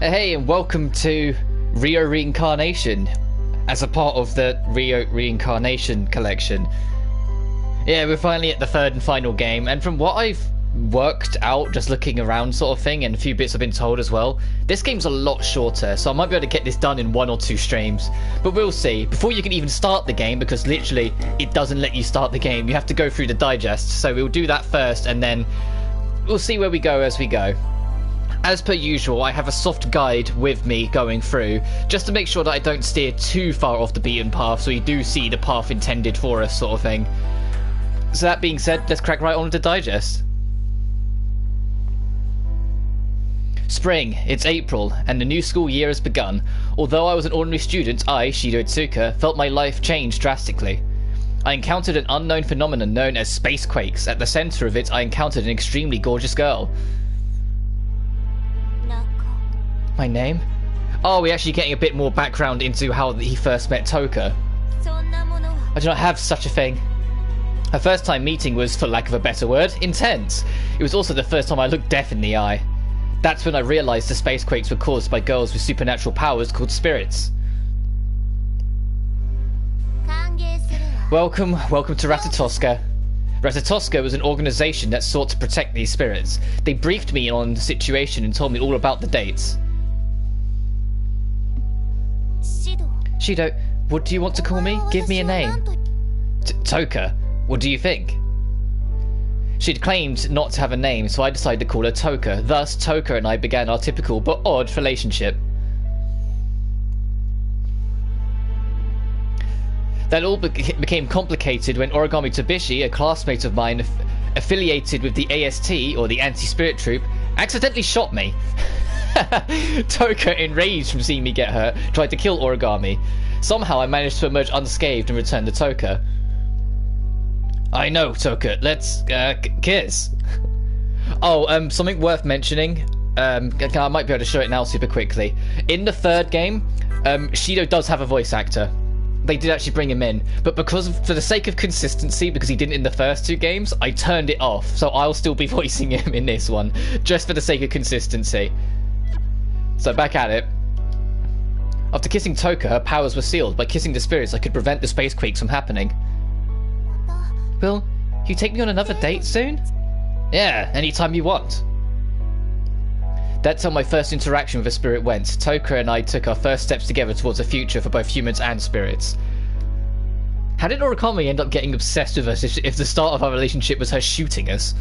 Hey, and welcome to Rio-Reincarnation as a part of the Rio-Reincarnation collection. Yeah, we're finally at the third and final game, and from what I've worked out just looking around sort of thing, and a few bits I've been told as well, this game's a lot shorter, so I might be able to get this done in 1 or 2 streams, but we'll see. Before you can even start the game, because literally it doesn't let you start the game, you have to go through the digest, so we'll do that first and then we'll see where we go as we go. As per usual, I have a soft guide with me going through, just to make sure that I don't steer too far off the beaten path, so we do see the path intended for us sort of thing. So that being said, let's crack right on to digest. Spring, it's April, and the new school year has begun. Although I was an ordinary student, I, Shido Tsuka, felt my life change drastically. I encountered an unknown phenomenon known as spacequakes. At the center of it, I encountered an extremely gorgeous girl. My name? Oh, we're actually getting a bit more background into how he first met Toka. I do not have such a thing. Her first time meeting was, for lack of a better word, intense. It was also the first time I looked death in the eye. That's when I realized the spacequakes were caused by girls with supernatural powers called spirits. Welcome to Rinne-Utopia. Rinne-Utopia was an organization that sought to protect these spirits. They briefed me on the situation and told me all about the dates. Shido, what do you want to call me? Give me a name. Toka, what do you think? She'd claimed not to have a name, so I decided to call her Toka. Thus, Toka and I began our typical but odd relationship. That all became complicated when Origami Tabishi, a classmate of mine affiliated with the AST, or the Anti-Spirit Troop, accidentally shot me. Toka, enraged from seeing me get hurt, tried to kill Origami. Somehow I managed to emerge unscathed and return to Toka. I know, Toka. Let's kiss. Oh, something worth mentioning. I might be able to show it now super quickly. In the third game, Shido does have a voice actor. They did actually bring him in, but for the sake of consistency, because he didn't in the first 2 games, I turned it off. So I'll still be voicing him in this one, just for the sake of consistency. So back at it. After kissing Toka, her powers were sealed. By kissing the spirits, I could prevent the spacequakes from happening. Will you take me on another date soon? Yeah, anytime you want. That's how my first interaction with a spirit went. Toka and I took our first steps together towards a future for both humans and spirits. How did Origami end up getting obsessed with us if the start of our relationship was her shooting us?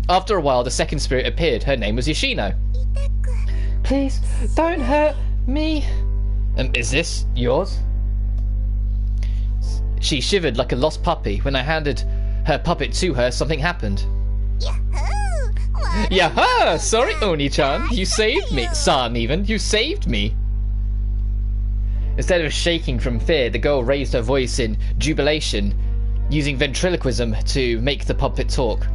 After a while, the second spirit appeared. Her name was Yoshino. Please, don't hurt me. Is this yours? She shivered like a lost puppy. When I handed her puppet to her, something happened. Yaha! Sorry, Oni-chan. You saved me. San, even. You saved me. Instead of shaking from fear, the girl raised her voice in jubilation, using ventriloquism to make the puppet talk.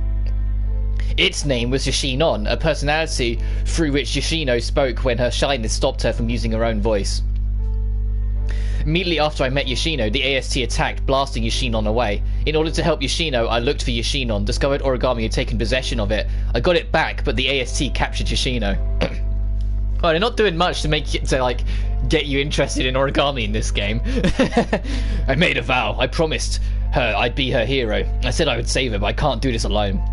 Its name was Yoshinon, a personality through which Yoshino spoke when her shyness stopped her from using her own voice. Immediately after I met Yoshino, the AST attacked, blasting Yoshinon away. In order to help Yoshino, I looked for Yoshinon, discovered Origami had taken possession of it. I got it back, but the AST captured Yoshino. Oh, they're not doing much to get you interested in Origami in this game. I made a vow. I promised her I'd be her hero. I said I would save her, but I can't do this alone.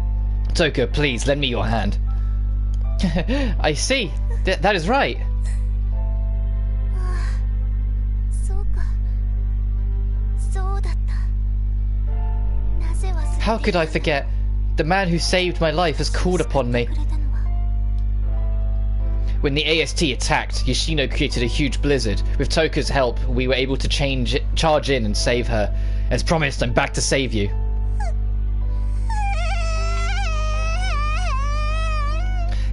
Toka, please, lend me your hand. I see. That is right. How could I forget? The man who saved my life has called upon me. When the AST attacked, Yoshino created a huge blizzard. With Toka's help, we were able to charge in and save her. As promised, I'm back to save you.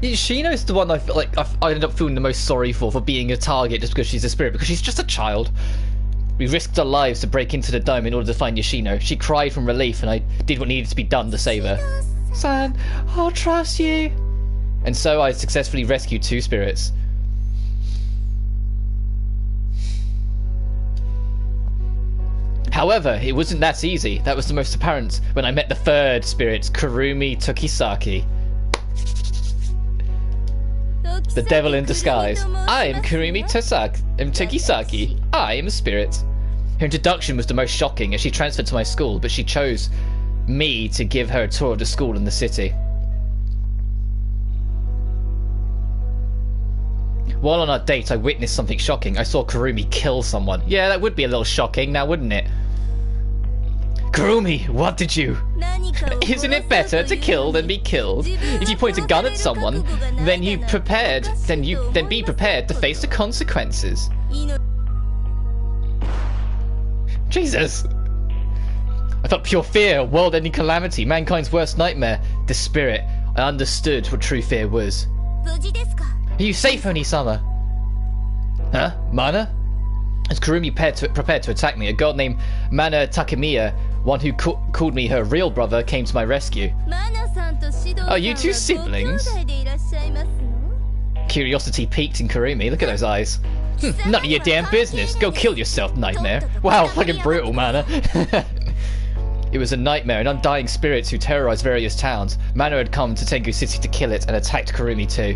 Yoshino's the one I feel like I ended up feeling the most sorry for being a target just because she's a spirit, because she's just a child. We risked our lives to break into the dome in order to find Yoshino. She cried from relief and I did what needed to be done to save her. San, I'll trust you. And so I successfully rescued 2 spirits. However, it wasn't that easy. That was the most apparent when I met the 3rd spirit, Kurumi Tokisaki. The devil in disguise. I am Kurumi Togisaki. I am a spirit. Her introduction was the most shocking as she transferred to my school, but she chose me to give her a tour of the school and the city. While on our date, I witnessed something shocking. I saw Kurumi kill someone. Yeah, that would be a little shocking now, wouldn't it? Kurumi, what did you? Isn't it better to kill than be killed? If you point a gun at someone, then be prepared to face the consequences. Jesus! I felt pure fear, world-ending calamity, mankind's worst nightmare. The spirit. I understood what true fear was. Are you safe, Oni-sama? Huh? Mana? As Kurumi prepared to attack me, a girl named Mana Takemiya, one who called me her real brother, came to my rescue. Are you two siblings? Curiosity peaked in Kurumi. Look at those eyes. None of your damn business. Go kill yourself, nightmare. Wow, fucking brutal, Mana. It was a nightmare, an undying spirit who terrorized various towns. Mana had come to Tengu City to kill it and attacked Kurumi too.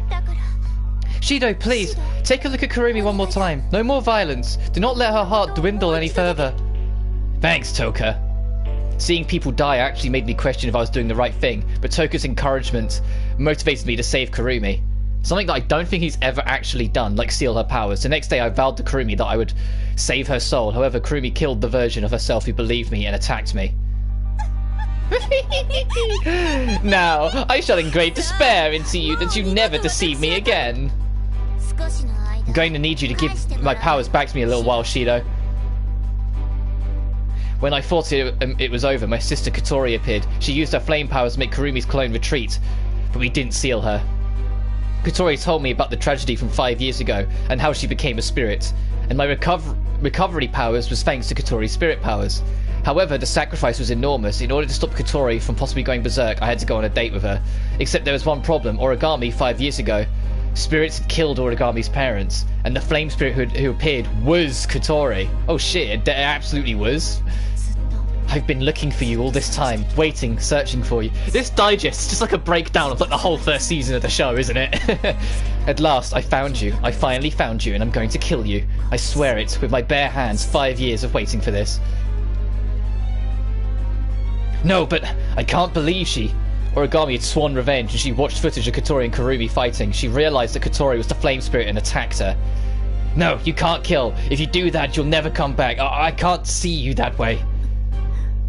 Shido, please, take a look at Kurumi one more time. No more violence. Do not let her heart dwindle any further. Thanks, Toka. Seeing people die actually made me question if I was doing the right thing, but Toka's encouragement motivated me to save Kurumi. Something that I don't think he's ever actually done, like seal her powers. The next day I vowed to Kurumi that I would save her soul. However, Kurumi killed the version of herself who believed me and attacked me. Now, I shall in great despair into you that you never deceive me again. I'm going to need you to give my powers back to me a little while, Shido. When I thought it was over, my sister Katori appeared. She used her flame powers to make Kurumi's clone retreat, but we didn't seal her. Katori told me about the tragedy from 5 years ago and how she became a spirit, and my recovery powers was thanks to Katori's spirit powers. However, the sacrifice was enormous. In order to stop Katori from possibly going berserk, I had to go on a date with her. Except there was one problem. Origami, 5 years ago, spirits had killed Origami's parents, and the flame spirit who appeared was Katori. Oh shit, it absolutely was. I've been looking for you all this time, waiting, searching for you. This digest is just like a breakdown of like the whole first season of the show, isn't it? At last, I found you. I finally found you, and I'm going to kill you. I swear it, with my bare hands. 5 years of waiting for this. No, but I can't believe Origami had sworn revenge, and she watched footage of Katori and Kurumi fighting. She realized that Katori was the flame spirit and attacked her. No, you can't kill. If you do that, you'll never come back. I can't see you that way.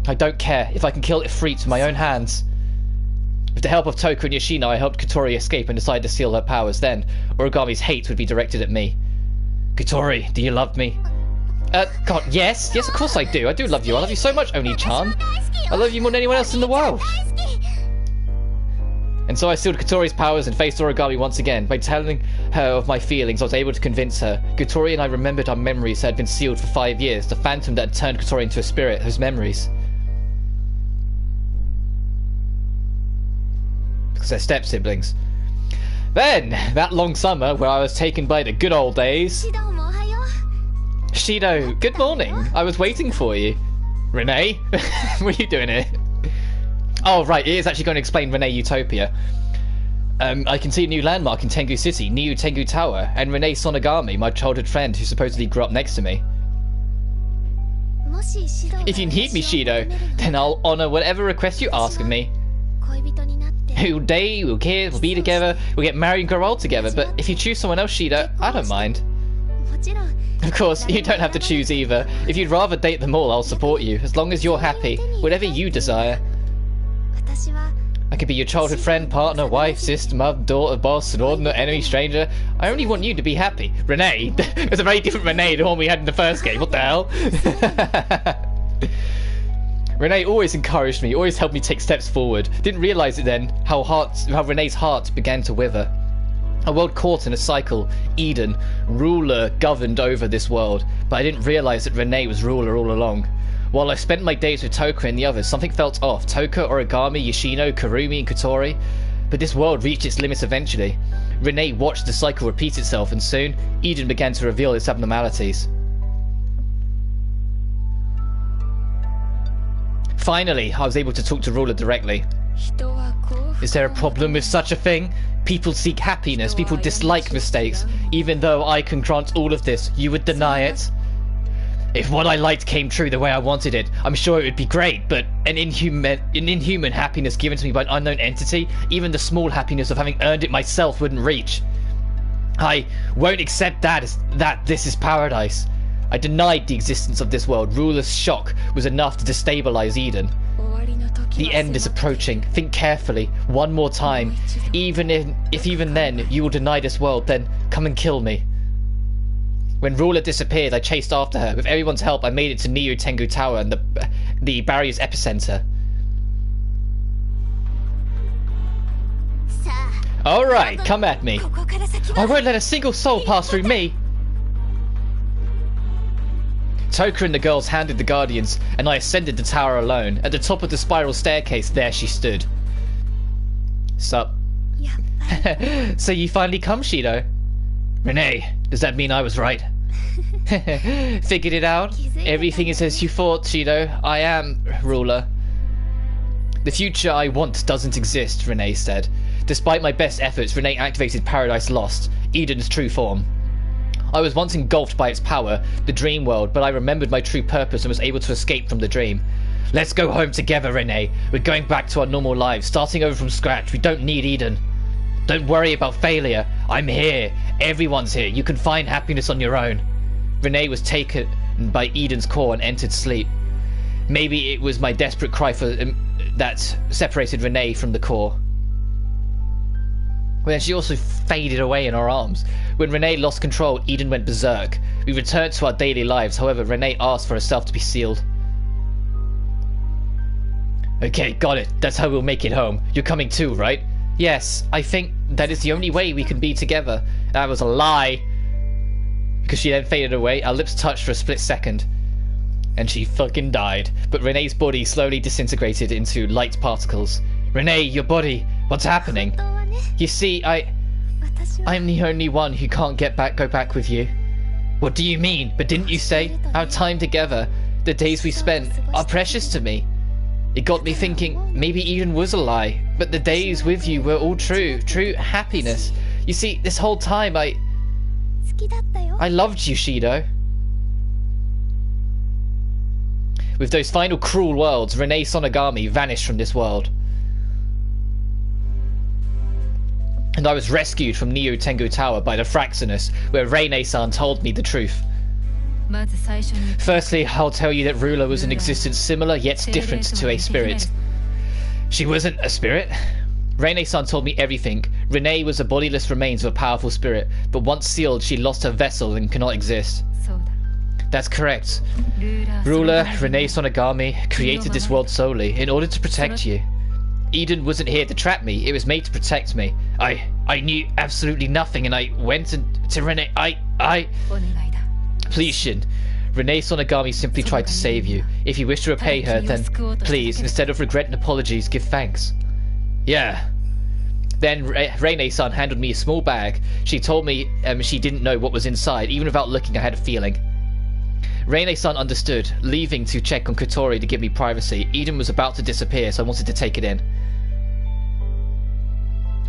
I don't care. If I can kill Ifrit with my own hands. With the help of Toku and Yoshino, I helped Katori escape and decided to seal her powers. Then, Origami's hate would be directed at me. Katori, do you love me? God, yes. Yes, of course I do. I do love you. I love you so much, Oni-chan. I love you more than anyone else in the world. And so I sealed Katori's powers and faced Origami once again. By telling her of my feelings, I was able to convince her. Katori and I remembered our memories that had been sealed for 5 years. The phantom that had turned Katori into a spirit, those memories. Because they're step-siblings. Then, that long summer where I was taken by the good old days. Shido, good morning. I was waiting for you. Rinne? What are you doing here? Oh, right, it is actually going to explain Rinne-Utopia. I can see a new landmark in Tengu City, New Tengu Tower, and Rinne Sonogami, my childhood friend who supposedly grew up next to me. If you need me, Shido, then I'll honour whatever request you ask of me. We'll date, we'll kiss, we'll be together, we'll get married and grow old together, but if you choose someone else, Shido, I don't mind. Of course, you don't have to choose either. If you'd rather date them all, I'll support you, as long as you're happy, whatever you desire. I could be your childhood friend, partner, wife, sister, mother, daughter, boss, subordinate, enemy, stranger. I only want you to be happy. Rinne? It's a very different Rinne than the one we had in the first game. What the hell? Rinne always encouraged me, always helped me take steps forward. Didn't realise it then, how Rinne's heart began to wither. A world caught in a cycle, Eden, ruler governed over this world, but I didn't realise that Rinne was ruler all along. While I spent my days with Toka and the others, something felt off. Toka, Origami, Yoshino, Kurumi and Katori. But this world reached its limits eventually. Rinne watched the cycle repeat itself, and soon, Eden began to reveal its abnormalities. Finally, I was able to talk to Ruler directly. Is there a problem with such a thing? People seek happiness, people dislike mistakes. Even though I can grant all of this, you would deny it? If what I liked came true the way I wanted it, I'm sure it would be great, but an inhuman happiness given to me by an unknown entity, even the small happiness of having earned it myself wouldn't reach. I won't accept that this is paradise. I denied the existence of this world. Ruler's shock was enough to destabilize Eden. The end is approaching. Think carefully. One more time. If even then you will deny this world, then come and kill me. When Ruler disappeared, I chased after her. With everyone's help, I made it to Rio-Tengu Tower and the barrier's epicenter. Alright, come at me. I won't let a single soul pass through me. Toka and the girls handed the guardians, and I ascended the tower alone. At the top of the spiral staircase, there she stood. Sup? So you finally come, Shido? Rinne, does that mean I was right? Figured it out? Everything is as you thought, Shido. I am Ruler. The future I want doesn't exist, Rinne said. Despite my best efforts, Rinne activated Paradise Lost, Eden's true form. I was once engulfed by its power, the dream world, but I remembered my true purpose and was able to escape from the dream. Let's go home together, Rinne. We're going back to our normal lives, starting over from scratch. We don't need Eden. Don't worry about failure. I'm here. Everyone's here. You can find happiness on your own. Rinne was taken by Eden's core and entered sleep. Maybe it was my desperate cry for that separated Rinne from the core. Well, then she also faded away in our arms. When Rinne lost control, Eden went berserk. We returned to our daily lives. However, Rinne asked for herself to be sealed. Okay, got it. That's how we'll make it home. You're coming too, right? Yes, I think that is the only way we can be together. That was a lie. Because she then faded away. Our lips touched for a split second. And she fucking died. But Rinne's body slowly disintegrated into light particles. Rinne, your body, what's happening? You see, I'm the only one who can't go back with you. What do you mean? But didn't you say our time together, the days we spent, are precious to me? It got me thinking maybe Eden was a lie, but the days with you were all true happiness. You see, this whole time I loved you, Shido. With those final cruel words, Rinne Sonogami vanished from this world. And I was rescued from Rio-Tengu Tower by the Fraxinus, where Rinne-san told me the truth. Firstly, I'll tell you that Ruler was an existence similar yet different to a spirit. She wasn't a spirit. Rinne-san told me everything. Rinne was the bodiless remains of a powerful spirit, but once sealed, she lost her vessel and cannot exist. That's correct. Ruler Rinne Sonogami created this world solely in order to protect you. Eden wasn't here to trap me, it was made to protect me. I knew absolutely nothing and I went to Rinne. Please, Shin. Rinne Sonogami simply tried to save you. If you wish to repay her, then please, instead of regret and apologies, give thanks. Yeah. Then Rinne-san handed me a small bag. She told me she didn't know what was inside. Even without looking, I had a feeling. Rinne-san understood, leaving to check on Kotori to give me privacy. Eden was about to disappear, so I wanted to take it in.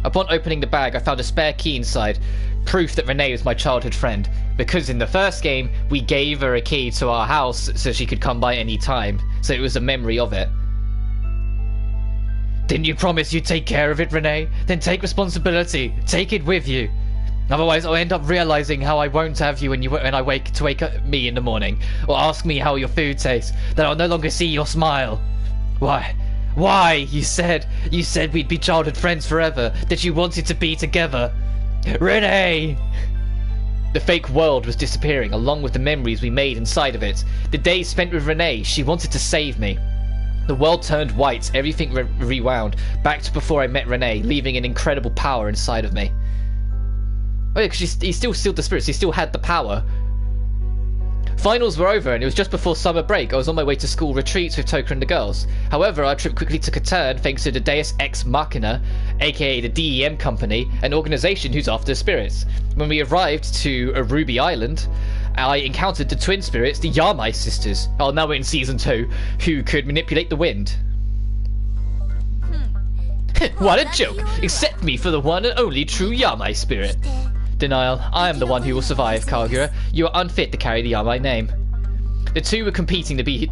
Upon opening the bag, I found a spare key inside, proof that Rinne was my childhood friend. Because in the first game, we gave her a key to our house so she could come by any time, so it was a memory of it. Didn't you promise you'd take care of it, Rinne? Then take responsibility. Take it with you. Otherwise, I'll end up realizing how I won't have you when I wake up me in the morning, or ask me how your food tastes. Then I'll no longer see your smile. Why? You said we'd be childhood friends forever. That you wanted to be together. Rinne! The fake world was disappearing, along with the memories we made inside of it. The days spent with Rinne, she wanted to save me. The world turned white, everything rewound, back to before I met Rinne, leaving an incredible power inside of me. Oh yeah, because he still sealed the spirits, he still had the power. Finals were over and it was just before summer break. I was on my way to school retreats with Toka and the girls. However, our trip quickly took a turn thanks to the Deus Ex Machina, aka the DEM company, an organization who's after spirits. When we arrived to Ruby Island, I encountered the twin spirits, the Yamai sisters. Oh, now we're in season 2, who could manipulate the wind. What a joke! Accept me for the one and only true Yamai spirit. Denial. I am the one who will survive, Kagura. You are unfit to carry the Yamai name. The two were competing to be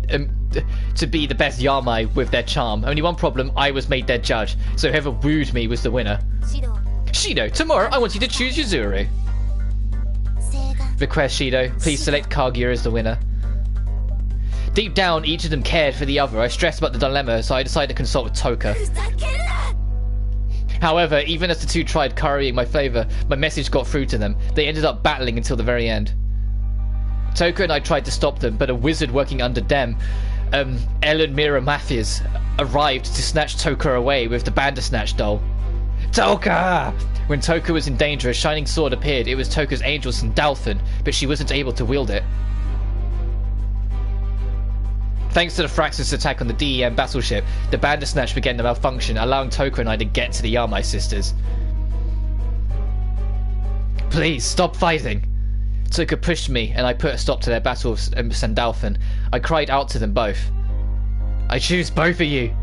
the best Yamai with their charm. Only one problem, I was made their judge, so whoever wooed me was the winner. Shido, tomorrow I want you to choose Yuzuru. Request, Shido. Please select Kagura as the winner. Deep down, each of them cared for the other. I stressed about the dilemma, so I decided to consult with Toka. However, even as the two tried currying my favour, my message got through to them. They ended up battling until the very end. Toka and I tried to stop them, but a wizard working under them, Ellen Mira Matthews, arrived to snatch Toka away with the Bandersnatch doll. Toka! When Toka was in danger, a shining sword appeared. It was Toka's angel Sandalphon, but she wasn't able to wield it. Thanks to the Fraxis attack on the DEM battleship, the Bandersnatch began to malfunction, allowing Toka and I to get to the Yamai sisters. Please, stop fighting! Toka pushed me, and I put a stop to their battle with Sandalphon. I cried out to them both. I choose both of you!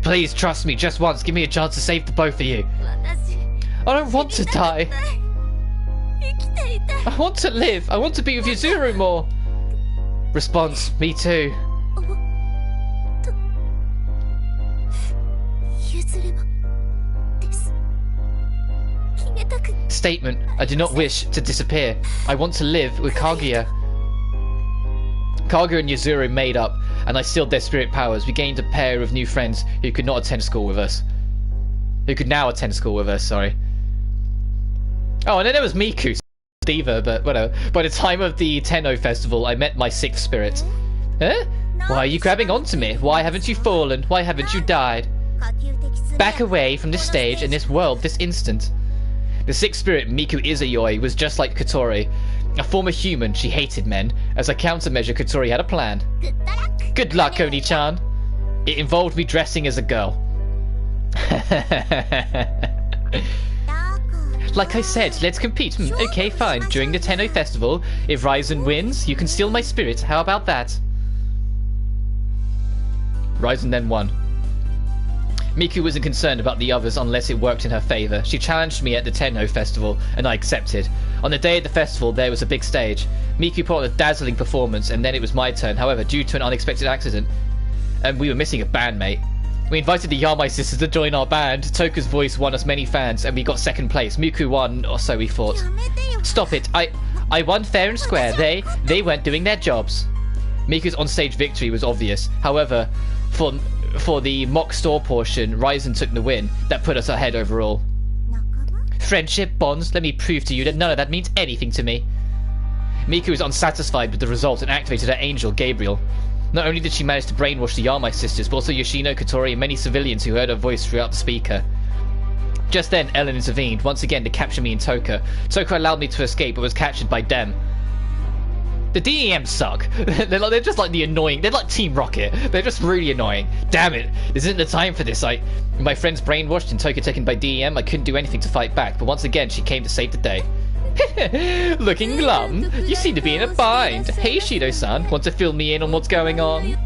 Please, trust me, just once, give me a chance to save the both of you! I don't want to die! I want to live! I want to be with Yuzuru more! Response, me too. Statement, I do not wish to disappear. I want to live with Kaguya. Kaguya and Yuzuru made up, and I sealed their spirit powers. We gained a pair of new friends who could not attend school with us. Who could now attend school with us, sorry. Oh, and then there was Miku, Diva, but whatever. By the time of the Tenno festival, I met my sixth spirit. Huh? Why are you grabbing onto me? Why haven't you fallen? Why haven't you died? Back away from this stage and this world this instant. The sixth spirit, Miku Izayoi, was just like Kotori. A former human, she hated men. As a countermeasure, Kotori had a plan. Good luck, Oni-chan. It involved me dressing as a girl. Like I said, let's compete. Okay, fine. During the Tenno festival, if Ryzen wins, you can steal my spirit. How about that? Ryzen then won. Miku wasn't concerned about the others unless it worked in her favour. She challenged me at the Tenno festival, and I accepted. On the day of the festival, there was a big stage. Miku put on a dazzling performance, and then it was my turn. However, due to an unexpected accident, we were missing a bandmate. We invited the Yamai sisters to join our band. Toka's voice won us many fans, and we got second place. Miku won, or so we thought. Stop it. I won fair and square. They weren't doing their jobs. Miku's onstage victory was obvious. However, for the mock store portion, Ryzen took the win. That put us ahead overall. Friendship, bonds, let me prove to you that none of that means anything to me. Miku was unsatisfied with the result and activated her angel, Gabriel. Not only did she manage to brainwash the Yamai sisters, but also Yoshino, Kotori, and many civilians who heard her voice throughout the speaker. Just then, Ellen intervened, once again to capture me and Toka. Toka allowed me to escape, but was captured by Dem. The DEM suck. They're just like the annoying. They're like Team Rocket. They're just really annoying. Damn it. This isn't the time for this. My friends brainwashed and Toka taken by DEM. I couldn't do anything to fight back, but once again she came to save the day. Looking glum. You seem to be in a bind. Hey Shido-san, want to fill me in on what's going on?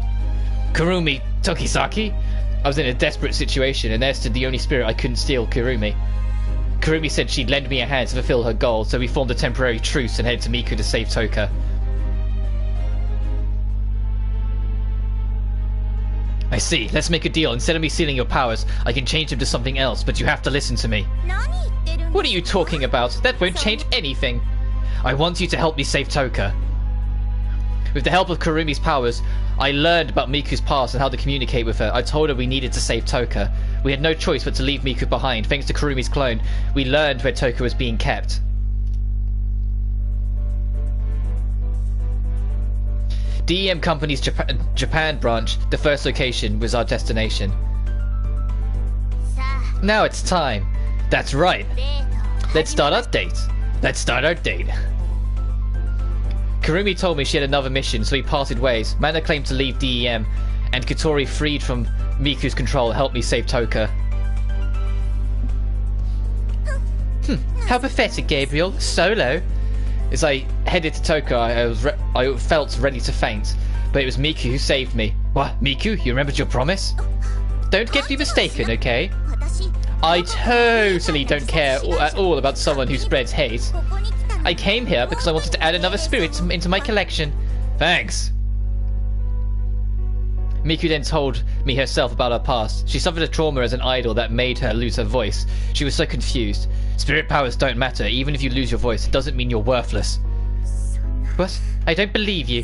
Kurumi Tokisaki? I was in a desperate situation and there stood the only spirit I couldn't steal, Kurumi. Kurumi said she'd lend me a hand to fulfill her goal, so we formed a temporary truce and headed to Miku to save Toka. I see. Let's make a deal. Instead of me stealing your powers, I can change them to something else, but you have to listen to me. What are you talking about? That won't change anything. I want you to help me save Toka. With the help of Kurumi's powers, I learned about Miku's past and how to communicate with her. I told her we needed to save Toka. We had no choice but to leave Miku behind. Thanks to Kurumi's clone, we learned where Toka was being kept. DEM Company's Japan branch, the first location, was our destination. Now it's time. That's right. Let's start our date. Kurumi told me she had another mission, so we parted ways. Mana claimed to leave DEM, and Kotori, freed from Miku's control, helped me save Toka. How pathetic, Gabriel. Solo. As I headed to Toka, I felt ready to faint, but it was Miku who saved me. What, Miku? You remembered your promise? Don't get me mistaken, okay? I totally don't care at all about someone who spreads hate. I came here because I wanted to add another spirit into my collection. Thanks. Miku then told me herself about her past. She suffered a trauma as an idol that made her lose her voice. She was so confused. Spirit powers don't matter. Even if you lose your voice, it doesn't mean you're worthless. What? I don't believe you.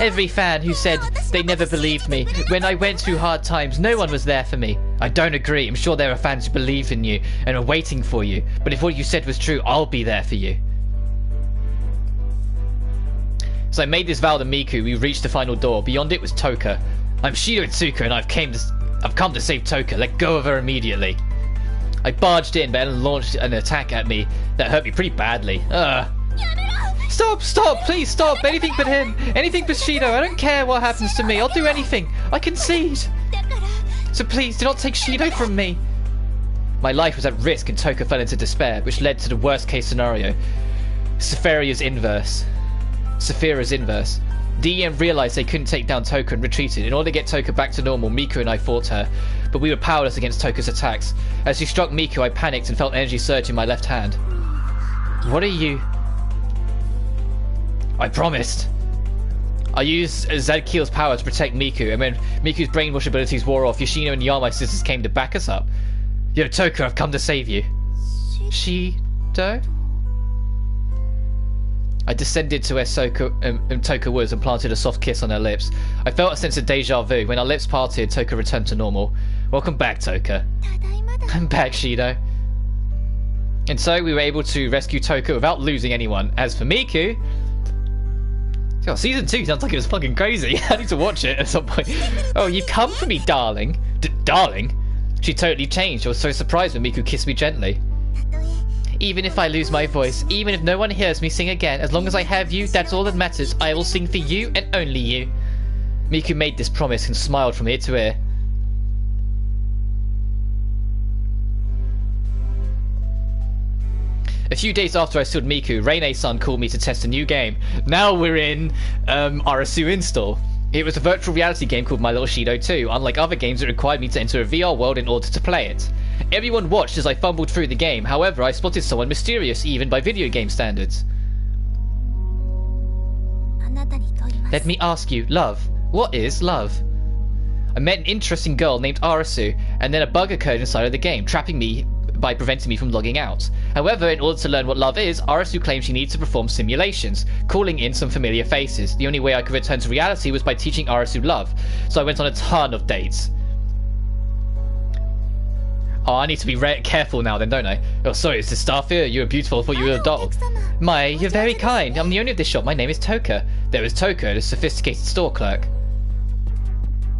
Every fan who said they never believed me. When I went through hard times, no one was there for me. I don't agree. I'm sure there are fans who believe in you and are waiting for you. But if what you said was true, I'll be there for you. So I made this vow to Miku. We reached the final door. Beyond it was Toka. I'm Shido Itsuka and I've come to save Toka. Let go of her immediately. I barged in, but Ellen launched an attack at me that hurt me pretty badly. Stop, please stop. Anything but him. Anything but Shido. I don't care what happens to me. I'll do anything. I concede. So please, do not take Shido from me. My life was at risk and Toka fell into despair, which led to the worst case scenario. Saphira's inverse. DEM realized they couldn't take down Toka and retreated. In order to get Toka back to normal, Miku and I fought her, but we were powerless against Toka's attacks. As she struck Miku, I panicked and felt energy surge in my left hand. What are you? I promised. I used Zadkiel's power to protect Miku, and when Miku's brainwash abilities wore off, Yoshino and Yamai's sisters came to back us up. Yo, Toka, I've come to save you. Shido? I descended to where Toka was and planted a soft kiss on her lips. I felt a sense of deja vu. When our lips parted, Toka returned to normal. Welcome back, Toka. I'm back, Shido. And so we were able to rescue Toka without losing anyone. As for Miku... God, season 2 sounds like it was fucking crazy. I need to watch it at some point. Oh, you've come for me, darling. Darling? She totally changed. I was so surprised when Miku kissed me gently. Even if I lose my voice, even if no one hears me sing again, as long as I have you, that's all that matters. I will sing for you and only you. Miku made this promise and smiled from ear to ear. A few days after I stood Miku, Rinne-san called me to test a new game. Now we're in Arusu-Install. It was a virtual reality game called My Little Shido 2. Unlike other games, it required me to enter a VR world in order to play it. Everyone watched as I fumbled through the game. However, I spotted someone mysterious, even by video game standards. Let me ask you, love. What is love? I met an interesting girl named Arusu, and then a bug occurred inside of the game, trapping me by preventing me from logging out. However, in order to learn what love is, Arusu claimed she needs to perform simulations, calling in some familiar faces. The only way I could return to reality was by teaching Arusu love, so I went on a ton of dates. Oh, I need to be careful now then, don't I? Oh, sorry, is this staff here? You were beautiful, I thought you were a doll. My, you're very kind. I'm the owner of this shop. My name is Toka. There is Toka, the sophisticated store clerk.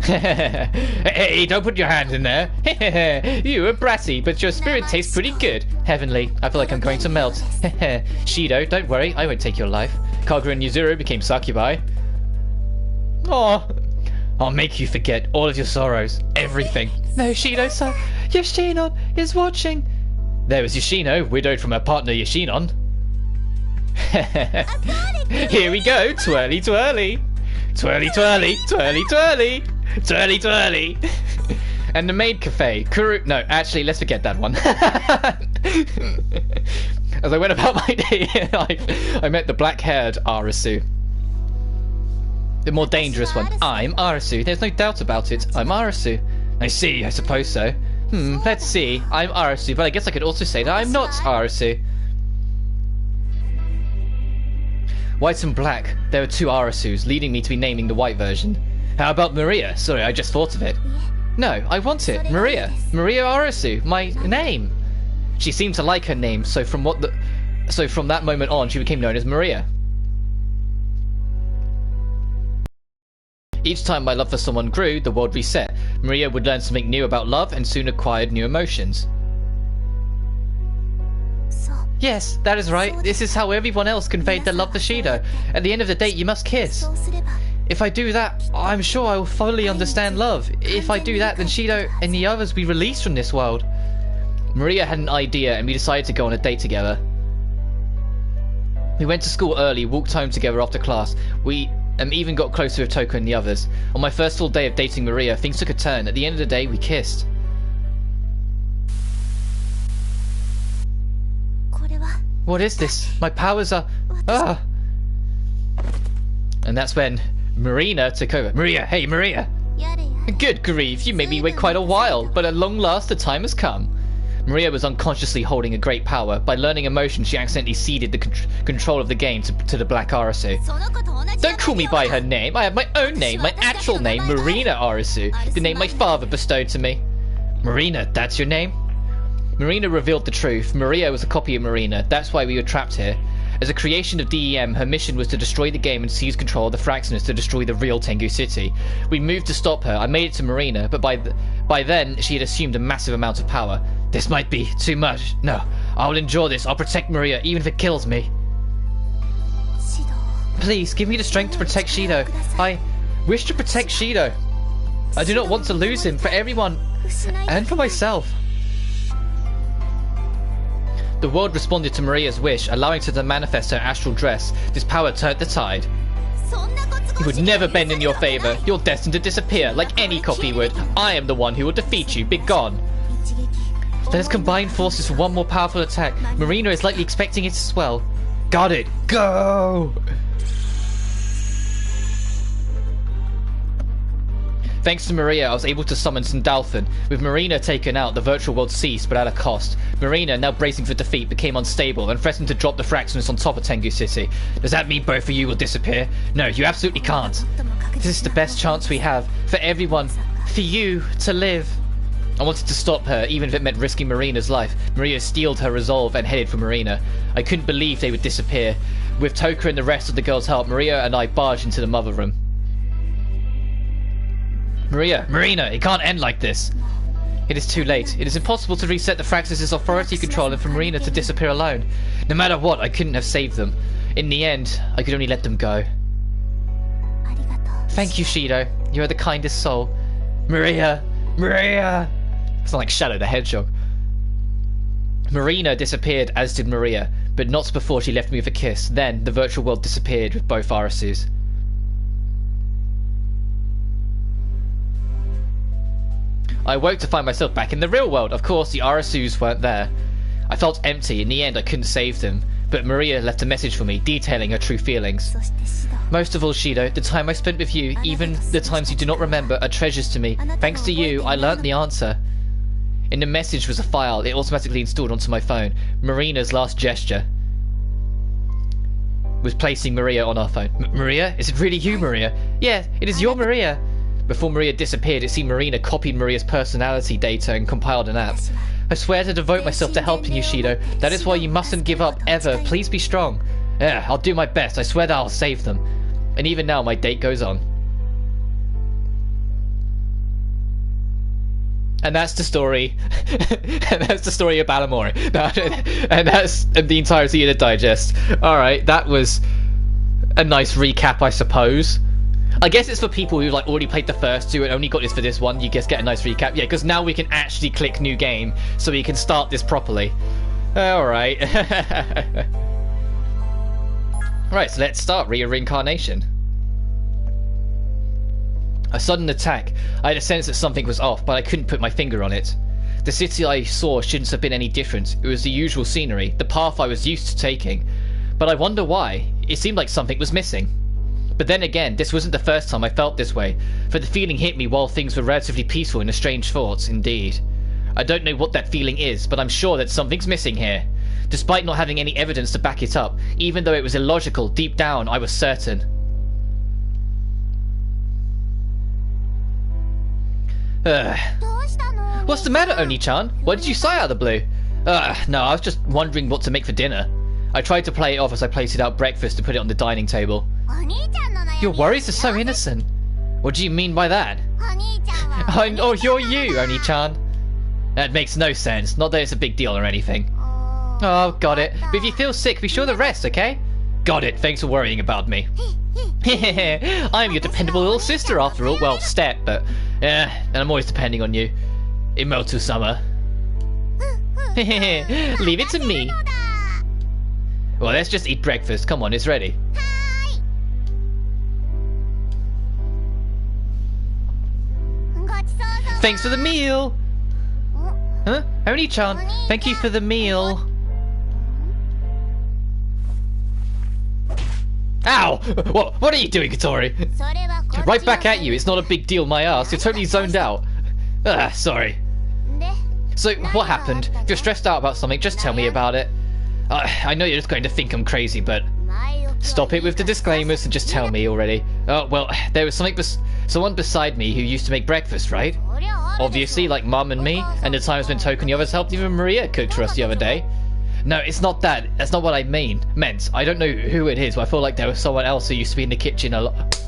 Hey, don't put your hand in there. You are bratty, but your spirit tastes pretty good. Heavenly. I feel like I'm going to melt. Shido, don't worry, I won't take your life. Kagura and Yuzuru became succubi. Oh, I'll make you forget all of your sorrows. Everything. No, Shido-san. Yoshino is watching. There was Yoshino, widowed from her partner Yoshinon. Here we go. Twirly, twirly. Twirly, twirly. Twirly, twirly. Twirly, twirly. And the maid cafe. Kuru. No, actually, let's forget that one. As I went about my day in life, I met the black-haired Arusu. The more dangerous one. I'm Arusu. There's no doubt about it. I'm Arusu. I see. I suppose so. Let's see. I'm Arusu, but I guess I could also say that I'm not Arusu. White and black. There are two Arusus, leading me to be naming the white version. How about Maria? Sorry, I just thought of it. No, I want it. Maria. Maria Arusu. My name. She seemed to like her name, so from that moment on, she became known as Maria. Each time my love for someone grew, the world reset. Maria would learn something new about love and soon acquired new emotions. Yes, that is right. This is how everyone else conveyed their love for Shido. At the end of the date, you must kiss. If I do that, I'm sure I will fully understand love. If I do that, then Shido and the others will be released from this world. Maria had an idea and we decided to go on a date together. We went to school early, walked home together after class. We even got closer with Toko and the others. On my first full day of dating Maria, things took a turn. At the end of the day, we kissed. What is this? My powers are... Ah! And that's when Marina took over. Maria! Hey, Maria! Good grief, you made me wait quite a while, but at long last the time has come. Maria was unconsciously holding a great power. By learning emotion, she accidentally ceded the control of the game to the Black Arusu. Don't call me by her name. I have my own name, my actual name, Marina Arusu, the name my father bestowed to me. Marina, that's your name? Marina revealed the truth. Maria was a copy of Marina. That's why we were trapped here. As a creation of DEM, her mission was to destroy the game and seize control of the Fraxinus to destroy the real Tengu City. We moved to stop her. I made it to Marina, but by then she had assumed a massive amount of power. This might be too much. No, I'll endure this. I'll protect Maria, even if it kills me. Please, give me the strength to protect Shido. I wish to protect Shido. I do not want to lose him, for everyone, and for myself. The world responded to Maria's wish, allowing her to manifest her astral dress. This power turned the tide. You would never bend in your favor. You're destined to disappear, like any copy would. I am the one who will defeat you. Be gone. Let us combine forces for one more powerful attack. Marina is likely expecting it as well. Got it. Go! Thanks to Maria, I was able to summon Sandalphon. With Marina taken out, the virtual world ceased, but at a cost. Marina, now bracing for defeat, became unstable and threatened to drop the Fraxinus on top of Tengu City. Does that mean both of you will disappear? No, you absolutely can't. This is the best chance we have, for everyone, for you, to live. I wanted to stop her, even if it meant risking Marina's life. Maria steeled her resolve and headed for Marina. I couldn't believe they would disappear. With Toka and the rest of the girls' help, Maria and I barged into the mother room. Marina, it can't end like this. It is too late. It is impossible to reset the Fraxis' authority control and for Marina to disappear alone. No matter what, I couldn't have saved them. In the end, I could only let them go. Thank you, Shido. You are the kindest soul. Maria! It's not like Shadow the Hedgehog. Marina disappeared, as did Maria, but not before she left me with a kiss. Then, the virtual world disappeared with both Arusus. I awoke to find myself back in the real world. Of course, the Arusus weren't there. I felt empty. In the end, I couldn't save them. But Maria left a message for me, detailing her true feelings. Most of all, Shido, the time I spent with you, even the times you do not remember, are treasures to me. Thanks to you, I learnt the answer. In the message was a file. It automatically installed onto my phone. Marina's last gesture was placing Maria on our phone. Maria? Is it really you, Maria? Yeah, it is your Maria. Before Maria disappeared, it seemed Marina copied Maria's personality data and compiled an app. I swear to devote myself to helping you, Shido. That is why you mustn't give up, ever. Please be strong. Yeah, I'll do my best. I swear that I'll save them. And even now, my date goes on. And that's the story. And that's the story of Balamori. And that's the entirety of the digest. Alright, that was a nice recap, I suppose. I guess it's for people who like already played the first two and only got this for this one. You just get a nice recap. Yeah, because now we can actually click new game, so we can start this properly. Alright. Right, so let's start Rio-Reincarnation. A sudden attack. I had a sense that something was off, but I couldn't put my finger on it. The city I saw shouldn't have been any different. It was the usual scenery, the path I was used to taking. But I wonder why. It seemed like something was missing. But then again, this wasn't the first time I felt this way, for the feeling hit me while things were relatively peaceful in a strange thoughts, indeed. I don't know what that feeling is, but I'm sure that something's missing here. Despite not having any evidence to back it up, even though it was illogical, deep down I was certain. What's the matter, Oni-chan? Why did you sigh out of the blue? No, I was just wondering what to make for dinner. I tried to play it off as I plated out breakfast to put it on the dining table. Your worries are so innocent. What do you mean by that? Oh, you're you, Oni-chan. That makes no sense. Not that it's a big deal or anything. Oh, got it. But if you feel sick, be sure to rest, okay? Got it. Thanks for worrying about me. I'm your dependable little sister after all. Well, step, but yeah, and I'm always depending on you. Imoto-sama. Leave it to me. Well, let's just eat breakfast. Come on, it's ready. Thanks for the meal! Huh? Oni-chan, thank you for the meal. Ow! What are you doing, Katori? Right back at you, it's not a big deal, my ass. You're totally zoned out. Sorry. So, what happened? If you're stressed out about something, just tell me about it. I know you're just going to think I'm crazy, but... Stop it with the disclaimers and just tell me already. Oh, well, there was someone beside me who used to make breakfast, right? Obviously, like Mum and me, and the times when Token and the others helped, even Maria cooked for us the other day. No, it's not that. That's not what I meant. I don't know who it is, but I feel like there was someone else who used to be in the kitchen a lot.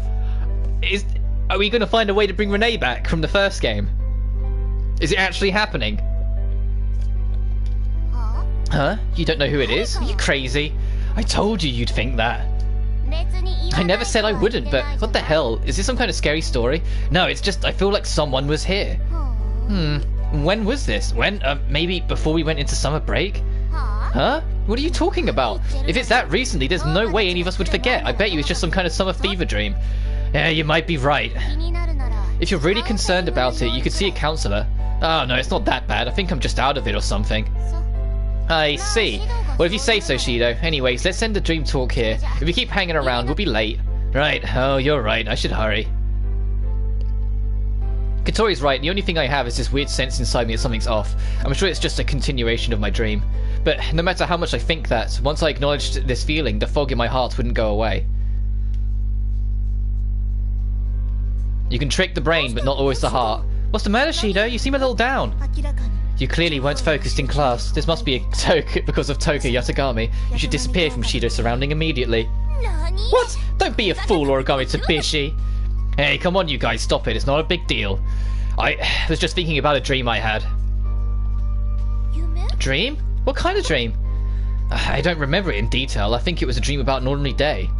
Are we going to find a way to bring Rinne back from the first game? Is it actually happening? Huh? You don't know who it is? Are you crazy? I told you you'd think that. I never said I wouldn't, but what the hell? Is this some kind of scary story? No, it's just I feel like someone was here. When was this? When? Maybe before we went into summer break? Huh? What are you talking about? If it's that recently, there's no way any of us would forget. I bet you it's just some kind of summer fever dream. Yeah, you might be right. If you're really concerned about it, you could see a counselor. Oh no, it's not that bad. I think I'm just out of it or something. I see. Well, if you say so, Shido. Anyways, let's end the dream talk here. If we keep hanging around, we'll be late. Right. Oh, you're right. I should hurry. Katori's right. The only thing I have is this weird sense inside me that something's off. I'm sure it's just a continuation of my dream. But no matter how much I think that, once I acknowledged this feeling, the fog in my heart wouldn't go away. You can trick the brain, but not always the heart. What's the matter, Shido? You seem a little down. You clearly weren't focused in class. This must be because of Toka Yatagami. You should disappear from Shido's surrounding immediately. What? Don't be a fool, Origami Tsubishi. Hey, come on you guys, stop it. It's not a big deal. I was just thinking about a dream I had. Dream? What kind of dream? I don't remember it in detail. I think it was a dream about an ordinary day.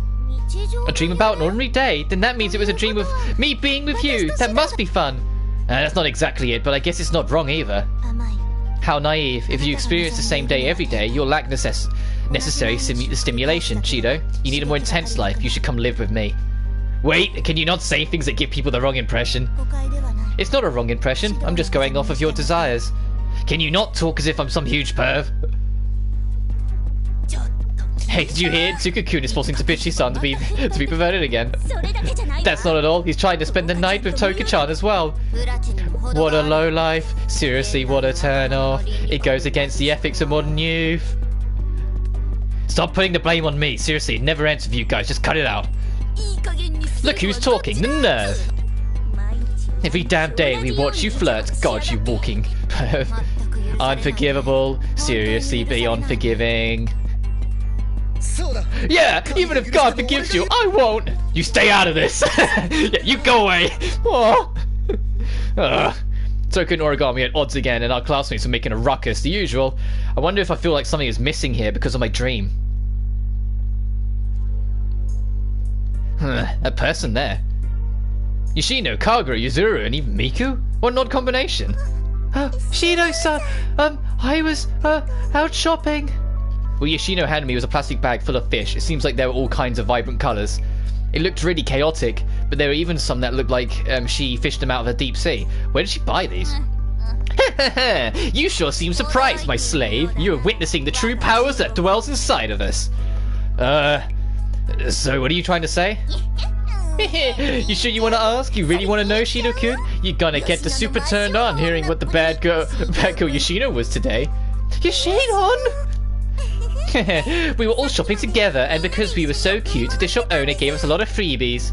A dream about an ordinary day? Then that means it was a dream of me being with you. That must be fun. That's not exactly it, but I guess it's not wrong either. How naive. If you experience the same day every day, you'll lack necessary stimulation, Shido. You need a more intense life. You should come live with me. Wait, can you not say things that give people the wrong impression? It's not a wrong impression. I'm just going off of your desires. Can you not talk as if I'm some huge perv? Hey, did you hear? Tsukakun is forcing Tsubishi-san to be perverted again. That's not at all. He's trying to spend the night with Toka-chan as well. What a lowlife. Seriously, what a turn-off. It goes against the ethics of modern youth. Stop putting the blame on me. Seriously, it never ends with you guys. Just cut it out. Look who's talking. The nerve. Every damn day we watch you flirt. God, you walking perv. Unforgivable. Seriously, be unforgiving. Yeah, even if God forgives you, I won't. You stay out of this. Yeah, you go away. Oh. Token Origami at odds again, and our classmates are making a ruckus, the usual. I wonder if I feel like something is missing here because of my dream. A person there. Yoshino, Kagura, Yuzuru, and even Miku? What an odd combination. Shido-san, I was, out shopping. What Yoshino handed me was a plastic bag full of fish. It seems like there were all kinds of vibrant colours. It looked really chaotic, but there were even some that looked like she fished them out of the deep sea. Where did she buy these? You sure seem surprised, my slave. You are witnessing the true powers that dwells inside of us. So what are you trying to say? You sure you want to ask? You really want to know, Shido-kun? You're gonna get the super turned on hearing what the bad girl Yoshino was today. Yoshino! We were all shopping together, and because we were so cute, the shop owner gave us a lot of freebies.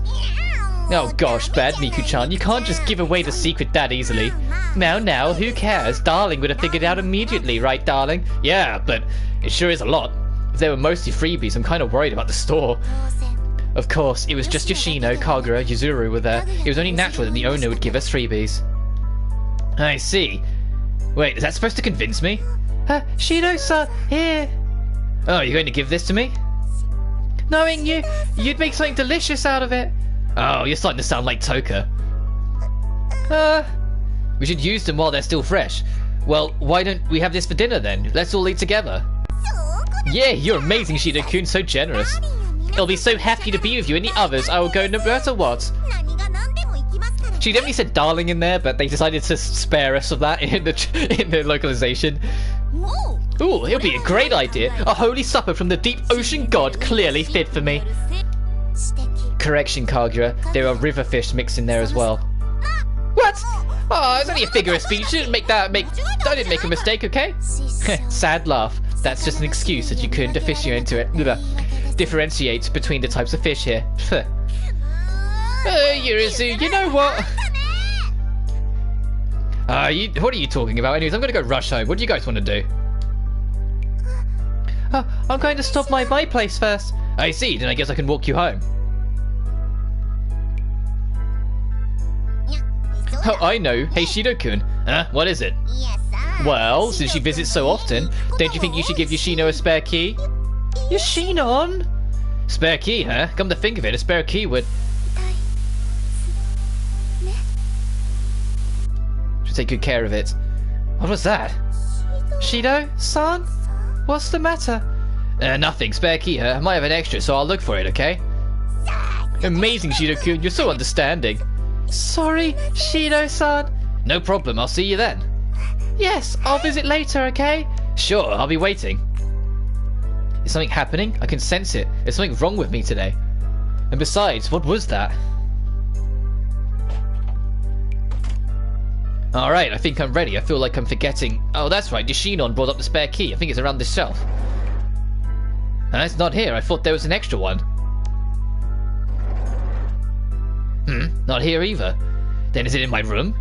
Oh gosh, bad Miku-chan, you can't just give away the secret that easily. Now, who cares? Darling would have figured it out immediately, right, darling? Yeah, but it sure is a lot. If they were mostly freebies, I'm kind of worried about the store. Of course, it was just Yoshino, Kagura, Yuzuru were there. It was only natural that the owner would give us freebies. I see. Wait, is that supposed to convince me? Shido-san, here. Oh, you're going to give this to me? Knowing you, you'd make something delicious out of it. Oh, you're starting to sound like Toka. We should use them while they're still fresh. Well, why don't we have this for dinner then? Let's all eat together. Yeah, you're amazing, Shido-kun, so generous. I'll be so happy to be with you and the others. I will go no matter what. She definitely said darling in there, but they decided to spare us of that in the localization. Ooh, it'll be a great idea. A holy supper from the deep ocean god, clearly fit for me. Correction, Kaguya. There are river fish mixed in there as well. What? Oh, it's only a figure of speech. I didn't make a mistake, okay? Sad laugh. That's just an excuse that you couldn't differentiate between the types of fish here. Urizu, you know what? What are you talking about? Anyways, I'm gonna go rush home. What do you guys want to do? I'm going to stop by my place first. I see, then I guess I can walk you home. Oh, I know. Hey, Shido-kun. Huh? What is it? Well, since she visits so often, don't you think you should give Yoshino a spare key? Yoshino? Spare key, huh? Come to think of it, a spare key would... Should take good care of it. What was that? Shido-san? What's the matter? Nothing. Spare key, huh? I might have an extra, so I'll look for it, okay? Amazing, Shido-kun. You're so understanding. Sorry, Shido-san. No problem. I'll see you then. Yes, I'll visit later, okay? Sure, I'll be waiting. Is something happening? I can sense it. There's something wrong with me today. And besides, what was that? Alright, I think I'm ready. I feel like I'm forgetting. Oh, that's right. Yoshinon brought up the spare key. I think it's around this shelf. It's not here. I thought there was an extra one. Not here either. Then is it in my room?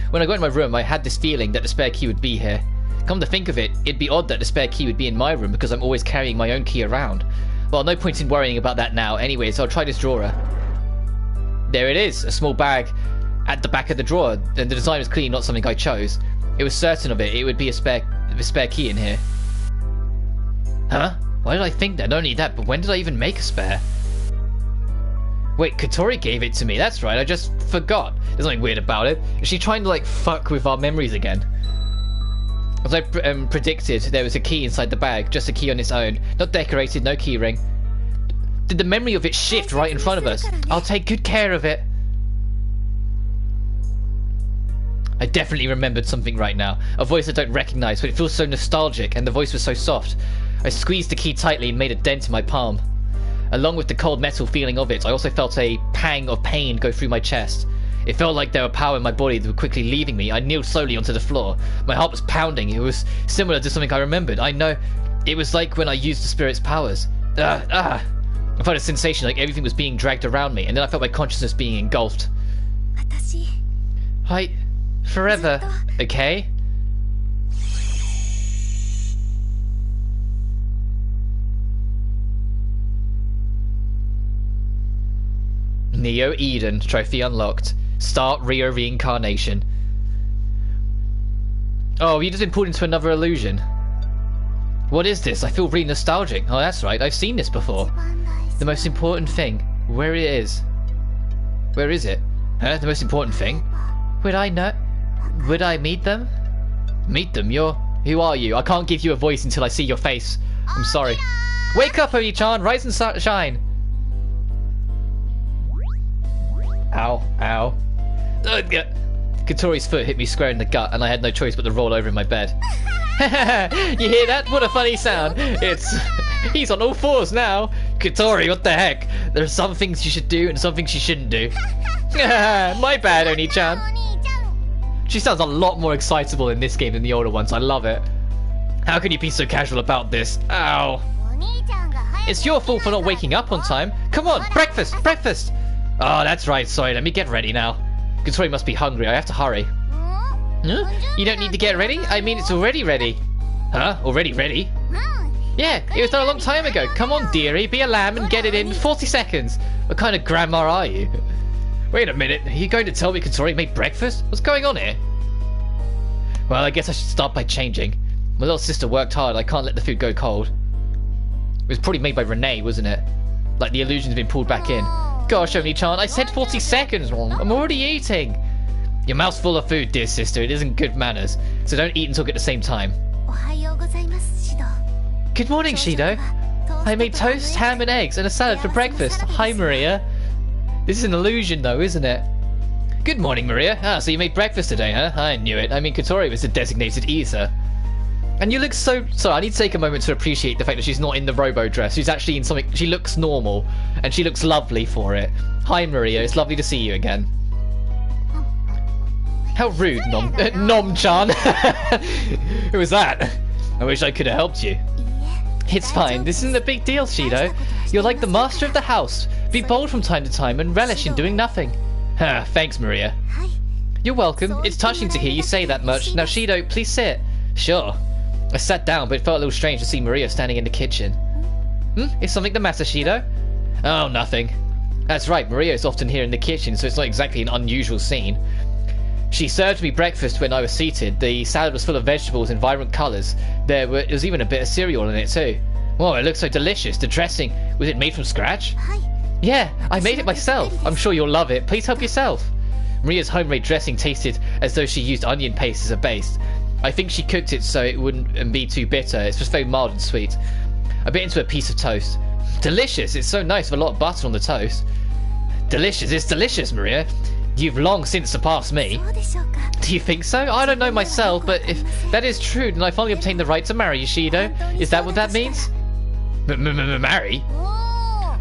When I got in my room, I had this feeling that the spare key would be here. Come to think of it, it'd be odd that the spare key would be in my room because I'm always carrying my own key around. Well, no point in worrying about that now. Anyway, so I'll try this drawer. There it is, a small bag at the back of the drawer. And the design was clearly not something I chose. It was certain of it. It would be a spare key in here. Huh? Why did I think that? Not only that, but when did I even make a spare? Wait, Katori gave it to me. That's right, I just forgot. There's nothing weird about it. Is she trying to, like, fuck with our memories again? As I predicted, there was a key inside the bag. Just a key on its own. Not decorated, no key ring. Did the memory of it shift right in front of us? I'll take good care of it. I definitely remembered something right now. A voice I don't recognize, but it feels so nostalgic, and the voice was so soft. I squeezed the key tightly and made a dent in my palm. Along with the cold metal feeling of it, I also felt a pang of pain go through my chest. It felt like there were power in my body that were quickly leaving me. I kneeled slowly onto the floor. My heart was pounding. It was similar to something I remembered. I know. It was like when I used the spirit's powers. I felt a sensation like everything was being dragged around me, and then I felt my consciousness being engulfed. Forever, okay? Neo Eden, trophy unlocked. Start Rio-Reincarnation. Oh, you just been pulled into another illusion. What is this? I feel really nostalgic. Oh, that's right. I've seen this before. The most important thing. Where it is. Where is it? Huh? The most important thing? Would I know? Would I meet them? Meet them? Who are you? I can't give you a voice until I see your face. I'm sorry. Wake up, Oni-chan! Rise and shine! Ow, ow. Katori's foot hit me square in the gut, and I had no choice but to roll over in my bed. You hear that? What a funny sound. He's on all fours now. Katori, what the heck? There are some things you should do and some things you shouldn't do. My bad, Oni-chan. She sounds a lot more excitable in this game than the older ones. I love it. How can you be so casual about this? Ow. It's your fault for not waking up on time. Come on, breakfast, breakfast. Oh, that's right. Sorry, let me get ready now. Katori must be hungry. I have to hurry. Huh? You don't need to get ready? I mean, it's already ready. Huh? Already ready? Yeah, it was done a long time ago. Come on, dearie, be a lamb and get it in 40 seconds. What kind of grandma are you? Wait a minute. Are you going to tell me Katori made breakfast? What's going on here? Well, I guess I should start by changing. My little sister worked hard. I can't let the food go cold. It was probably made by Rinne, wasn't it? Like the illusion's been pulled back in. Gosh, Oni-chan, I said 40 seconds wrong. I'm already eating. Your mouth's full of food, dear sister. It isn't good manners. So don't eat and talk at the same time. Good morning, Shido. I made toast, ham and eggs, and a salad for breakfast. Hi, Maria. This is an illusion though, isn't it? Good morning, Maria. Ah, so you made breakfast today, huh? I knew it. I mean, Katori was a designated eater. And you look so... Sorry, I need to take a moment to appreciate the fact that she's not in the robo dress. She's actually in something... She looks normal. And she looks lovely for it. Hi, Maria. It's lovely to see you again. How rude, Nom-chan. Who was that? I wish I could have helped you. It's fine. This isn't a big deal, Shido. You're like the master of the house. Be bold from time to time and relish in doing nothing. Thanks, Maria. You're welcome. It's touching to hear you say that much. Now, Shido, please sit. Sure. I sat down, but it felt a little strange to see Maria standing in the kitchen. Is something the matter, Shido? Oh, nothing. That's right, Maria is often here in the kitchen, so it's not exactly an unusual scene. She served me breakfast when I was seated. The salad was full of vegetables in vibrant colours. There was even a bit of cereal in it too. Whoa, it looks so delicious. The dressing, was it made from scratch? Yeah, I made it myself. I'm sure you'll love it. Please help yourself. Maria's homemade dressing tasted as though she used onion paste as a base. I think she cooked it so it wouldn't be too bitter. It's just very mild and sweet. I bit into a piece of toast. Delicious. It's so nice with a lot of butter on the toast. Delicious. It's delicious, Maria. You've long since surpassed me. Do you think so? I don't know myself, but if that is true, then I finally obtained the right to marry you, Shido. Is that what that means? Marry?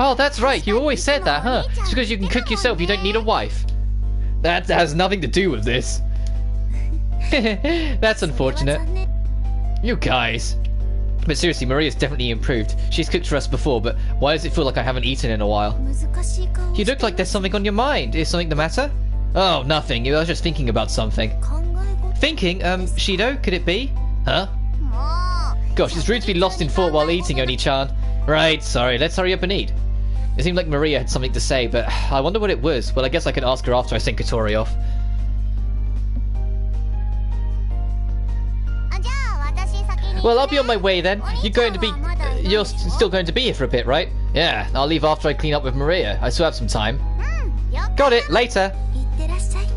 Oh, that's right. You always said that, huh? It's because you can cook yourself. You don't need a wife. That has nothing to do with this. That's unfortunate. You guys. But seriously, Maria's definitely improved. She's cooked for us before, but why does it feel like I haven't eaten in a while? You look like there's something on your mind. Is something the matter? Oh, nothing. I was just thinking about something. Thinking? Shido, could it be? Huh? Gosh, it's rude to be lost in thought while eating, Oni-chan. Right, sorry. Let's hurry up and eat. It seemed like Maria had something to say, but I wonder what it was. Well, I guess I can ask her after I send Katori off. Well, I'll be on my way then. You're still going to be here for a bit, right? Yeah, I'll leave after I clean up with Maria. I still have some time. Got it. Later.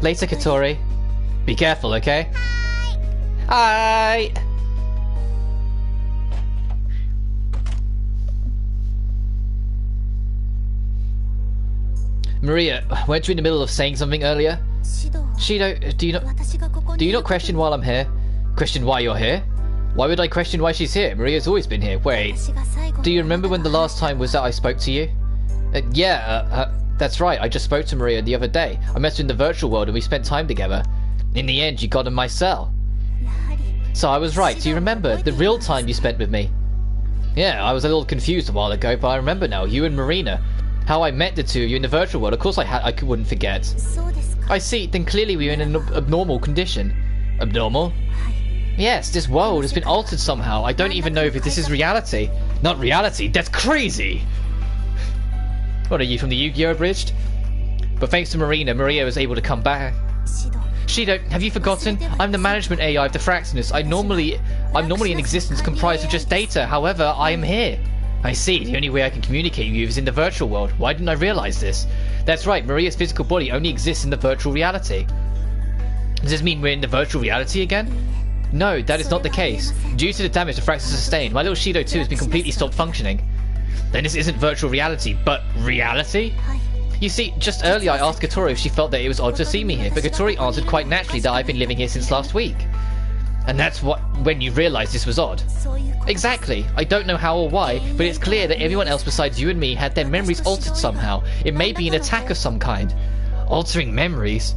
Later, Katori. Be careful, okay? Hi. Maria, weren't you in the middle of saying something earlier? Shido, do you not question while I'm here? Question why you're here? Why would I question why she's here? Maria's always been here. Wait, do you remember when the last time was that I spoke to you? That's right. I just spoke to Maria the other day. I met her in the virtual world and we spent time together. In the end, you got in my cell. So I was right. Do you remember the real time you spent with me? Yeah, I was a little confused a while ago, but I remember now. You and Marina. How I met the two of you in the virtual world. Of course I wouldn't forget. I see. Then clearly we were in an abnormal condition. Abnormal? Yes, this world has been altered somehow. I don't even know if this is reality. Not reality? That's crazy! What are you, from the Yu-Gi-Oh! Abridged? But thanks to Maria was able to come back. Shido, have you forgotten? I'm the management AI of the Fraxinus. I'm normally in existence comprised of just data. However, I am here. I see. The only way I can communicate with you is in the virtual world. Why didn't I realize this? That's right. Maria's physical body only exists in the virtual reality. Does this mean we're in the virtual reality again? No, that is not the case. Due to the damage the Fraxinus sustained, my little Shido 2 has been completely stopped functioning. Then this isn't virtual reality, but reality? You see, just earlier I asked Katori if she felt that it was odd to see me here, but Katori answered quite naturally that I've been living here since last week. And that's when you realised this was odd. Exactly. I don't know how or why, but it's clear that everyone else besides you and me had their memories altered somehow. It may be an attack of some kind. Altering memories?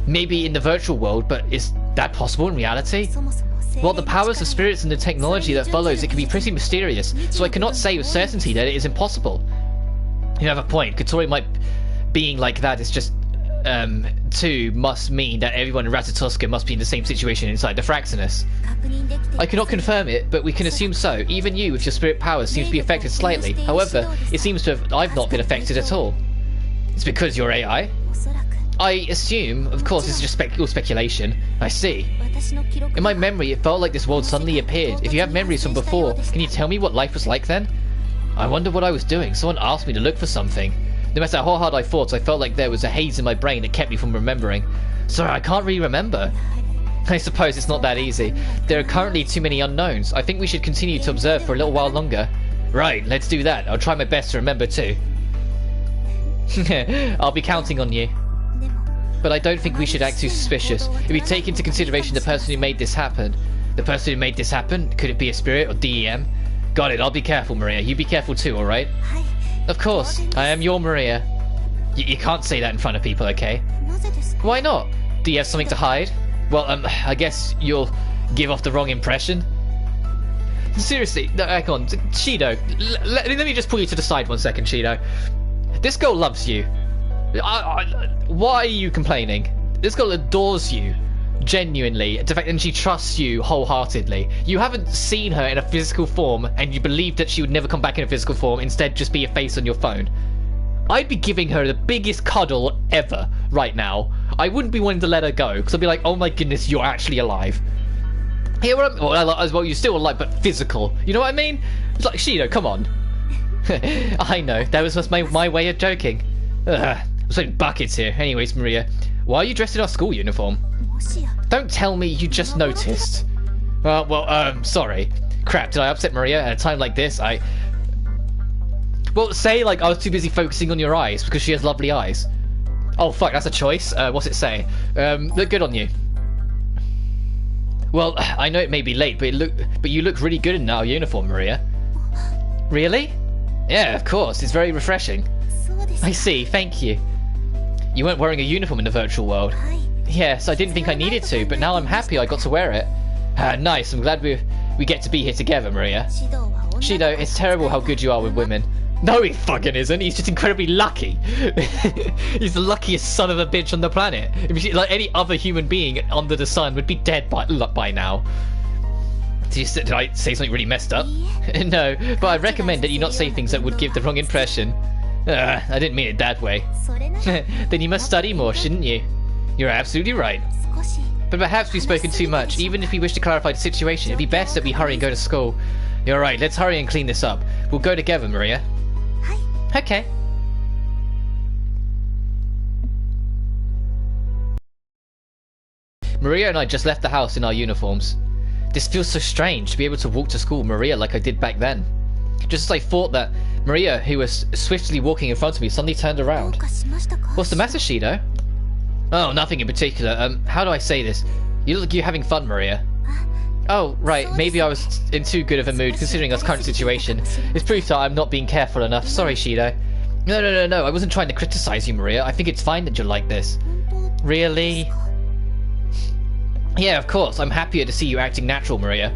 Maybe in the virtual world, but is that possible in reality? Well, the powers of spirits and the technology that follows, it can be pretty mysterious, so I cannot say with certainty that it is impossible. You have a point. Katori being like that is just, too, must mean that everyone in Ratatoska must be in the same situation inside the Fraxinus. I cannot confirm it, but we can assume so. Even you, with your spirit powers, seems to be affected slightly. However, it seems to have I've not been affected at all. It's because you're AI? I assume, of course, it's just all speculation. I see. In my memory, it felt like this world suddenly appeared. If you have memories from before, can you tell me what life was like then? I wonder what I was doing. Someone asked me to look for something. No matter how hard I fought, I felt like there was a haze in my brain that kept me from remembering. Sorry, I can't really remember. I suppose it's not that easy. There are currently too many unknowns. I think we should continue to observe for a little while longer. Right, let's do that. I'll try my best to remember too. I'll be counting on you. But I don't think we should act too suspicious. If we take into consideration the person who made this happen. The person who made this happen? Could it be a spirit or DEM? Got it, I'll be careful, Maria. You be careful too, alright? Of course, I am your Maria. You can't say that in front of people, okay? Why not? Do you have something to hide? Well, I guess you'll give off the wrong impression. Seriously, no, hang on. Shido, let me just pull you to the side 1 second, Shido. This girl loves you. Why are you complaining? This girl adores you. Genuinely. And she trusts you wholeheartedly. You haven't seen her in a physical form, and you believe that she would never come back in a physical form, instead just be a face on your phone. I'd be giving her the biggest cuddle ever right now. I wouldn't be wanting to let her go, because I'd be like, oh my goodness, you're actually alive. Here, well, you're still alive, but physical. You know what I mean? It's like, Shido, come on. I know, that was just my way of joking. I'm sweating buckets here. Anyways, Maria, why are you dressed in our school uniform? Don't tell me you just noticed. Well, sorry. Crap, did I upset Maria at a time like this? Well, say, like, I was too busy focusing on your eyes, because she has lovely eyes. Oh, fuck, that's a choice. What's it say? Look good on you. Well, I know it may be late, but you look really good in our uniform, Maria. Really? Yeah, of course. It's very refreshing. I see, thank you. You weren't wearing a uniform in the virtual world. Yes, I didn't think I needed to, but now I'm happy I got to wear it. Nice, I'm glad we get to be here together, Maria. Shido, it's terrible how good you are with women. No, he fucking isn't. He's just incredibly lucky. He's the luckiest son of a bitch on the planet. Like any other human being under the sun would be dead by now. Did I say something really messed up? No, but I recommend that you not say things that would give the wrong impression. I didn't mean it that way. Then you must study more, shouldn't you? You're absolutely right. But perhaps we've spoken too much. Even if we wish to clarify the situation, it'd be best that we hurry and go to school. You're right, let's hurry and clean this up. We'll go together, Maria. Okay. Maria and I just left the house in our uniforms. This feels so strange to be able to walk to school with Maria like I did back then. Just as I thought that Maria, who was swiftly walking in front of me, suddenly turned around. What's the matter, Shido? Oh, nothing in particular. How do I say this? You look like you're having fun, Maria. Oh, right. Maybe I was in too good of a mood considering our current situation. It's proof that I'm not being careful enough. Sorry, Shido. No. I wasn't trying to criticize you, Maria. I think it's fine that you're like this. Really? Yeah, of course. I'm happier to see you acting natural, Maria.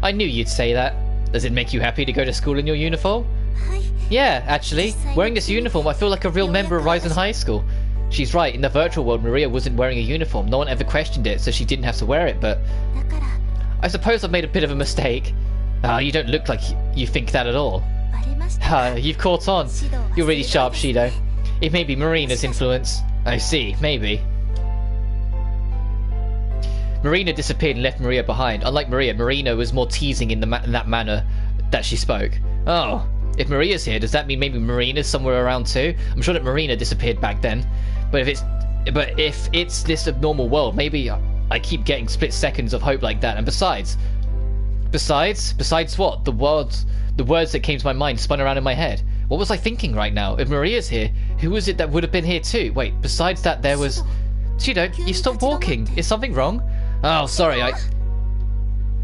I knew you'd say that. Does it make you happy to go to school in your uniform? Yeah, actually. Wearing this uniform, I feel like a real member of Ryzen High School. She's right. In the virtual world, Maria wasn't wearing a uniform. No one ever questioned it, so she didn't have to wear it, but... I suppose I've made a bit of a mistake. You don't look like you think that at all. You've caught on. You're really sharp, Shido. It may be Marina's influence. I see, maybe. Marina disappeared and left Maria behind. Unlike Maria, Marina was more teasing in that manner that she spoke. Oh, if Maria's here, does that mean maybe Marina's somewhere around too? I'm sure that Marina disappeared back then. But if it's this abnormal world, maybe I keep getting split seconds of hope like that. And besides what? The words that came to my mind spun around in my head. What was I thinking right now? If Maria's here, who was it that would have been here too? Wait, besides that there was... Shido, you stopped walking. Is something wrong? Oh, sorry,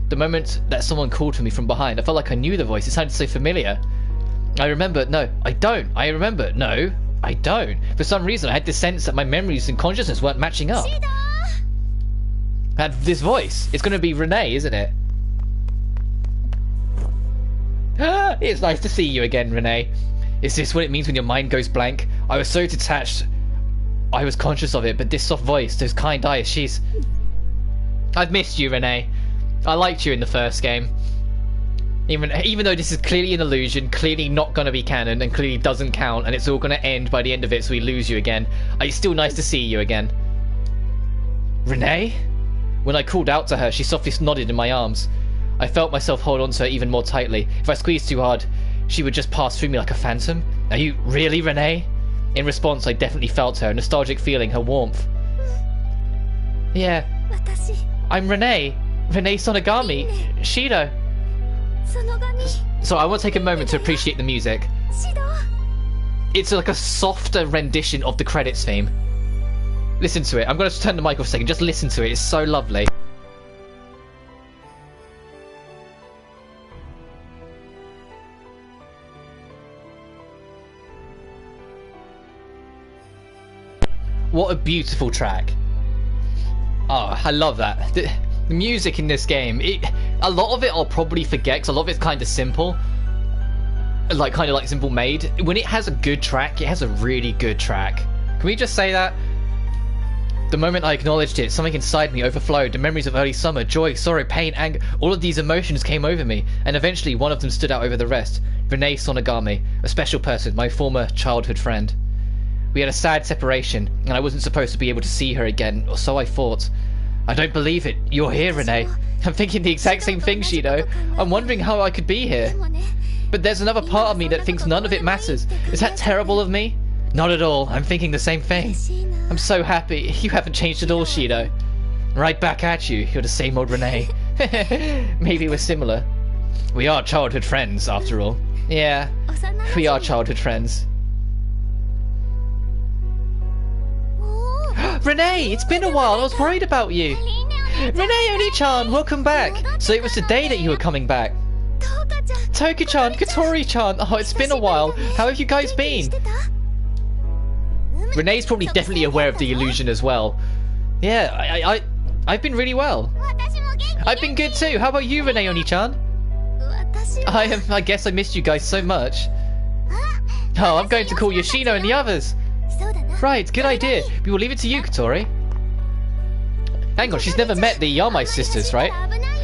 The moment that someone called for me from behind, I felt like I knew the voice. It sounded so familiar. I remember... No, I don't. I remember... No, I don't. For some reason, I had this sense that my memories and consciousness weren't matching up. And this voice, it's going to be Rinne, isn't it? It's nice to see you again, Rinne. Is this what it means when your mind goes blank? I was so detached. I was conscious of it, but this soft voice, those kind eyes, she's... I've missed you, Rinne. I liked you in the first game. Even though this is clearly an illusion, clearly not going to be canon, and clearly doesn't count, and it's all going to end by the end of it, so we lose you again. It's still nice to see you again. Rinne? When I called out to her, she softly nodded in my arms. I felt myself hold on to her even more tightly. If I squeezed too hard, she would just pass through me like a phantom. Are you really Rinne? In response, I definitely felt her, a nostalgic feeling, her warmth. Yeah. I'm Rinne. Rinne Sonogami. Shido. So I want to take a moment to appreciate the music. it's like a softer rendition of the credits theme. Listen to it. I'm going to turn the mic off a second. Just listen to it. It's so lovely. What a beautiful track. Oh, I love that. The music in this game, a lot of it I'll probably forget because a lot of it's kind of simple. Like, kind of like simple made. When it has a good track, it has a really good track. Can we just say that? The moment I acknowledged it, something inside me overflowed. The memories of early summer, joy, sorrow, pain, anger, all of these emotions came over me. And eventually one of them stood out over the rest. Rinne Sonogami, a special person, my former childhood friend. We had a sad separation, and I wasn't supposed to be able to see her again, or so I thought. I don't believe it. You're here, Rinne. I'm thinking the exact same thing, Shido. I'm wondering how I could be here. But there's another part of me that thinks none of it matters. Is that terrible of me? Not at all. I'm thinking the same thing. I'm so happy. You haven't changed at all, Shido. Right back at you. You're the same old Rinne. Maybe we're similar. We are childhood friends, after all. Yeah, we are childhood friends. Rinne, it's been a while. I was worried about you. Rinne Oni-chan, welcome back. So it was today that you were coming back. Toka-chan, Katori-chan. Oh, it's been a while. How have you guys been? Rinne's probably definitely aware of the illusion as well. Yeah, I've been really well. I've been good too. How about you, Rinne Oni-chan? I guess I missed you guys so much. Oh, I'm going to call Yoshino and the others. Right, good idea. We will leave it to you, Katori. Hang on, she's never met the Yamai sisters, right?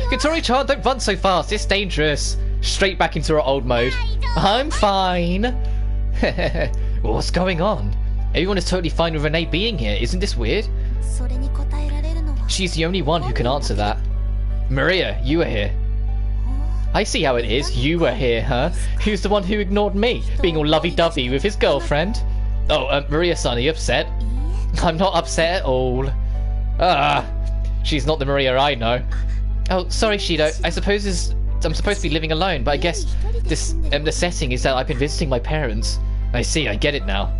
Katori-chan, don't run so fast. It's dangerous. Straight back into her old mode. I'm fine. What's going on? Everyone is totally fine with Rinne being here. Isn't this weird? She's the only one who can answer that. Maria, you are here. I see how it is. You were here, huh? Who's the one who ignored me, being all lovey-dovey with his girlfriend? Oh, Maria-san, are you upset? I'm not upset at all. She's not the Maria I know. Oh, sorry, Shido. I suppose I'm supposed to be living alone, but I guess this the setting is that I've been visiting my parents. I see, I get it now.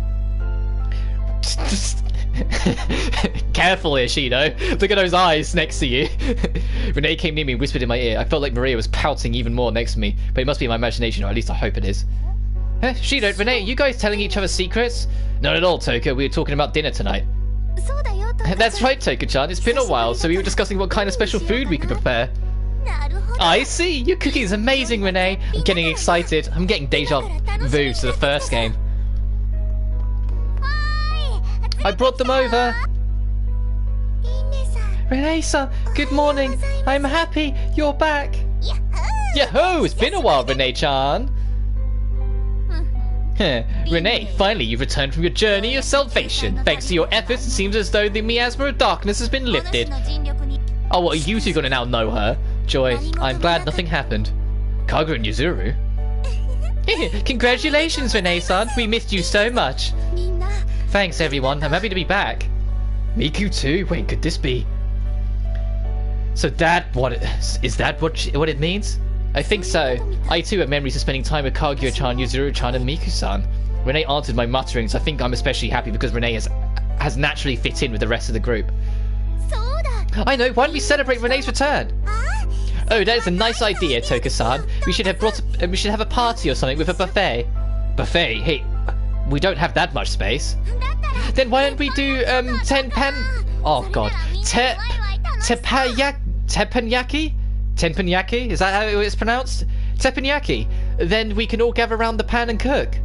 Careful here, Shido. Look at those eyes next to you. Rinne came near me and whispered in my ear. I felt like Maria was pouting even more next to me, but it must be my imagination, or at least I hope it is. Shido, Rinne, are you guys telling each other secrets? Not at all, Toka. We were talking about dinner tonight. That's right, Toka-chan. It's been a while, so we were discussing what kind of special food we could prepare. I see. Your cooking is amazing, Rinne. I'm getting excited. I'm getting deja vu to the first game. I brought them over. Rinne-san, good morning. I'm happy you're back. Yahoo! It's been a while, Rinne-chan. Rinne, finally you've returned from your journey of salvation. Thanks to your efforts, it seems as though the miasma of darkness has been lifted. Oh, what, are you two gonna now know her? Joy, I'm glad nothing happened. Kagu and Yuzuru? Congratulations, Rinne-san. We missed you so much. Thanks, everyone. I'm happy to be back. Miku too? Wait, could this be? So what it means? I think so. I too have memories of spending time with Kaguya-chan, Yuzuru-chan, and Miku-san. Rinne answered my mutterings. I think I'm especially happy because Rinne has naturally fit in with the rest of the group. I know. Why don't we celebrate Rinne's return? Oh, that is a nice idea, Toka-san. We should have a party or something with a buffet. Buffet? Hey, we don't have that much space. Then why don't we do oh god, teppanyaki? Teppanyaki? Is that how it's pronounced? Teppanyaki. Then we can all gather around the pan and cook.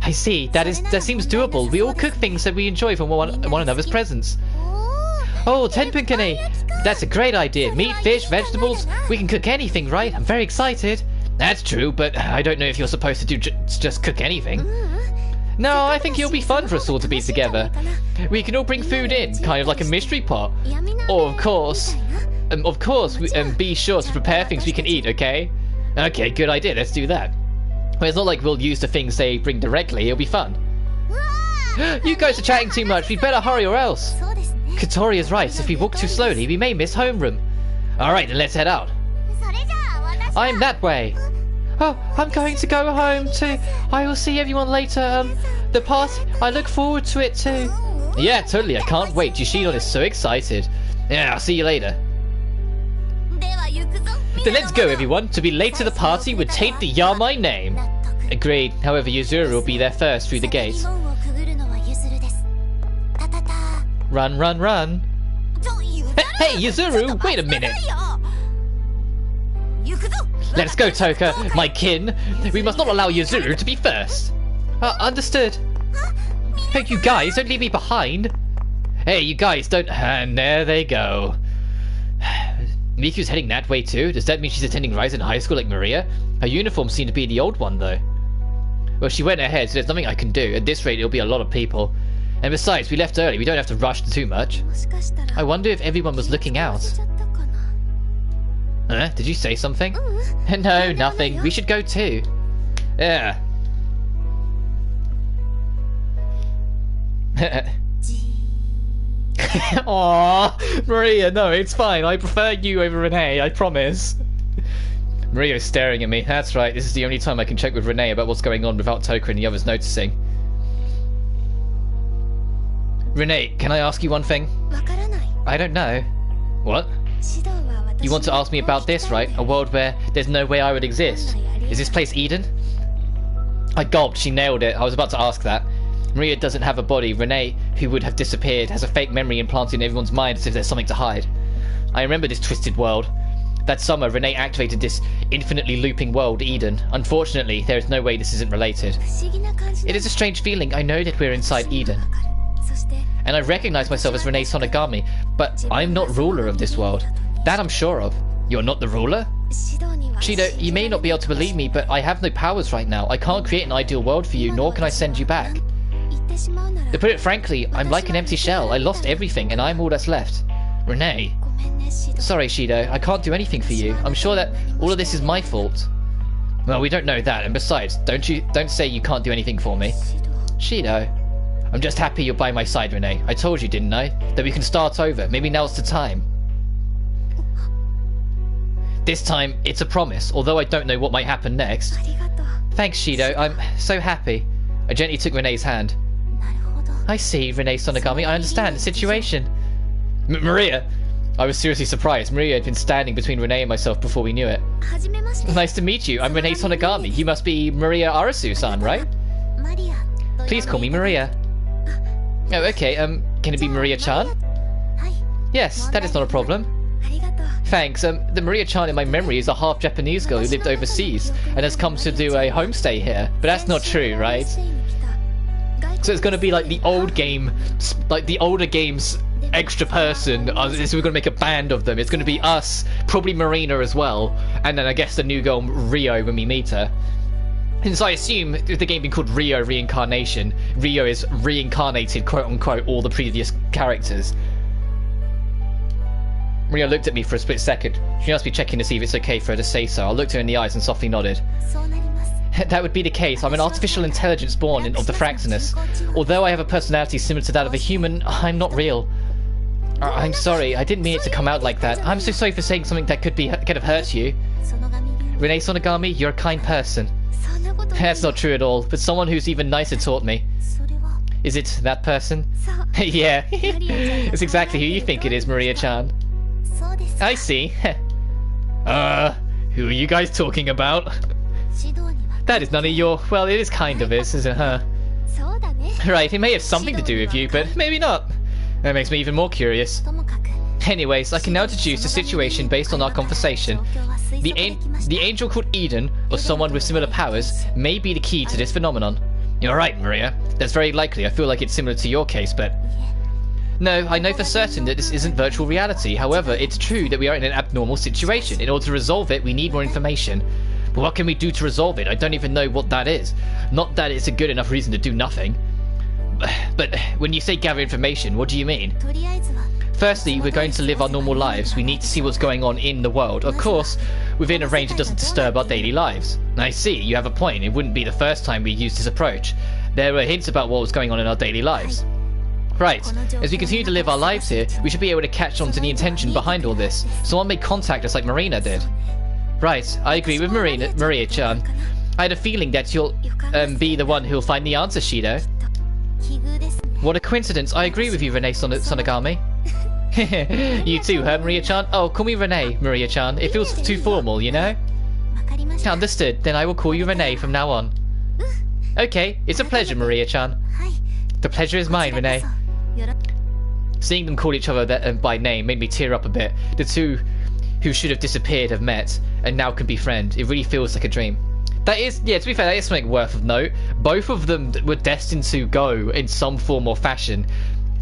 I see. That seems doable. We all cook things that we enjoy from one another's presence. Oh, tenpankane. That's a great idea. Meat, fish, vegetables. We can cook anything, right? I'm very excited. That's true, but I don't know if you're supposed to just cook anything. No, I think it'll be fun for us all to be together. We can all bring food in, kind of like a mystery pot. Or, of course, be sure to prepare things we can eat, okay? Okay, good idea. Let's do that. Well, it's not like we'll use the things they bring directly. It'll be fun. You guys are chatting too much. We'd better hurry or else. Katori is right. If we walk too slowly, we may miss homeroom. Alright, then let's head out. I'm that way. Oh, I'm going to go home too. I will see everyone later. The party, I look forward to it too. Yeah, totally. I can't wait. Yoshino is so excited. Yeah, I'll see you later. Then let's go, everyone. To be late to the party would taint the Yamai name. Agreed. However, Yuzuru will be there first through the gate. Run, run, run. Hey, Yuzuru, wait a minute. Let's go, Toka, my kin. We must not allow Yuzuru to be first. Understood. Hey, you guys, don't leave me behind. Hey, you guys, don't... And there they go. Miku's heading that way too? Does that mean she's attending Ryzen High School like Maria? Her uniform seemed to be the old one, though. Well, she went ahead, so there's nothing I can do. At this rate, it'll be a lot of people. And besides, we left early. We don't have to rush too much. I wonder if everyone was looking out. Did you say something? No, nothing. We should go too. Yeah. Aww, Maria, no, it's fine. I prefer you over Rinne, I promise. Maria's staring at me. That's right, this is the only time I can check with Rinne about what's going on without Toka and the others noticing. Rinne, can I ask you one thing? I don't know. What? You want to ask me about this, right? A world where there's no way I would exist. Is this place Eden? I gulped, she nailed it. I was about to ask that. Maria doesn't have a body. Rinne, who would have disappeared, has a fake memory implanted in everyone's mind as if there's something to hide. I remember this twisted world. That summer, Rinne activated this infinitely looping world, Eden. Unfortunately, there is no way this isn't related. It is a strange feeling. I know that we're inside Eden. And I recognize myself as Rinne Sonogami, but I'm not ruler of this world. That I'm sure of. You're not the ruler? Shido, you may not be able to believe me, but I have no powers right now. I can't create an ideal world for you, nor can I send you back. To put it frankly, I'm like an empty shell. I lost everything, and I'm all that's left. Rinne. Sorry, Shido, I can't do anything for you. I'm sure that all of this is my fault. Well, we don't know that, and besides, don't say you can't do anything for me. Shido. I'm just happy you're by my side, Rinne. I told you, didn't I? That we can start over. Maybe now's the time. This time, it's a promise, although I don't know what might happen next. Thanks, Shido. I'm so happy. I gently took Rinne's hand. I see, Rinne Sonogami. I understand the situation. Maria! I was seriously surprised. Maria had been standing between Rinne and myself before we knew it. Nice to meet you. I'm Rinne Sonogami. You must be Maria Arusu-san, right? Please call me Maria. Oh, okay. Can it be Maria-chan? Yes, that is not a problem. Thanks. The Maria-chan in my memory is a half-Japanese girl who lived overseas and has come to do a homestay here. But that's not true, right? So it's going to be like the old game, like the older games extra person. So we're going to make a band of them. It's going to be us, probably Marina as well, and then I guess the new girl Rio when we meet her. And so I assume if the game being called Rio-Reincarnation, Rio is reincarnated, quote-unquote, all the previous characters. Rio looked at me for a split second. She must be checking to see if it's okay for her to say so. I looked her in the eyes and softly nodded. That would be the case. I'm an artificial intelligence born of the Fraxinus. Although I have a personality similar to that of a human, I'm not real. I'm sorry, I didn't mean it to come out like that. I'm so sorry for saying something that could have hurt you. Rinne Sonogami, you're a kind person. That's not true at all, but someone who's even nicer taught me. Is it that person? Yeah, it's exactly who you think it is, Maria-chan. I see. Who are you guys talking about? That is none of your... Well, it is kind of is, isn't it, huh? Right, it may have something to do with you, but maybe not. That makes me even more curious. Anyways, I can now deduce the situation based on our conversation. The angel called Eden, or someone with similar powers, may be the key to this phenomenon. You're right, Maria. That's very likely. I feel like it's similar to your case, but... No, I know for certain that this isn't virtual reality. However, it's true that we are in an abnormal situation. In order to resolve it, we need more information. But what can we do to resolve it? I don't even know what that is. Not that it's a good enough reason to do nothing. But when you say gather information, what do you mean? Firstly, we're going to live our normal lives. We need to see what's going on in the world. Of course, within a range that doesn't disturb our daily lives. I see, you have a point. It wouldn't be the first time we used this approach. There were hints about what was going on in our daily lives. Right, as we continue to live our lives here, we should be able to catch on to the intention behind all this. Someone may contact us like Marina did. Right, I agree with Maria-chan. I had a feeling that you'll be the one who'll find the answer, Shido. What a coincidence. I agree with you, Rinne Sonogami. You too, huh, Maria-chan? Oh, call me Rinne, Maria-chan. It feels too formal, you know? Understood. Then I will call you Rinne from now on. Okay, it's a pleasure, Maria-chan. The pleasure is mine, Rinne. Seeing them call each other by name made me tear up a bit. The two who should have disappeared have met, and now can befriend. It really feels like a dream. That is, yeah, to be fair, that is something worth of note. Both of them were destined to go in some form or fashion.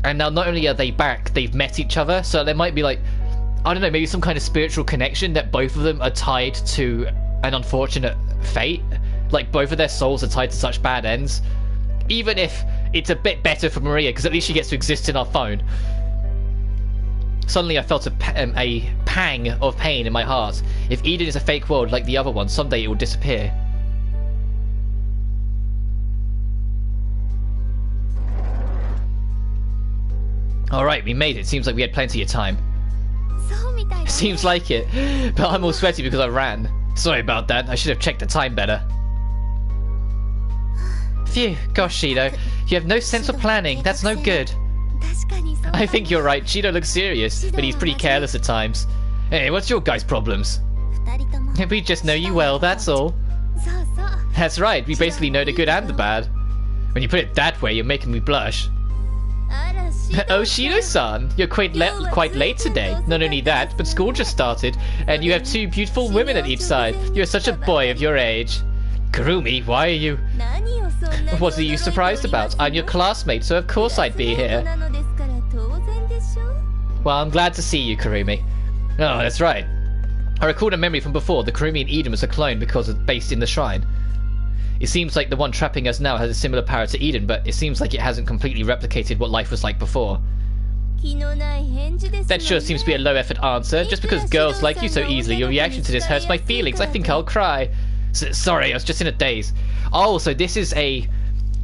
And now not only are they back, they've met each other. So there might be like, I don't know, maybe some kind of spiritual connection that both of them are tied to an unfortunate fate. Like both of their souls are tied to such bad ends. Even if it's a bit better for Maria, because at least she gets to exist in our phone. Suddenly I felt a pang of pain in my heart. If Eden is a fake world like the other one, someday it will disappear. Alright, we made it. Seems like we had plenty of time. Seems like it. But I'm all sweaty because I ran. Sorry about that. I should have checked the time better. Phew, gosh, Shido. You have no sense of planning. That's no good. I think you're right. Shido looks serious, but he's pretty careless at times. Hey, what's your guys' problems? We just know you well, that's all. That's right. We basically know the good and the bad. When you put it that way, you're making me blush. Oh, Shido-san, you're quite late today. Not only that, but school just started, and you have two beautiful women at each side. You're such a boy of your age. Kurumi, why are you... What are you surprised about? I'm your classmate, so of course I'd be here. Well, I'm glad to see you, Kurumi. Oh, that's right. I recalled a memory from before. The Kurumi in Eden was a clone because it's based in the shrine. It seems like the one trapping us now has a similar power to Eden, but it seems like it hasn't completely replicated what life was like before. That sure seems to be a low-effort answer. Just because girls like you so easily, your reaction to this hurts my feelings. I think I'll cry. Sorry, I was just in a daze. Oh, so this is a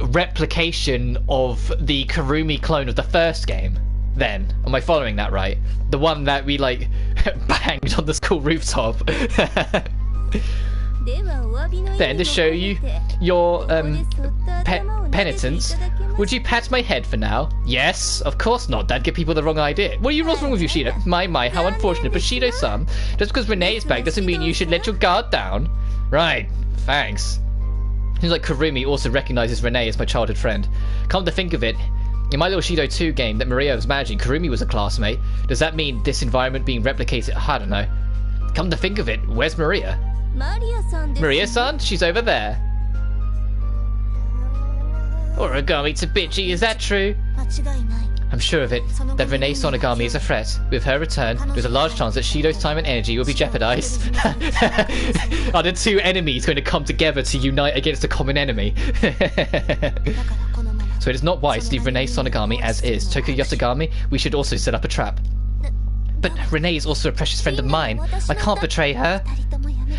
replication of the Kurumi clone of the first game, then. Am I following that right? The one that we, like, banged on the school rooftop. Then, to show you your penitence, would you pat my head for now? Yes, of course not. That'd give people the wrong idea. What's wrong with you, Shido? My, how unfortunate. But Shido-san, just because Rinne is back doesn't mean you should let your guard down. Right, thanks. Seems like Kurumi also recognizes Rinne as my childhood friend. Come to think of it, in my little Shido 2 game that Maria was managing, Kurumi was a classmate. Does that mean this environment being replicated? I don't know. Come to think of it, where's Maria? Maria-san? She's over there. Origami Tabichi, is that true? I'm sure of it, that Rinne Sonogami is a threat. With her return, there's a large chance that Shido's time and energy will be jeopardized. Are the two enemies going to come together to unite against a common enemy? So it is not wise to leave Rinne Sonogami as is. Tokyo Yotogami, we should also set up a trap. But Rinne is also a precious friend of mine. I can't betray her.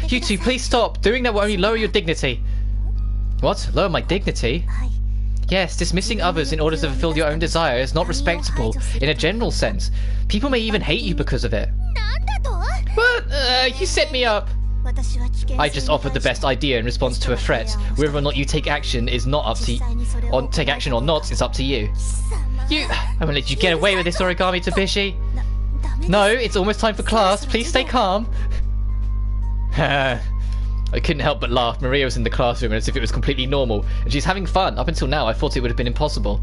You two, please stop. Doing that will only lower your dignity. What? Lower my dignity? Yes, dismissing others in order to fulfill your own desire is not respectable in a general sense. People may even hate you because of it. What? You set me up. I just offered the best idea in response to a threat. Whether or not you take action is not up to take action or not is up to you. I'm gonna let you get away with this, Origami Tabishi. No, it's almost time for class. Please stay calm. I couldn't help but laugh. Maria was in the classroom as if it was completely normal, and she's having fun. Up until now, I thought it would have been impossible.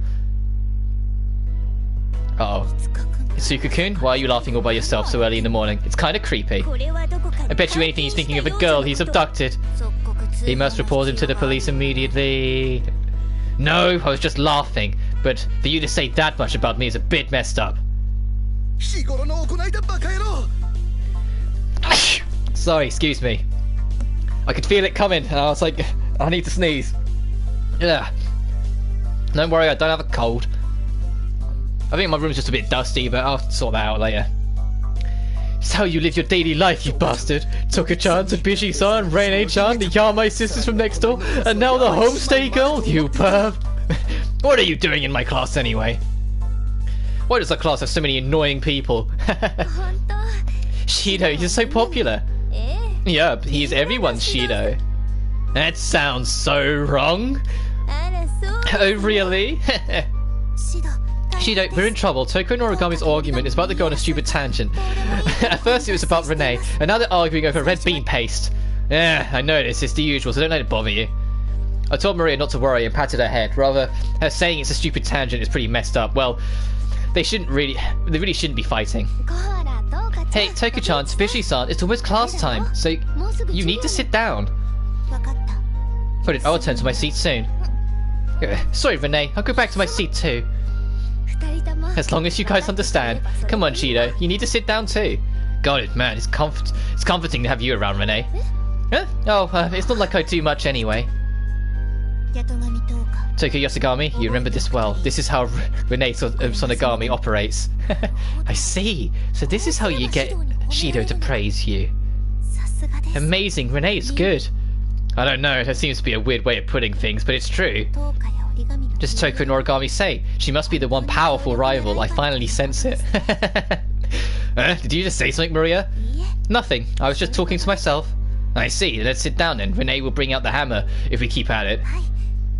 Uh-oh. Itsuka-kun, why are you laughing all by yourself so early in the morning? It's kind of creepy. I bet you anything he's thinking of a girl he's abducted. He must report him to the police immediately. No, I was just laughing. But for you to say that much about me is a bit messed up. Sorry, excuse me. I could feel it coming, and I was like, I need to sneeze. Yeah. Don't worry, I don't have a cold. I think my room's just a bit dusty, but I'll sort that out later. It's how you live your daily life, you bastard. Toka-chan, Tabishi-san, Rinne-chan, the Yamai sisters from next door, and now the homestay girl, you perv. What are you doing in my class anyway? Why does our class have so many annoying people? Shido, you're so popular. Yup, he's everyone's Shido. That sounds so wrong. Oh, really? Shido, we're in trouble. Toko and Origami's argument is about to go on a stupid tangent. At first it was about Rinne, and now they're arguing over red bean paste. Yeah, I noticed. It's the usual, so don't let it bother you. I told Maria not to worry and patted her head. Rather, her saying it's a stupid tangent is pretty messed up. Well, they really shouldn't be fighting. Hey, Toko-chan, Fishy-san, it's almost class time, so you need to sit down. Put it, I'll turn to my seat soon. Sorry, Rinne, I'll go back to my seat too. As long as you guys understand. Come on, Shido, you need to sit down too. Got it, man, it's comforting to have you around, Rinne. Huh? Oh, it's not like I do much anyway. Toko Yosugami, you remember this well. This is how Rinne Sonogami operates. I see. So this is how you get Shido to praise you. Amazing, Rinne is good. I don't know, that seems to be a weird way of putting things, but it's true. Just Toko and Origami say, she must be the one powerful rival. I finally sense it. Did you just say something, Maria? Nothing. I was just talking to myself. I see. Let's sit down then. Rinne will bring out the hammer if we keep at it.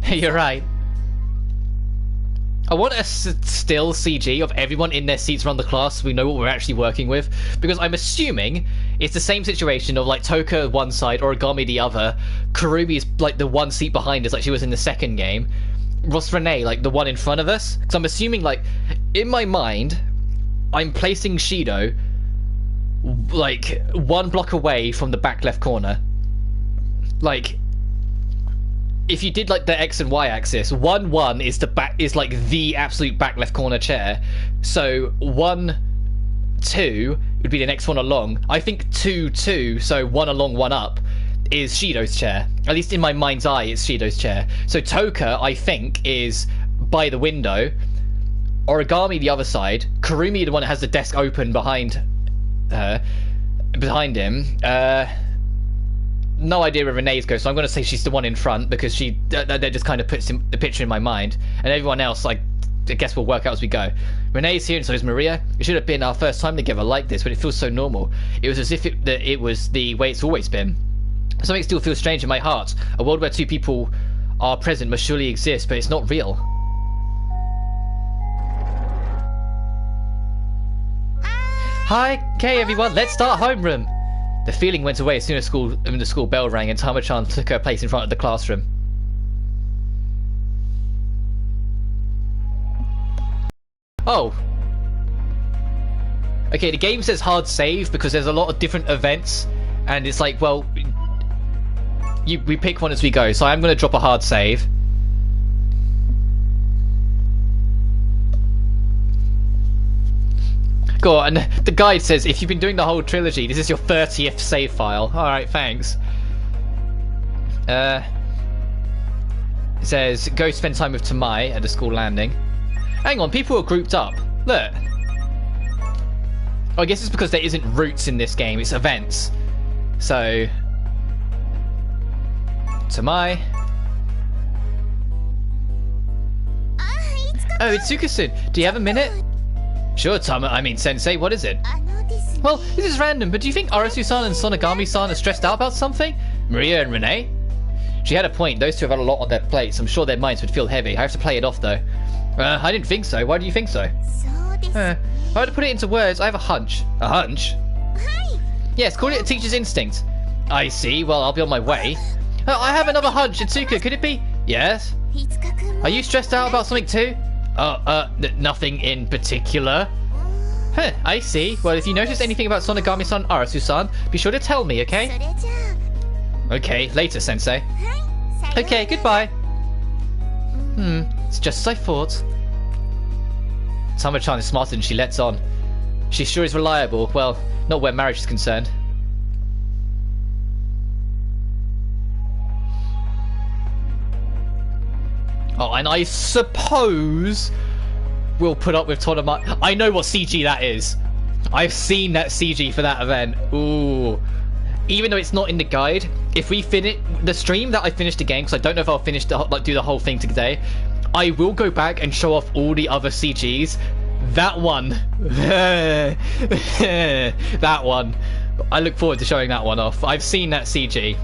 You're right. I want a still CG of everyone in their seats around the class so we know what we're actually working with. Because I'm assuming it's the same situation of like Toka one side, Origami the other. Kurumi is like the one seat behind us like she was in the second game. Ross Rinne like the one in front of us. Because I'm assuming like, in my mind, I'm placing Shido like one block away from the back left corner. Like, if you did like the X and Y axis, 1-1 is the back, is like the absolute back left corner chair. So 1-2 would be the next one along. I think 2-2, so one along, one up, is Shido's chair. At least in my mind's eye, it's Shido's chair. So Toka, I think, is by the window. Origami the other side. Kurumi the one that has the desk open behind her, behind him. No idea where Rinne's goes, so I'm going to say she's the one in front because that just kind of puts the picture in my mind. And everyone else, like, I guess we'll work out as we go. Rinne's here and so is Maria. It should have been our first time together like this, but it feels so normal. It was as if it was the way it's always been. Something still feels strange in my heart. A world where two people are present must surely exist, but it's not real. Hi, okay everyone, let's start homeroom. The feeling went away as soon as the school bell rang and Tama-chan took her place in front of the classroom. Oh. Okay, the game says hard save because there's a lot of different events, and it's like, well, we pick one as we go, so I'm going to drop a hard save. Cool, and the guide says, if you've been doing the whole trilogy, this is your 30th save file. Alright, thanks. It says, go spend time with Tamai at the school landing. Hang on, people are grouped up. Look. Oh, I guess it's because there isn't routes in this game, it's events. So... Tamai. Oh, it's Tsukusun. Do you have a minute? Sure, Sensei, what is it? Well, this is random, but do you think Arusu-san and Sonogami-san are stressed out about something? Maria and Rinne? She had a point. Those two have had a lot on their plates. I'm sure their minds would feel heavy. I have to play it off, though. I didn't think so. Why do you think so? If I had to put it into words, I have a hunch. A hunch? Yes, call it a teacher's instinct. I see. Well, I'll be on my way. I have another hunch. Itsuka, could it be? Yes? Are you stressed out about something, too? Nothing in particular. Huh, I see. Well, if you notice anything about Sonogami-san, Arasu-san, be sure to tell me, okay? Okay, later, Sensei. Okay, goodbye. It's just as I thought. Tama-chan is smarter than she lets on. She sure is reliable. Well, not where marriage is concerned. Oh, and I suppose we'll put up with Tonoma. I know what CG that is. I've seen that CG for that event. Ooh. Even though it's not in the guide, if we finish the stream that I finished the game, because I don't know if I'll finish the do the whole thing today, I will go back and show off all the other CGs. That one, that one I look forward to showing that one off. I've seen that CG.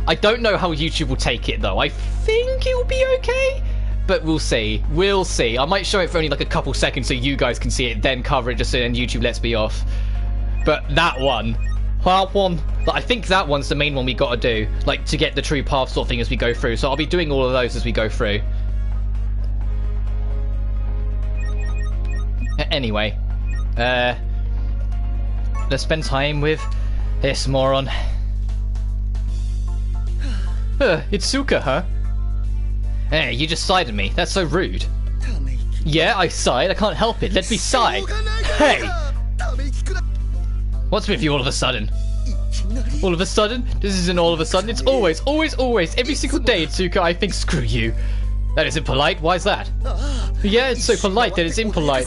I don't know how YouTube will take it though. I think it will be okay, but we'll see. We'll see. I might show it for only like a couple seconds so you guys can see it, then cover it just so then YouTube lets me off. But that one, I think that one's the main one we got to do, like to get the true path sort of thing as we go through. So I'll be doing all of those as we go through. Anyway, let's spend time with this moron. It's Suka, huh? Hey, you just sighed at me. That's so rude. Yeah, I sighed. I can't help it. Let me sigh. Hey! What's with you all of a sudden? All of a sudden? This isn't all of a sudden. It's always, always, always. Every single day, Tsuka, I think screw you. That isn't polite. Why's that? Yeah, it's so polite that it's impolite.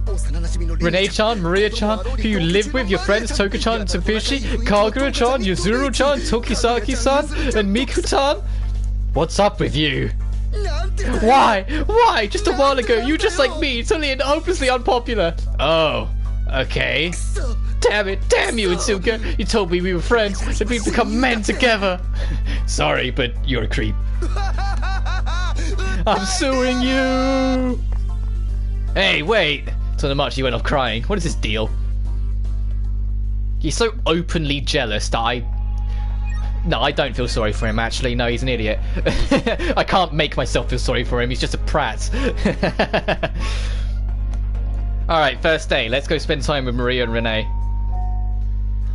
Rinne-chan, Maria-chan, who you live with, your friends Toka-chan and Tabishi, Kagura-chan, Yuzuru-chan, Tokisaki-san, and Miku-chan? What's up with you? Why? Why? Just a while ago, you were just like me, totally and hopelessly unpopular. Oh, okay. Damn it, damn you, Itsuka. You told me we were friends, that we'd become men together. Sorry, but you're a creep. I'm suing you. Hey, wait. So much you went off crying. What is this deal? He's so openly jealous that No, I don't feel sorry for him, actually. No, he's an idiot. I can't make myself feel sorry for him. He's just a prat. Alright, first day. Let's go spend time with Maria and Rinne.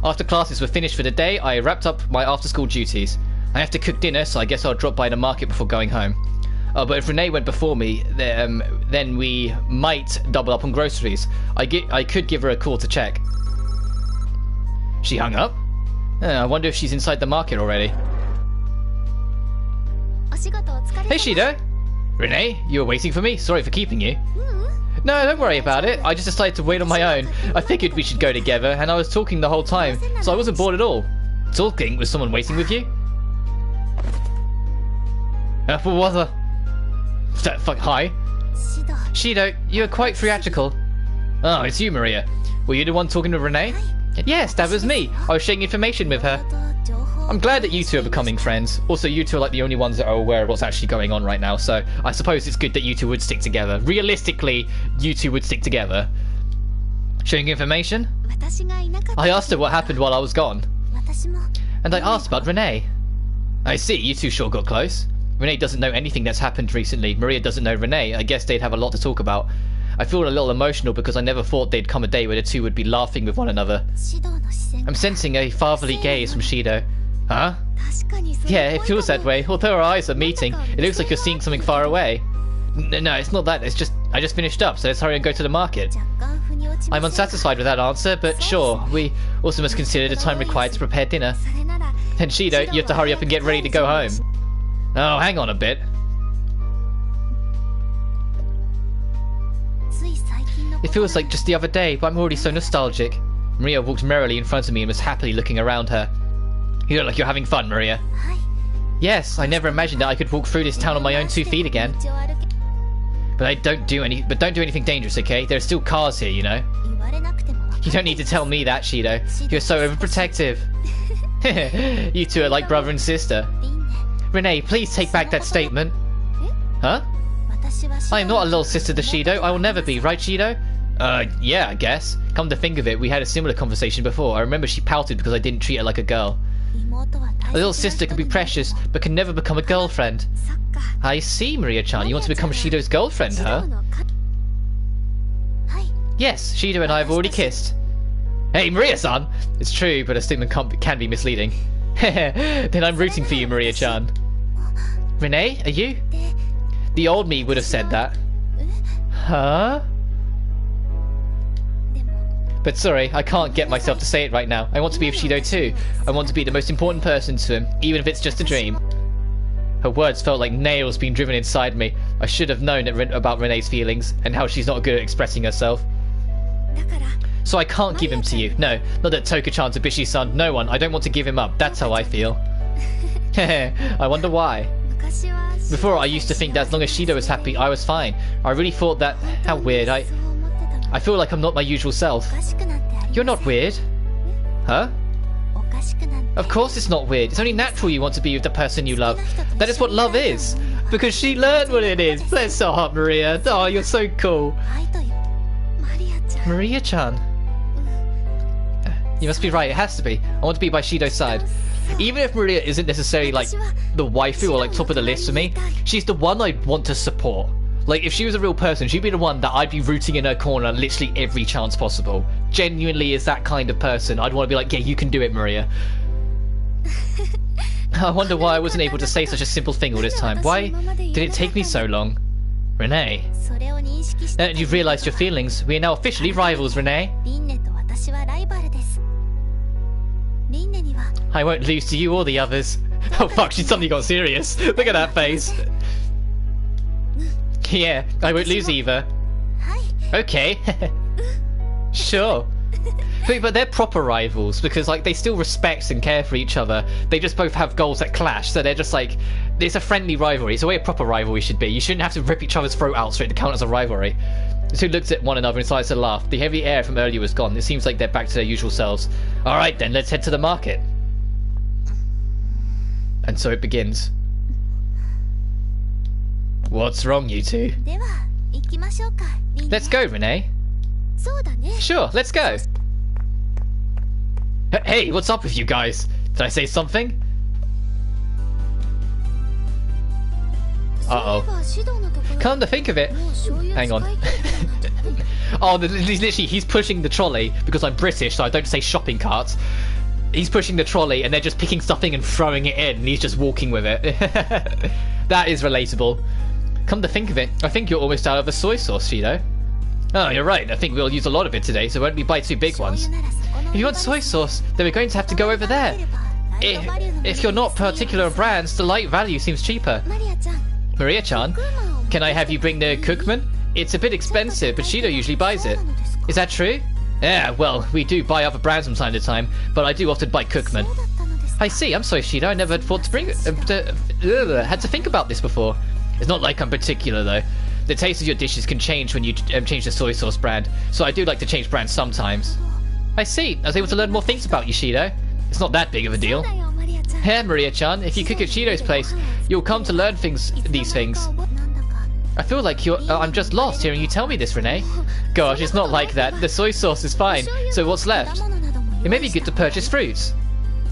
After classes were finished for the day, I wrapped up my after-school duties. I have to cook dinner, so I guess I'll drop by the market before going home. But if Rinne went before me, then we might double up on groceries. I could give her a call to check. She hung up? I wonder if she's inside the market already. Hey Shido! Rinne, you were waiting for me? Sorry for keeping you. No, don't worry about it. I just decided to wait on my own. I figured we should go together, and I was talking the whole time, so I wasn't bored at all. Talking? Was someone waiting with you? What the... Hi? Shido, you're quite theatrical. Oh, it's you, Maria. Were you the one talking to Rinne? Yes, that was me. I was sharing information with her. I'm glad that you two are becoming friends. Also, you two are like the only ones that are aware of what's actually going on right now, so I suppose it's good that you two would stick together. Realistically, you two would stick together. Sharing information? I asked her what happened while I was gone. And I asked about Rinne. I see, you two sure got close. Rinne doesn't know anything that's happened recently. Maria doesn't know Rinne. I guess they'd have a lot to talk about. I feel a little emotional because I never thought there'd come a day where the two would be laughing with one another. I'm sensing a fatherly gaze from Shido. Huh? Yeah, it feels that way. Although our eyes are meeting, it looks like you're seeing something far away. No, it's not that. It's just, I just finished up, so let's hurry and go to the market. I'm unsatisfied with that answer, but sure. We also must consider the time required to prepare dinner. Then Shido, you have to hurry up and get ready to go home. Oh, hang on a bit. It feels like just the other day, but I'm already so nostalgic. Maria walked merrily in front of me and was happily looking around her. You look like you're having fun, Maria. Yes, I never imagined that I could walk through this town on my own 2 feet again. But don't do anything dangerous, okay? There are still cars here, you know. You don't need to tell me that, Shido. You're so overprotective. You two are like brother and sister. Rinne, please take back that statement. Huh? I am not a little sister to Shido. I will never be, right, Shido? Yeah, I guess. Come to think of it, we had a similar conversation before. I remember she pouted because I didn't treat her like a girl. A little sister can be precious, but can never become a girlfriend. I see, Maria-chan. You want to become Shido's girlfriend, huh? Yes, Shido and I have already kissed. Hey, Maria-san! It's true, but a statement can be misleading. Then I'm rooting for you, Maria-chan. Rinne, are you? The old me would have said that. Huh? But sorry, I can't get myself to say it right now. I want to be with Shido too. I want to be the most important person to him, even if it's just a dream. Her words felt like nails being driven inside me. I should have known about Rinne's feelings, and how she's not good at expressing herself. So I can't give him to you. No, not that Toka-chan, Tabishi-san, no one. I don't want to give him up. That's how I feel. I wonder why. Before, I used to think that as long as Shido was happy, I was fine. I really thought that... How weird. I feel like I'm not my usual self. You're not weird. Huh? Of course it's not weird. It's only natural you want to be with the person you love. That is what love is. Because she learned what it is. Bless her heart, Maria. Oh, you're so cool. Maria-chan. You must be right. It has to be. I want to be by Shido's side. Even if Maria isn't necessarily like the waifu or like top of the list for me, she's the one I'd want to support. Like, if she was a real person, she'd be the one that I'd be rooting in her corner literally every chance possible. Genuinely is that kind of person. I'd want to be like, yeah, you can do it, Maria. I wonder why I wasn't able to say such a simple thing all this time. Why did it take me so long? Renee. Now that you've realised your feelings, we are now officially rivals, Renee. I won't lose to you or the others. Oh fuck, she suddenly got serious. Look at that face. Yeah, I won't lose either. Okay. Sure. But they're proper rivals because like they still respect and care for each other. They just both have goals that clash, so they're just like, it's a friendly rivalry. It's the way a proper rivalry should be. You shouldn't have to rip each other's throat out straight to count as a rivalry. The two looked at one another and started to laugh. The heavy air from earlier was gone. It seems like they're back to their usual selves. Alright then, let's head to the market. And so it begins. What's wrong, you two? Let's go, Renee. Sure, let's go. Hey, what's up with you guys? Did I say something? Uh-oh. Come to think of it. Hang on. Oh, he's pushing the trolley because I'm British, so I don't say shopping carts. He's pushing the trolley and they're just picking something and throwing it in and he's just walking with it. That is relatable. Come to think of it, I think you're almost out of the soy sauce, Shido. Oh, you're right. I think we'll use a lot of it today, so won't we buy 2 big ones? If you want soy sauce, then we're going to have to go over there. If you're not particular on brands, the light value seems cheaper. Maria-chan, can I have you bring the cookman? It's a bit expensive, but Shido usually buys it. Is that true? Yeah, well, we do buy other brands from time to time, but I do often buy cookman. I see. I'm sorry, Shido. I never thought to bring it. Had to think about this before. It's not like I'm particular, though. The taste of your dishes can change when you change the soy sauce brand, so I do like to change brands sometimes. I see. I was able to learn more things about you, Shido. It's not that big of a deal. Here, Maria-chan, if you cook at Shido's place, you'll come to learn these things. I feel like I'm just lost hearing you tell me this, Renee. Gosh, it's not like that. The soy sauce is fine, so what's left? It may be good to purchase fruits.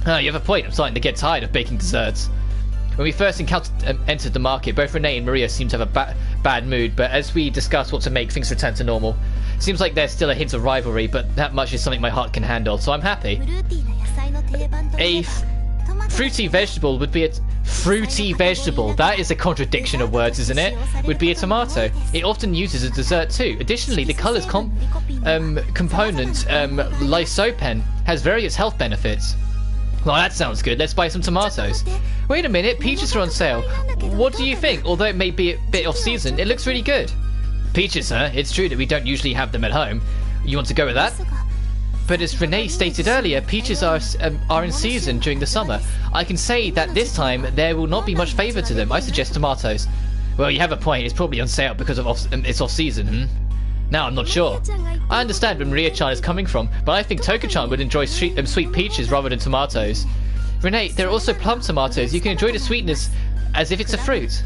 Oh, you have a point. I'm starting to get tired of baking desserts. When we first entered the market, both Renee and Maria seemed to have a bad mood, but as we discussed what to make, things returned to normal. Seems like there's still a hint of rivalry, but that much is something my heart can handle, so I'm happy. A fruity vegetable would be a... Fruity vegetable, that is a contradiction of words, isn't it? Would be a tomato. It often uses as dessert too. Additionally, the color's component, lysopen, has various health benefits. Well, that sounds good. Let's buy some tomatoes. Wait a minute, peaches are on sale. What do you think? Although it may be a bit off-season, it looks really good. Peaches, huh? It's true that we don't usually have them at home. You want to go with that? But as Renee stated earlier, peaches are in season during the summer. I can say that this time there will not be much favour to them. I suggest tomatoes. Well, you have a point. It's probably on sale because of it's off-season, Now, I'm not sure. I understand where Maria-chan is coming from, but I think Toka-chan would enjoy sweet peaches rather than tomatoes. Renee, there are also plum tomatoes. You can enjoy the sweetness as if it's a fruit.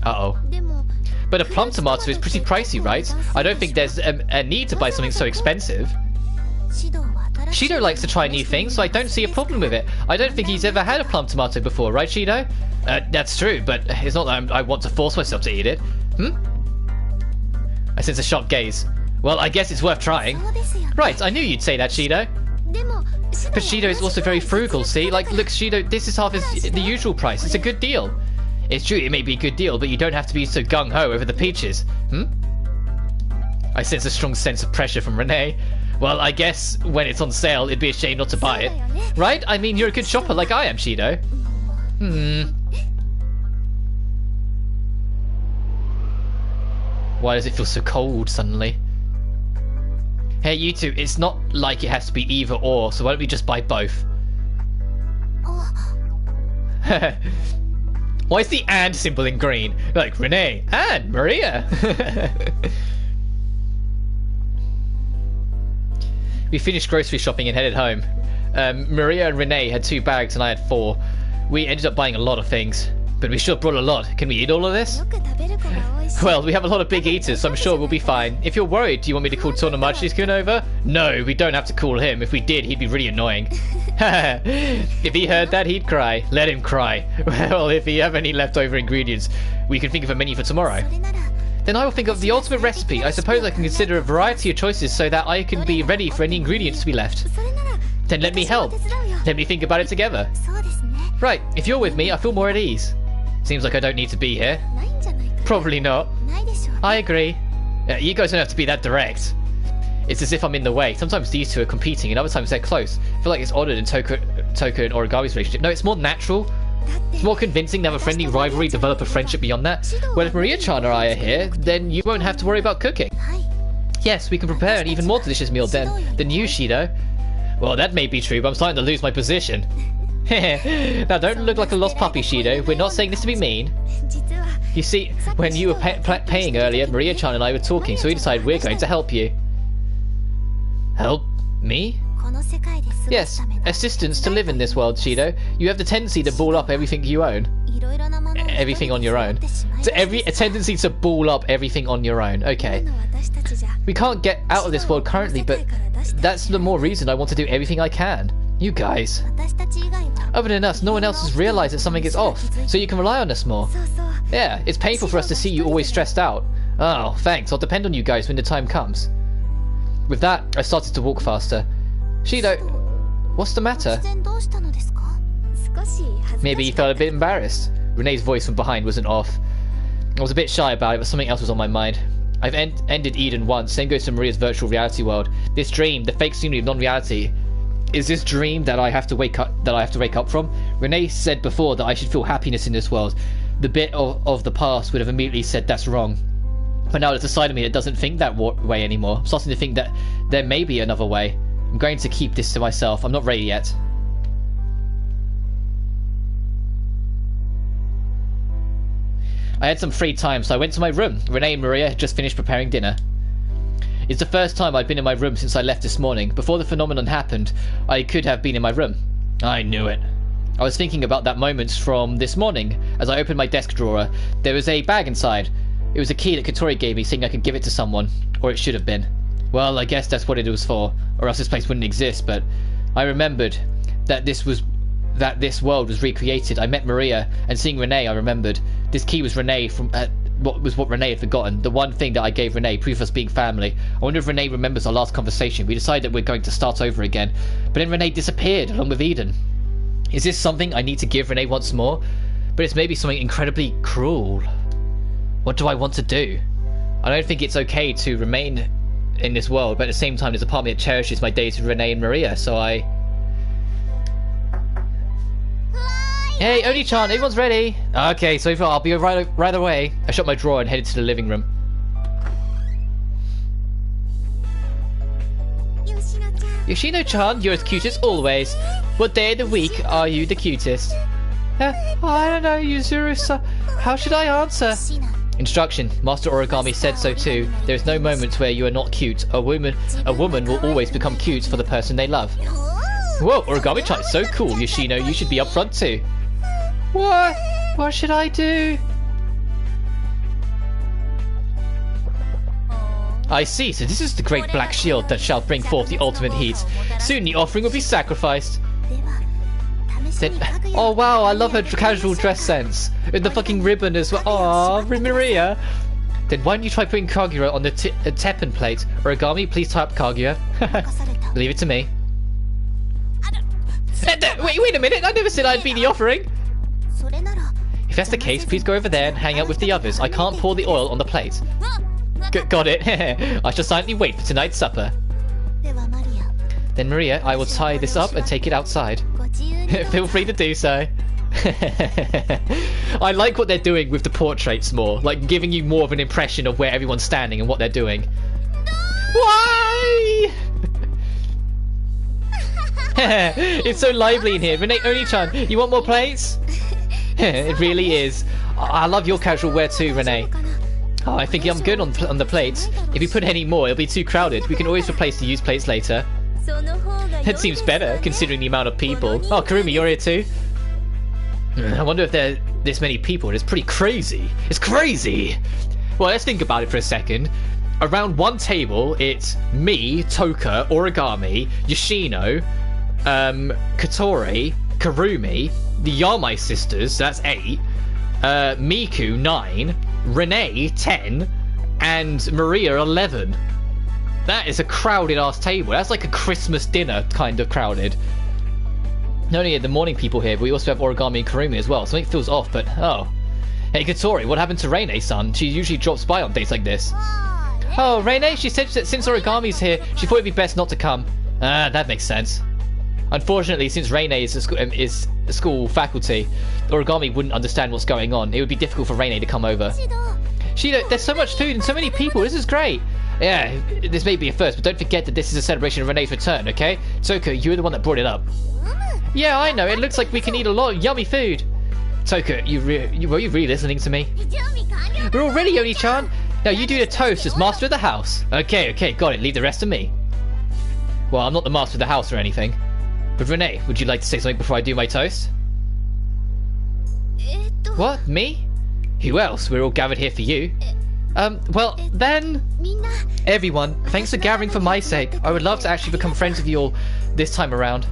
Uh-oh. But a plum tomato is pretty pricey, right? I don't think there's a need to buy something so expensive. Shido likes to try new things, so I don't see a problem with it. I don't think he's ever had a plum tomato before, right, Shido? That's true, but it's not that I want to force myself to eat it. I sense a sharp gaze. Well, I guess it's worth trying. Right, I knew you'd say that, Shido. But Shido is also very frugal, see? Like, look, Shido, this is half the usual price. It's a good deal. It's true, it may be a good deal, but you don't have to be so gung-ho over the peaches. I sense a strong sense of pressure from Renee. Well, I guess when it's on sale, it'd be a shame not to buy it. Right? I mean, you're a good shopper like I am, Shido. Why does it feel so cold suddenly? Hey, you two, it's not like it has to be either or, so why don't we just buy both? Why is the and symbol in green? Like, Renee and Maria. We finished grocery shopping and headed home. Maria and Renee had 2 bags and I had 4. We ended up buying a lot of things. But we sure brought a lot. Can we eat all of this? Well, we have a lot of big eaters, so I'm sure we'll be fine. If you're worried, do you want me to call Tonomachi-kun over? No, we don't have to call him. If we did, he'd be really annoying. If he heard that, he'd cry. Let him cry. Well, if you have any leftover ingredients, we can think of a menu for tomorrow. Then I will think of the ultimate recipe. I suppose I can consider a variety of choices so that I can be ready for any ingredients to be left. Then let me help. Let me think about it together. Right, if you're with me, I feel more at ease. Seems like I don't need to be here. Probably not. I agree. You guys don't have to be that direct. It's as if I'm in the way. Sometimes these two are competing and other times they're close. I feel like it's odder than Toka and Origami's relationship. No, it's more natural. It's more convincing to have a friendly rivalry, develop a friendship beyond that. Well, if Maria-chan and I are here, then you won't have to worry about cooking. Yes, we can prepare an even more delicious meal than you, Shido. Well, that may be true, but I'm starting to lose my position. Now, don't look like a lost puppy, Shido. We're not saying this to be mean. You see, when you were paying earlier, Maria-chan and I were talking, so we decided we're going to help you. Help me? Yes, assistance to live in this world, Shido. You have the tendency to ball up everything you own. Everything on your own. A tendency to ball up everything on your own. Okay. We can't get out of this world currently, but that's the more reason I want to do everything I can. You guys. Other than us, no one else has realised that something is off, so you can rely on us more. Yeah, it's painful for us to see you always stressed out. Oh, thanks. I'll depend on you guys when the time comes. With that, I started to walk faster. Shido, what's the matter? Maybe you felt a bit embarrassed. Renee's voice from behind wasn't off. I was a bit shy about it, but something else was on my mind. I've ended Eden once, same goes to Maria's virtual reality world. This dream, the fake scenery of non-reality, is this dream that I have to wake up from? Renee said before that I should feel happiness in this world. The bit of the past would have immediately said that's wrong. But now there's a side of me that doesn't think that way anymore. I'm starting to think that there may be another way. I'm going to keep this to myself. I'm not ready yet. I had some free time, so I went to my room. Renee and Maria had just finished preparing dinner. It's the first time I've been in my room since I left this morning. Before the phenomenon happened, I could have been in my room. I knew it. I was thinking about that moment from this morning. As I opened my desk drawer, there was a bag inside. It was a key that Katori gave me, saying I could give it to someone. Or it should have been. Well, I guess that's what it was for. Or else this place wouldn't exist, but I remembered that this world was recreated. I met Maria, and seeing Renee, I remembered. This key was Renee from... what Renee had forgotten. The one thing that I gave Renee, proof of us being family. I wonder if Renee remembers our last conversation. We decided that we're going to start over again. But then Renee disappeared, along with Eden. Is this something I need to give Renee once more? But it's maybe something incredibly cruel. What do I want to do? I don't think it's okay to remain in this world, but at the same time there's a part of me that cherishes my days with Renee and Maria, so I... Hey, Oni-chan, everyone's ready! Okay, so I'll be right away. I shut my drawer and headed to the living room. Yoshino-chan, you're as cute as always. What day of the week are you the cutest? I don't know, Yuzuru-san. How should I answer? Instruction. Master Origami said so too. There is no moment where you are not cute. A woman will always become cute for the person they love. Whoa, Origami-chan is so cool, Yoshino. You should be up front too. What? What should I do? I see, so this is the great black shield that shall bring forth the ultimate heat. Soon the offering will be sacrificed. Then, oh wow, I love her casual dress sense. With the fucking ribbon as well. Aww, Maria. Then why don't you try putting Kaguya on the Teppen plate? Origami, please tie up Kaguya. Leave it to me. Wait a minute, I never said I'd be the offering. If that's the case, please go over there and hang out with the others. I can't pour the oil on the plate. Got it. I shall silently wait for tonight's supper. Then Maria, I will tie this up and take it outside. Feel free to do so. I like what they're doing with the portraits more. Like giving you more of an impression of where everyone's standing and what they're doing. Why? It's so lively in here. Renee Oni-chan, you want more plates? It really is. I love your casual wear too, Renee. Oh, I think I'm good on the plates. If you put any more, it'll be too crowded. We can always replace the used plates later. It seems better, considering the amount of people. Oh, Kurumi, you're here too? I wonder if there are this many people. It's pretty crazy. It's crazy! Well, let's think about it for a second. Around one table, it's me, Toka, Origami, Yoshino, Katori, Kurumi, the Yamai sisters, that's 8, Miku, 9, Rinne, 10, and Maria, 11. That is a crowded-ass table. That's like a Christmas dinner kind of crowded. Not only are the morning people here, but we also have Origami and Kurumi as well. Something feels off, but oh. Hey, Katori, what happened to Reine-san? She usually drops by on days like this. Oh, Reine, she said that since Origami's here, she thought it'd be best not to come. That makes sense. Unfortunately, since Reine is a school faculty, Origami wouldn't understand what's going on. It would be difficult for Reine to come over. There's so much food and so many people. This is great. Yeah, this may be a first, but don't forget that this is a celebration of Renee's return, okay? Toka, you were the one that brought it up. Yeah, I know. It looks like we can eat a lot of yummy food. Toka, were you really listening to me? We're all ready, Yoni-chan. Now you do the toast as master of the house. Okay, got it. Leave the rest to me. Well, I'm not the master of the house or anything. But Rene, would you like to say something before I do my toast? What? Me? Who else? We're all gathered here for you. Well, then... Everyone, thanks for gathering for my sake. I would love to actually become friends with you all this time around.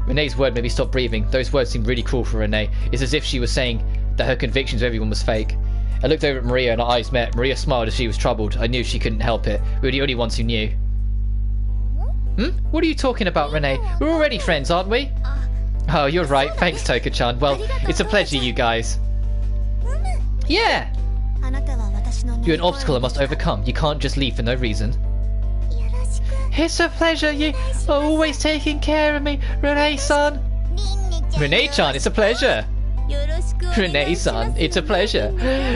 Renee's word made me stop breathing. Those words seemed really cruel for Renee. It's as if she was saying that her convictions of everyone was fake. I looked over at Maria and our eyes met. Maria smiled as she was troubled. I knew she couldn't help it. We were the only ones who knew. What are you talking about, Renee? We're already friends, aren't we? Oh, you're right. Thanks, Toka-chan. Well, it's a pleasure, you guys. Yeah! You're an obstacle I must overcome. You can't just leave for no reason. It's a pleasure. You are always taking care of me, Renee-san. Renee-chan, it's a pleasure. Renee-san, it's a pleasure.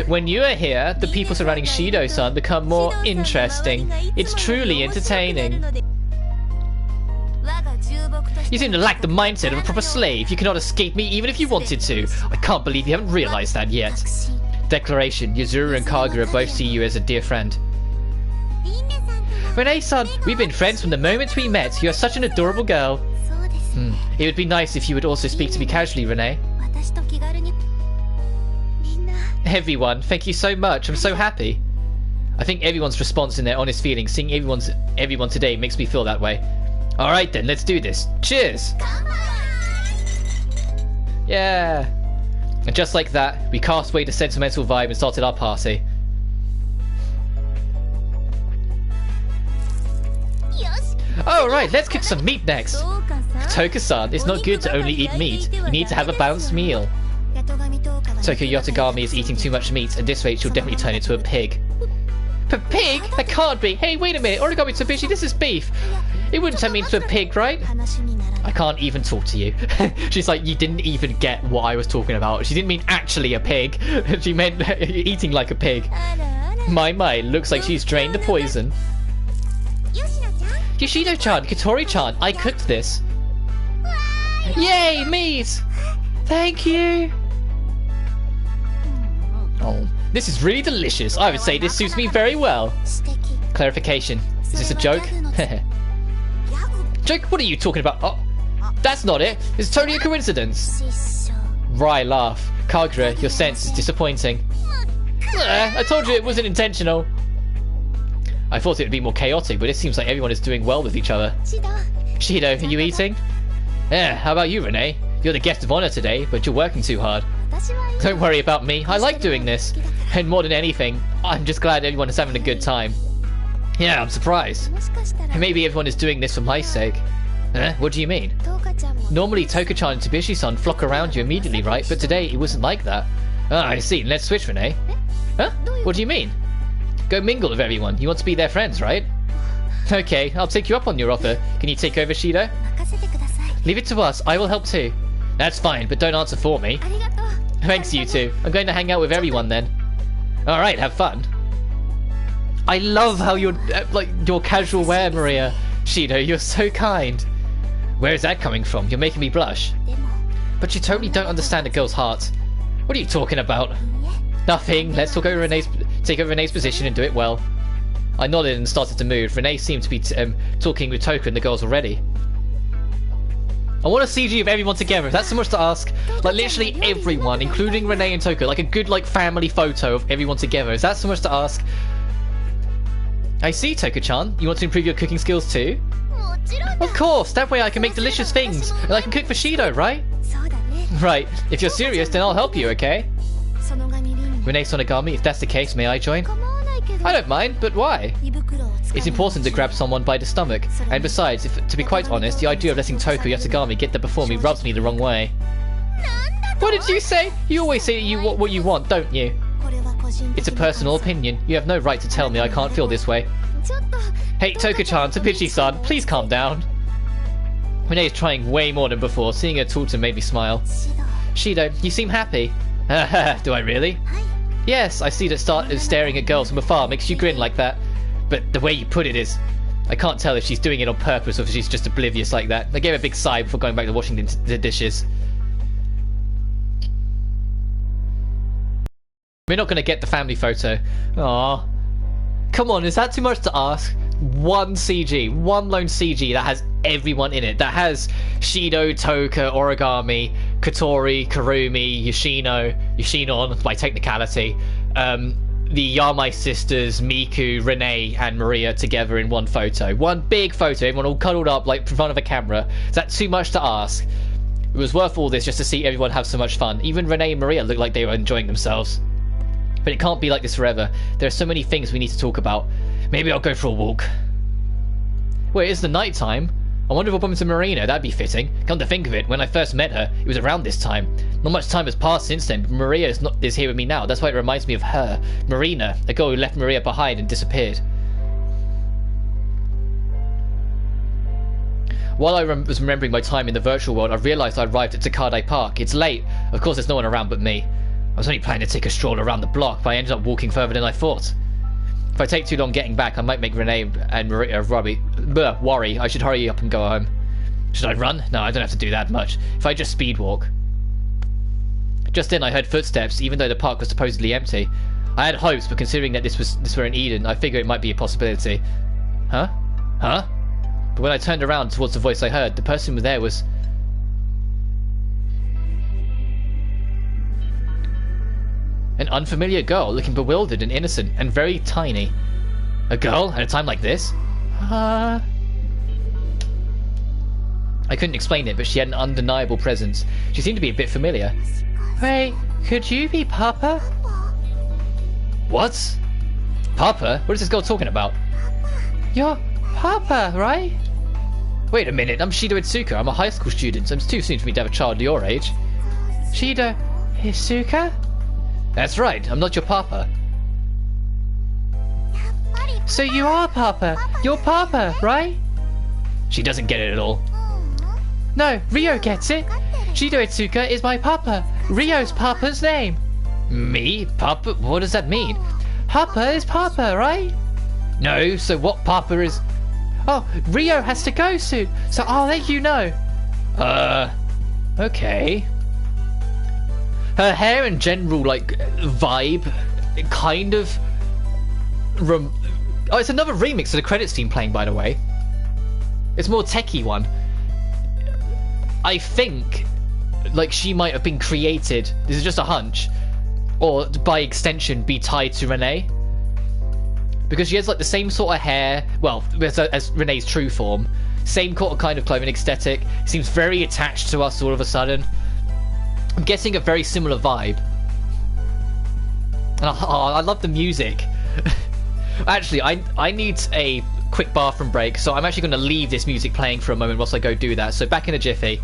When you are here, the people surrounding Shido-san become more interesting. It's truly entertaining. You seem to lack the mindset of a proper slave. You cannot escape me even if you wanted to. I can't believe you haven't realized that yet. Declaration. Yuzuru and Kagura both see you as a dear friend. Renee-san, we've been friends from the moment we met. You're such an adorable girl. It would be nice if you would also speak to me casually, Renee. Everyone, thank you so much. I'm so happy. I think everyone's response and their honest feelings, seeing everyone today makes me feel that way. Alright then, let's do this. Cheers! Yeah! And just like that, we cast away the sentimental vibe and started our party. Oh right, let's cook some meat next! Toka-san, it's not good to only eat meat. You need to have a balanced meal. Toka Yotogami is eating too much meat. At this rate, she'll definitely turn into a pig. A pig? That can't be! Hey, wait a minute! Origami Tsubishi, this is beef! It wouldn't turn me into a pig, right? I can't even talk to you. She's like, you didn't even get what I was talking about. She didn't mean actually a pig. She meant eating like a pig. My, looks like she's drained the poison. Yoshino-chan, Katori-chan, I cooked this. Yay, meat! Thank you! Oh, this is really delicious. I would say this suits me very well. Clarification. Is this a joke? Joke? What are you talking about? Oh, that's not it. It's totally a coincidence. Wry laugh. Kagura, your sense is disappointing. I told you it wasn't intentional. I thought it would be more chaotic, but it seems like everyone is doing well with each other. Shido, are you eating? Yeah, how about you, Renee? You're the guest of honor today, but you're working too hard. Don't worry about me. I like doing this. And more than anything, I'm just glad everyone is having a good time. Yeah, I'm surprised. Maybe everyone is doing this for my sake. What do you mean? Normally, Toka-chan and Tsubishi-san flock around you immediately, right? But today, it wasn't like that. Ah, I see. Let's switch, Renee. Huh? What do you mean? Go mingle with everyone. You want to be their friends, right? Okay, I'll take you up on your offer. Can you take over, Shido? Leave it to us. I will help too. That's fine, but don't answer for me. Thanks, you two. I'm going to hang out with everyone then. Alright, have fun. I love how you're, your casual wear, Maria. Shido, you're so kind. Where is that coming from? You're making me blush. But you totally don't understand a girl's heart. What are you talking about? Nothing. Let's take over Renee's position and do it well. I nodded and started to move. Rinne seemed to be talking with Toka and the girls already. I want a CG of everyone together. That's so much to ask. Like, literally everyone, including Rinne and Toka. Like, a good, like, family photo of everyone together. Is that so much to ask? I see, Toka-chan. You want to improve your cooking skills too? Of course. That way I can make delicious things. And I can cook for Shido, right? Right. If you're serious, then I'll help you, okay? Rinne Sonogami, if that's the case, may I join? I don't mind, but why? It's important to grab someone by the stomach. And besides, to be quite honest, the idea of letting Toka Yatagami get there before me rubs me the wrong way. What did you say? You always say what you want, don't you? It's a personal opinion. You have no right to tell me I can't feel this way. Hey, Toka-chan, Tapichi-san, please calm down. Rinne is trying way more than before. Seeing her talk to made me smile. Shido, you seem happy. Do I really? Yes, I see that staring at girls from afar makes you grin like that. But the way you put it is... I can't tell if she's doing it on purpose or if she's just oblivious like that. I gave a big sigh before going back to washing the dishes. We're not going to get the family photo. Aww. Come on, is that too much to ask? One CG, one lone CG that has everyone in it. That has Shido, Toka, Origami, Kotori, Kurumi, Yoshinon by technicality, the Yamai sisters, Miku, Rinne, and Maria together in one photo. One big photo, everyone all cuddled up like in front of a camera. Is that too much to ask? It was worth all this just to see everyone have so much fun. Even Rinne and Maria looked like they were enjoying themselves. But it can't be like this forever. There are so many things we need to talk about. Maybe I'll go for a walk. Wait, it's the night time. I wonder if I'll bump into Marina. That'd be fitting. Come to think of it, when I first met her, it was around this time. Not much time has passed since then, but Maria is here with me now. That's why it reminds me of her. Marina, the girl who left Maria behind and disappeared. While I was remembering my time in the virtual world, I realised I arrived at Takade Park. It's late. Of course, there's no one around but me. I was only planning to take a stroll around the block, but I ended up walking further than I thought. If I take too long getting back, I might make Rinne and Maria worry. I should hurry up and go home. Should I run? No, I don't have to do that much. If I just speed walk. Just then I heard footsteps, even though the park was supposedly empty. I had hopes, but considering that this were in Eden, I figured it might be a possibility. Huh? Huh? But when I turned around towards the voice I heard, the person there was... an unfamiliar girl, looking bewildered and innocent, and very tiny. A girl at a time like this? I couldn't explain it, but she had an undeniable presence. She seemed to be a bit familiar. Wait, could you be Papa? What? Papa? What is this girl talking about? You're Papa, right? Wait a minute, I'm Shido Itsuka. I'm a high school student, so it's too soon for me to have a child your age. Shido Itsuka? That's right, I'm not your Papa. So you are Papa. You're Papa, right? She doesn't get it at all. No, Rio gets it. Shido Itsuka is my Papa. Rio's Papa's name. Me? Papa? What does that mean? Papa is Papa, right? No, so what Papa is... Oh, Rio has to go soon, so I'll let you know. Okay. Her hair and general, like, vibe, kind of... Oh, it's another remix of the credits theme playing, by the way. It's a more techie one. I think, like, she might have been created, this is just a hunch, or by extension be tied to Rinne. Because she has, like, the same sort of hair, well, as Rinne's true form. Same kind of clothing aesthetic. Seems very attached to us all of a sudden. I'm getting a very similar vibe. And I love the music. Actually, I need a quick bathroom break, so I'm actually going to leave this music playing for a moment whilst I go do that. So back in a jiffy.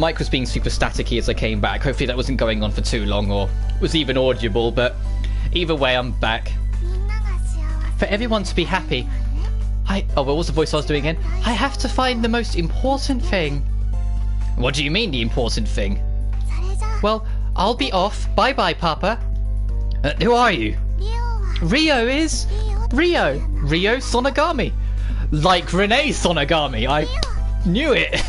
mic was being super staticky as I came back. Hopefully that wasn't going on for too long or was even audible, but either way, I'm back. For everyone to be happy, what was the voice I was doing again? I have to find the most important thing. What do you mean, the important thing? Well, I'll be off. Bye-bye, Papa. Who are you? Rio is... Rio Sonogami. Like Rinne Sonogami. I knew it.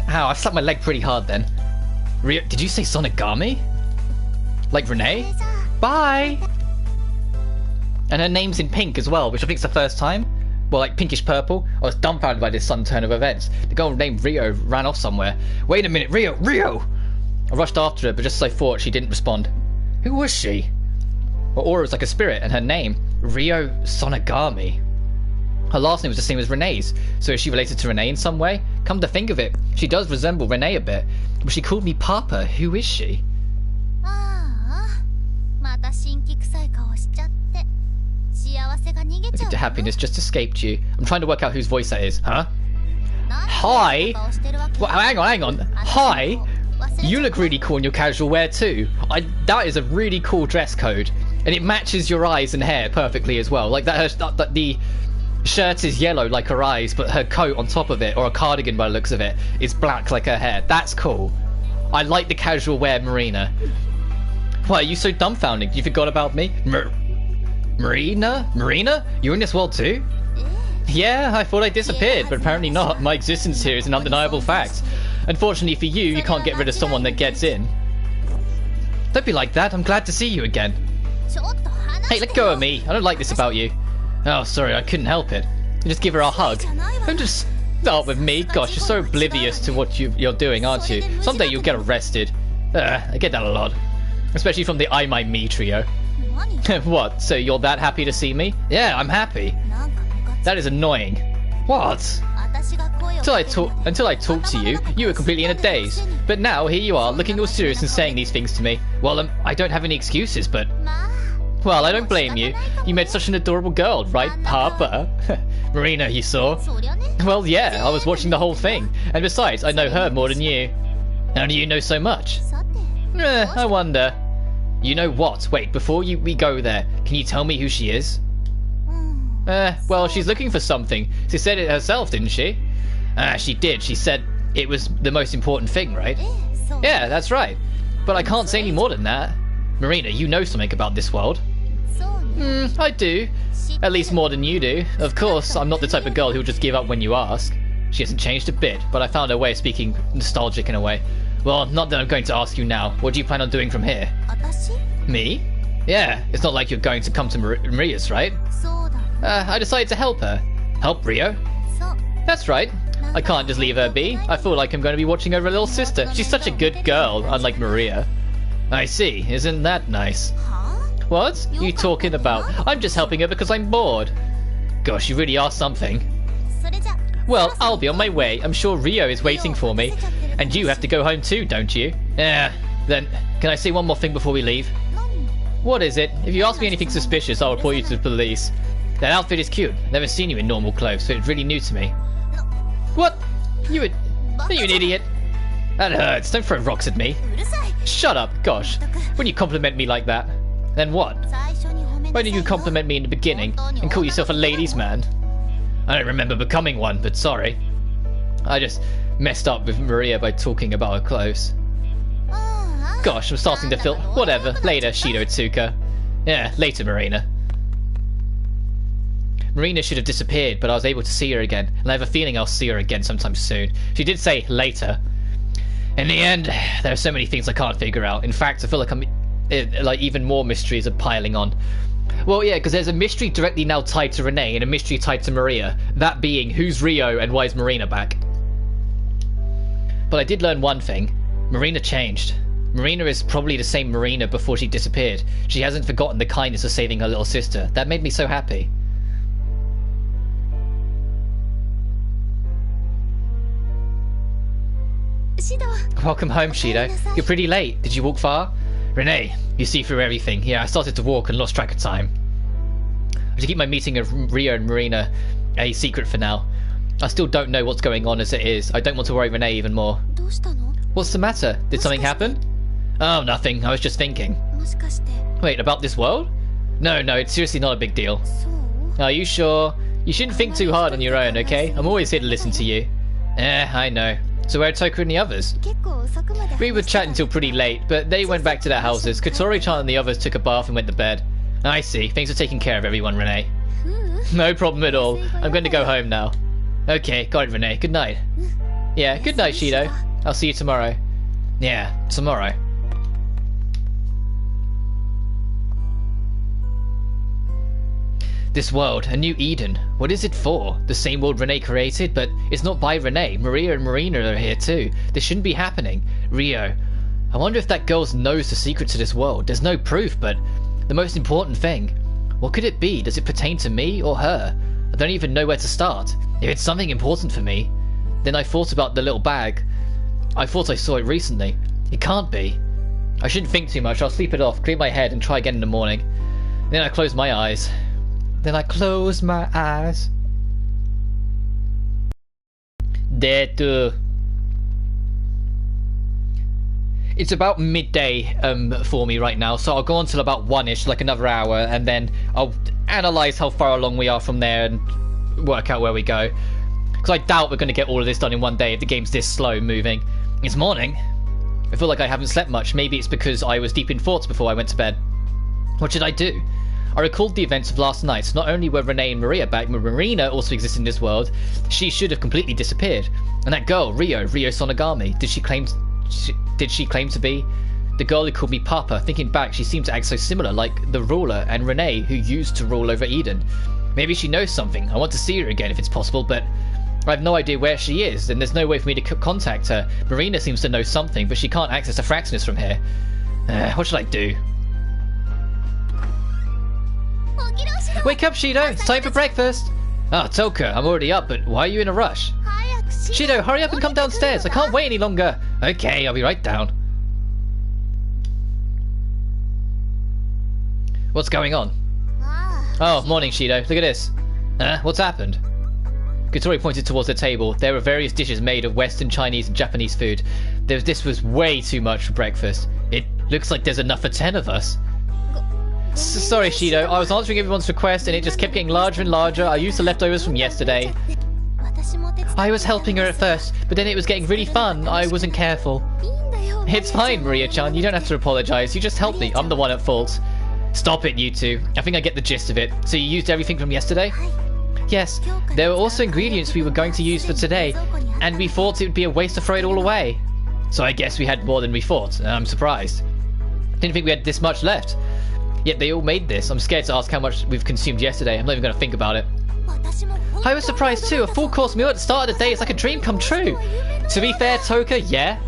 Ow, I slapped my leg pretty hard then. Rio, did you say Sonogami? Like Rinne? Bye. And her name's in pink as well, which I think's the first time. Well, like pinkish purple. I was dumbfounded by this sudden turn of events. The girl named Rio ran off somewhere. Wait a minute, Rio! I rushed after her, but just as I thought, she didn't respond. Who was she? Her aura was like a spirit, and her name, Rio Sonogami. Her last name was the same as Rinne's, so is she related to Rinne in some way? Come to think of it, she does resemble Rinne a bit, but she called me Papa. Who is she? I think the happiness just escaped you. I'm trying to work out whose voice that is. Huh? Hi? Well, hang on. Hi? You look really cool in your casual wear too. That is a really cool dress code. And it matches your eyes and hair perfectly as well. Like the shirt is yellow like her eyes, but her coat on top of it, or a cardigan by the looks of it, is black like her hair. That's cool. I like the casual wear, Marina. Why are you so dumbfounded? You forgot about me? Marina? You're in this world too? Yeah, I thought I disappeared, but apparently not. My existence here is an undeniable fact. Unfortunately for you, you can't get rid of someone that gets in. Don't be like that. I'm glad to see you again. Hey, let go of me. I don't like this about you. Oh, sorry, I couldn't help it. You just give her a hug. Don't just start with me. Gosh, you're so oblivious to what you're doing, aren't you? Someday you'll get arrested. I get that a lot. Especially from the I My Me trio. What? So you're that happy to see me? Yeah, I'm happy. That is annoying. What? Until I talked to you, you were completely in a daze. But now, here you are, looking all serious and saying these things to me. Well, I don't have any excuses, but... Well, I don't blame you. You made such an adorable girl, right, Papa? Marina, you saw? Well, yeah, I was watching the whole thing. And besides, I know her more than you. How do you know so much? I wonder. You know what? Wait, before we go there, can you tell me who she is? Well, she's looking for something. She said it herself, didn't she? She did. She said it was the most important thing, right? Yeah, that's right. But I can't say any more than that. Marina, you know something about this world. I do. At least more than you do. Of course, I'm not the type of girl who'll just give up when you ask. She hasn't changed a bit, but I found her way of speaking nostalgic in a way. Well, not that I'm going to ask you now. What do you plan on doing from here? Me? Yeah, it's not like you're going to come to Maria's, right? I decided to help her. Help Rio? That's right. I can't just leave her be. I feel like I'm going to be watching over her little sister. She's such a good girl, unlike Maria. I see. Isn't that nice? What? You talking about? I'm just helping her because I'm bored. Gosh, you really are something. Well, I'll be on my way. I'm sure Rio is waiting for me. And you have to go home too, don't you? Yeah. Then, can I say one more thing before we leave? What is it? If you ask me anything suspicious, I'll report you to the police. That outfit is cute. Never seen you in normal clothes, so it's really new to me. What? Are you an idiot? That hurts. Don't throw rocks at me. Shut up. Gosh. When you compliment me like that. Then what? Why didn't you compliment me in the beginning and call yourself a ladies' man? I don't remember becoming one, but sorry. I just messed up with Maria by talking about her clothes. Gosh, I'm starting to feel... Whatever. Later, Shido Tsuka. Yeah, later, Marina. Marina should have disappeared, but I was able to see her again, and I have a feeling I'll see her again sometime soon. She did say later. In the end, there are so many things I can't figure out. In fact, I feel like even more mysteries are piling on. Well, yeah, because there's a mystery directly now tied to Rinne and a mystery tied to Maria. That being, who's Rio and why is Marina back? But I did learn one thing. Marina changed. Marina is probably the same Marina before she disappeared. She hasn't forgotten the kindness of saving her little sister. That made me so happy. Welcome home, Shido. You're pretty late. Did you walk far? Rinne, you see through everything. Yeah, I started to walk and lost track of time. I should keep my meeting of Rio and Marina a secret for now. I still don't know what's going on as it is. I don't want to worry Rinne even more. What's the matter? Did something happen? Oh, nothing. I was just thinking. Wait, about this world? No, it's seriously not a big deal. Are you sure? You shouldn't think too hard on your own, okay? I'm always here to listen to you. I know. So where are Toka and the others? We were chatting till pretty late, but they went back to their houses. Katori-chan and the others took a bath and went to bed. I see. Thanks for taking care of everyone, Rinne. No problem at all. I'm going to go home now. Okay, got it, Rinne. Good night. Yeah, good night, Shido. I'll see you tomorrow. Yeah, tomorrow. This world, a new Eden. What is it for? The same world Rinne created, but it's not by Rinne. Maria and Marina are here too. This shouldn't be happening. Rio. I wonder if that girl knows the secret to this world. There's no proof, but the most important thing. What could it be? Does it pertain to me or her? I don't even know where to start. If it's something important for me. Then I thought about the little bag. I thought I saw it recently. It can't be. I shouldn't think too much. I'll sleep it off, clear my head, and try again in the morning. Then I close my eyes. There too. It's about midday for me right now, so I'll go on till about 1ish, like another hour, and then I'll analyse how far along we are from there and work out where we go. Because I doubt we're going to get all of this done in one day if the game's this slow moving. It's morning. I feel like I haven't slept much. Maybe it's because I was deep in thoughts before I went to bed. What should I do? I recalled the events of last night. Not only were Rinne and Maria back, but Marina also exists in this world. She should have completely disappeared. And that girl, Rio Sonogami, did she claim to be? The girl who called me Papa. Thinking back, she seemed to act so similar, like the ruler and Rinne, who used to rule over Eden. Maybe she knows something. I want to see her again if it's possible, but I have no idea where she is, and there's no way for me to contact her. Marina seems to know something, but she can't access the Fraxinus from here. What should I do? Wake up, Shido! It's time for breakfast! Ah, Toka, I'm already up, but why are you in a rush? Shido, hurry up and come downstairs! I can't wait any longer! Okay, I'll be right down. What's going on? Oh, morning, Shido. Look at this. What's happened? Katori pointed towards the table. There were various dishes made of Western, Chinese, and Japanese food. This was way too much for breakfast. It looks like there's enough for 10 of us. Sorry, Shido. I was answering everyone's request and it just kept getting larger and larger. I used the leftovers from yesterday. I was helping her at first, but then it was getting really fun. I wasn't careful. It's fine, Maria-chan. You don't have to apologize. You just helped me. I'm the one at fault. Stop it, you two. I think I get the gist of it. So you used everything from yesterday? Yes. There were also ingredients we were going to use for today, and we thought it would be a waste to throw it all away. So I guess we had more than we thought. I'm surprised. Didn't think we had this much left. Yet they all made this. I'm scared to ask how much we've consumed yesterday. I'm not even going to think about it. I was surprised too. A full course meal at the start of the day is like a dream come true. To be fair, Toka, yeah.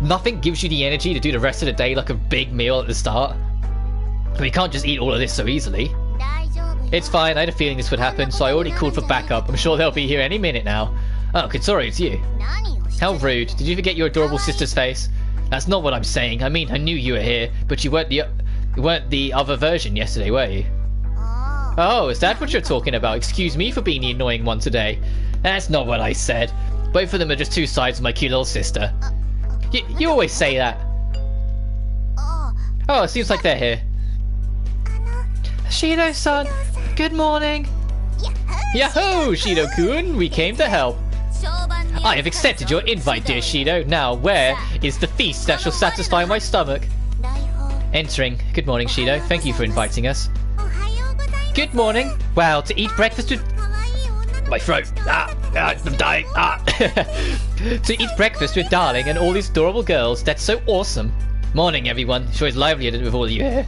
Nothing gives you the energy to do the rest of the day like a big meal at the start. We can't just eat all of this so easily. It's fine. I had a feeling this would happen, so I already called for backup. I'm sure they'll be here any minute now. Oh, Katsuri, it's you. How rude. Did you forget your adorable sister's face? That's not what I'm saying. I mean, I knew you were here, but you weren't the other version yesterday, were you? Oh, is that what you're talking about? Excuse me for being the annoying one today. That's not what I said. Both of them are just two sides of my cute little sister. You always say that. Oh, it seems like they're here. Shido-san, good morning. Yahoo, Shido-kun, we came to help. I have accepted your invite, dear Shido. Now, where is the feast that shall satisfy my stomach? Entering. Good morning, Shido. Thank you for inviting us. Good morning. Wow, to eat breakfast with... My throat. I'm dying. To eat breakfast with Darling and all these adorable girls. That's so awesome. Morning, everyone. Sure is livelier with all of you here.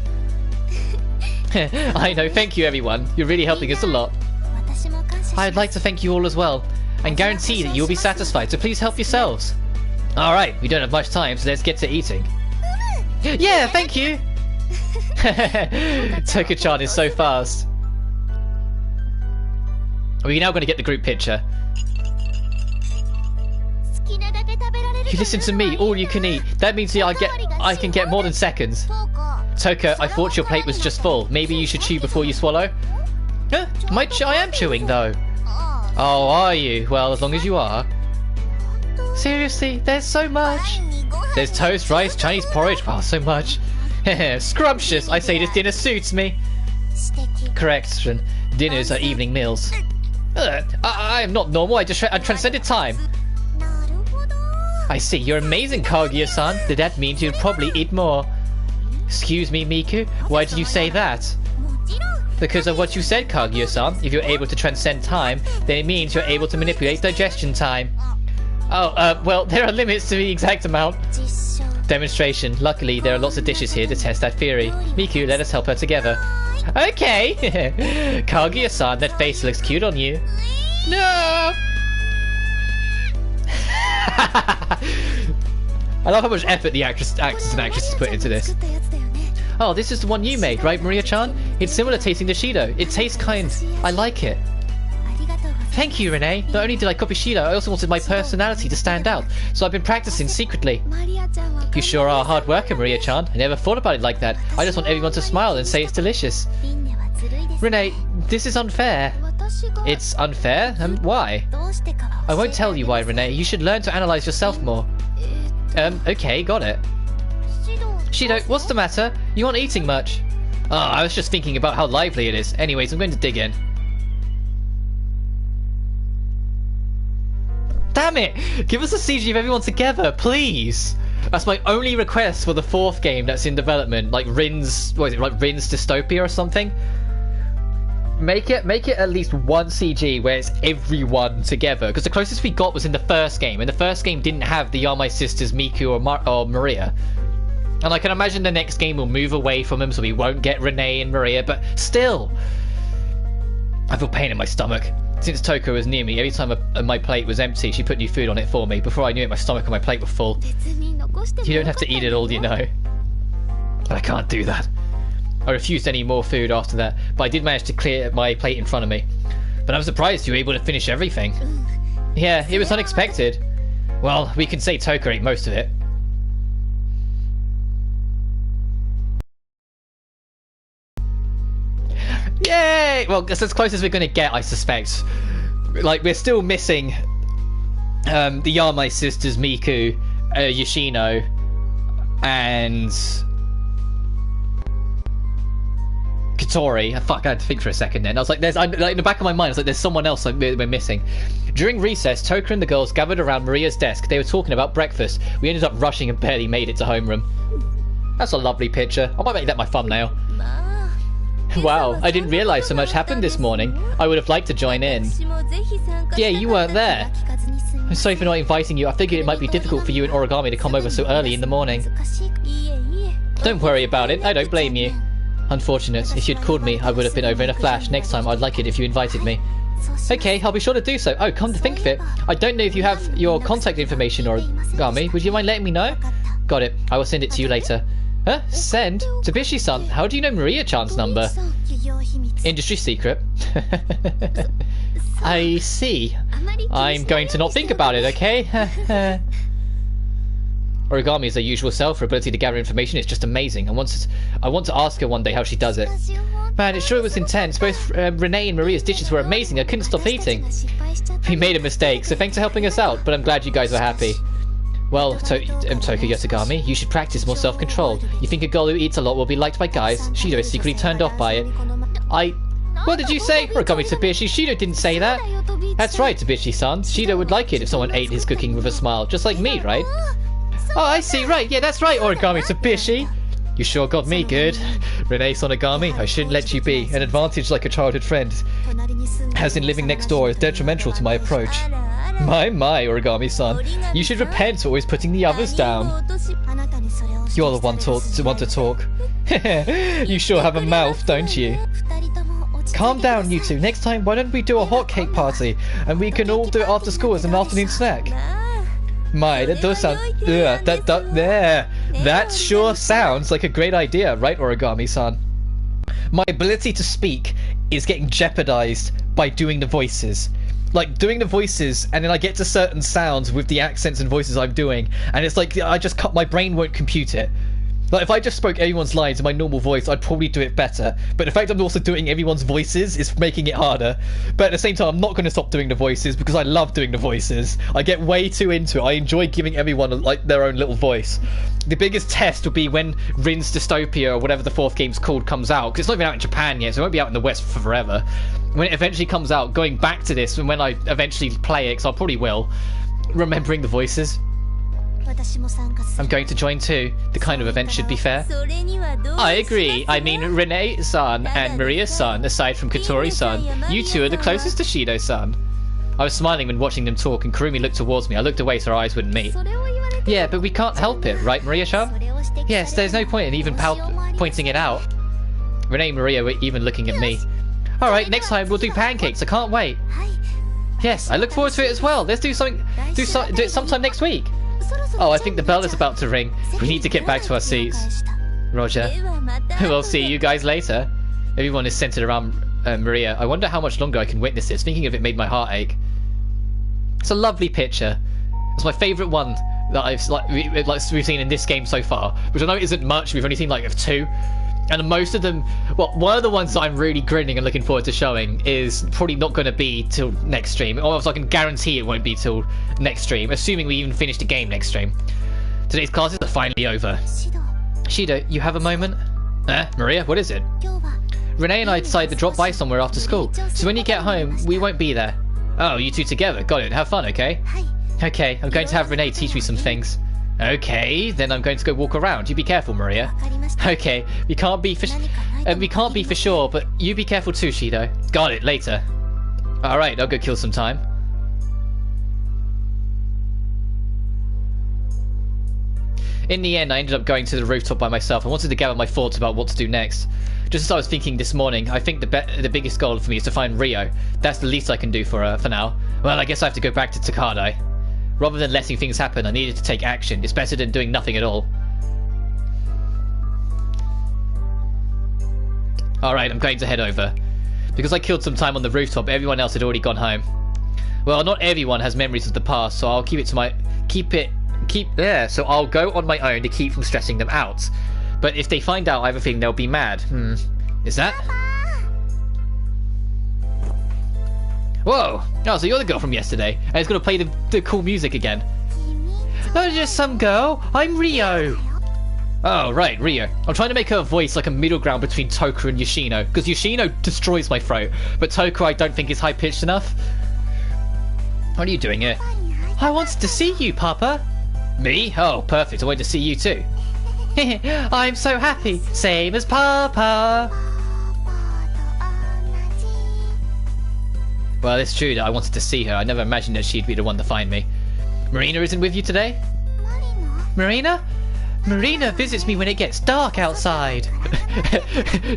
I know. Thank you, everyone. You're really helping us a lot. I'd like to thank you all as well, and guarantee that you will be satisfied, so please help yourselves. Alright, we don't have much time, so let's get to eating. Yeah, thank you! Toka-chan is so fast. We're now going to get the group picture. You listen to me, all you can eat. That means I can get more than seconds. Toka, I thought your plate was just full. Maybe you should chew before you swallow? I am chewing though. Oh, are you? Well, as long as you are. Seriously, there's so much. There's toast, rice, Chinese porridge. Wow, so much. Scrumptious. I say this dinner suits me. Correct, Rin. Dinners are evening meals. I am not normal. I transcended time. I see. You're amazing, Kaguya-san. Did that mean you'd probably eat more? Excuse me, Miku. Why did you say that? Because of what you said, Kaguya-san. If you're able to transcend time, then it means you're able to manipulate digestion time. Oh, well, there are limits to the exact amount. Demonstration. Luckily, there are lots of dishes here to test that theory. Miku, let us help her together. Okay! Kaguya-san, that face looks cute on you. No! I love how much effort the actors and actresses put into this. Oh, this is the one you made, right, Maria-chan? It's similar tasting to Shido. It tastes kind. I like it. Thank you, Rinne. Not only did I copy Shido, I also wanted my personality to stand out, so I've been practicing secretly. You sure are a hard worker, Maria-chan. I never thought about it like that. I just want everyone to smile and say it's delicious. Rinne, this is unfair. It's unfair? Why? I won't tell you why, Rinne. You should learn to analyze yourself more. Okay, got it. Shido, what's the matter? You aren't eating much. Oh, I was just thinking about how lively it is. Anyways, I'm going to dig in. Damn it! Give us a CG of everyone together, please! That's my only request for the 4th game that's in development, like Rinne's, what is it, like Rinne's Dystopia or something? Make it at least one CG where it's everyone together, because the closest we got was in the 1st game, and the 1st game didn't have the Are My Sisters Miku or Maria. And I can imagine the next game will move away from them, so we won't get Rinne and Maria, but still! I feel pain in my stomach. Since Toko was near me, every time my plate was empty, she put new food on it for me. Before I knew it, my stomach and my plate were full. You don't have to eat it all, you know. But I can't do that. I refused any more food after that, but I did manage to clear my plate in front of me. But I'm surprised you were able to finish everything. Yeah, it was unexpected. Well, we can say Toko ate most of it. Yay! Well, that's as close as we're going to get, I suspect. Like, we're still missing the Are My Sisters Miku, Yoshino, and Katori. Fuck, I had to think for a second then. I was like, like, in the back of my mind, I was like, there's someone else we're missing. During recess, Toko and the girls gathered around Maria's desk. They were talking about breakfast. We ended up rushing and barely made it to homeroom. That's a lovely picture. I might make that my thumbnail. Wow, I didn't realise so much happened this morning. I would have liked to join in. Yeah, you weren't there. I'm sorry for not inviting you. I figured it might be difficult for you and Origami to come over so early in the morning. Don't worry about it. I don't blame you. Unfortunate. If you'd called me, I would have been over in a flash. Next time, I'd like it if you invited me. Okay, I'll be sure to do so. Oh, come to think of it, I don't know if you have your contact information, Origami. Would you mind letting me know? Got it. I will send it to you later. Huh? Send? Tabishi-san, how do you know Maria-chan's number? Industry secret. I see. I'm going to not think about it, okay? Origami is her usual self. Her ability to gather information is just amazing. I want to ask her one day how she does it. Man, it sure was intense. Both Rinne and Maria's dishes were amazing. I couldn't stop eating. We made a mistake, so thanks for helping us out, but I'm glad you guys were happy. Well, Toko Yotogami, you should practice more self-control. You think a girl who eats a lot will be liked by guys? Shido is secretly turned off by it. What did you say? Origami Tabishi, Shido didn't say that. That's right, Tabishi-san. Shido would like it if someone ate his cooking with a smile, just like me, right? Oh, I see, right. Yeah, that's right, Origami Tabishi. You sure got me good. Rinne Sonogami, I shouldn't let you be. An advantage like a childhood friend, as in living next door, is detrimental to my approach. My, Origami-san. You should repent for always putting the others down. You're the one to want to talk. You sure have a mouth, don't you? Calm down, you two. Next time, why don't we do a hot cake party? And we can all do it after school as an afternoon snack. My, that does sound... That sure sounds like a great idea, right, Origami-san? My ability to speak is getting jeopardized by doing the voices. Like, doing the voices, and then I get to certain sounds with the accents and voices I'm doing, and it's like, my brain won't compute it. Like, if I just spoke everyone's lines in my normal voice, I'd probably do it better. But the fact I'm also doing everyone's voices is making it harder. But at the same time, I'm not going to stop doing the voices because I love doing the voices. I get way too into it. I enjoy giving everyone, like, their own little voice. The biggest test will be when Rinne-Utopia, or whatever the 4th game's called, comes out. Because it's not even out in Japan yet, so it won't be out in the West for forever. When it eventually comes out, going back to this, and when I eventually play it, because I probably will, remembering the voices. I'm going to join too. The kind of event should be fair. I agree. I mean, Rinne-san and Maria-san, aside from Katori-san, you two are the closest to Shido-san. I was smiling when watching them talk, and Kurumi looked towards me. I looked away so our eyes wouldn't meet. Yeah, but we can't help it, right, Maria-chan? Yes, there's no point in even pointing it out. Rinne and Maria were even looking at me. Alright, next time we'll do pancakes. I can't wait. Yes, I look forward to it as well. Let's do something. Do it sometime next week. Oh, I think the bell is about to ring. We need to get back to our seats. Roger. We'll see you guys later. Everyone is centered around Maria. I wonder how much longer I can witness this. Thinking of it made my heart ache. It's a lovely picture. It's my favourite one that we've seen in this game so far, which I know isn't much. We've only seen like 2. And most of them, well, one of the ones that I'm really grinning and looking forward to showing is probably not going to be till next stream. Or I can guarantee it won't be till next stream, assuming we even finish the game next stream. Today's classes are finally over. Shido, you have a moment? Maria, what is it? Rinne and I decided to drop by somewhere after school, so when you get home, we won't be there. Oh, you two together. Got it. Have fun, okay? Okay, I'm going to have Rinne teach me some things. Okay, then I'm going to go walk around. You be careful, Maria. Okay, we can't be for sure, but you be careful too, Shido. Got it, later. Alright, I'll go kill some time. In the end, I ended up going to the rooftop by myself. I wanted to gather my thoughts about what to do next. Just as I was thinking this morning, I think the biggest goal for me is to find Rio. That's the least I can do for her, for now. Well, I guess I have to go back to Takadai. Rather than letting things happen, I needed to take action. It's better than doing nothing at all. Alright, I'm going to head over. Because I killed some time on the rooftop, everyone else had already gone home. Well, not everyone has memories of the past, so I'll so I'll go on my own to keep from stressing them out. But if they find out everything, they'll be mad. Is that? Whoa! Oh, so you're the girl from yesterday, and it's gonna play the cool music again. Not just some girl, I'm Rio! Oh, right, Rio. I'm trying to make her voice like a middle ground between Toku and Yoshino, because Yoshino destroys my throat, but Toku I don't think is high-pitched enough. What are you doing here? I wanted to see you, Papa. Me? Oh, perfect, I wanted to see you too. I'm so happy, same as Papa. Well, it's true that I wanted to see her. I never imagined that she'd be the one to find me. Marina isn't with you today? Marina? Marina visits me when it gets dark outside.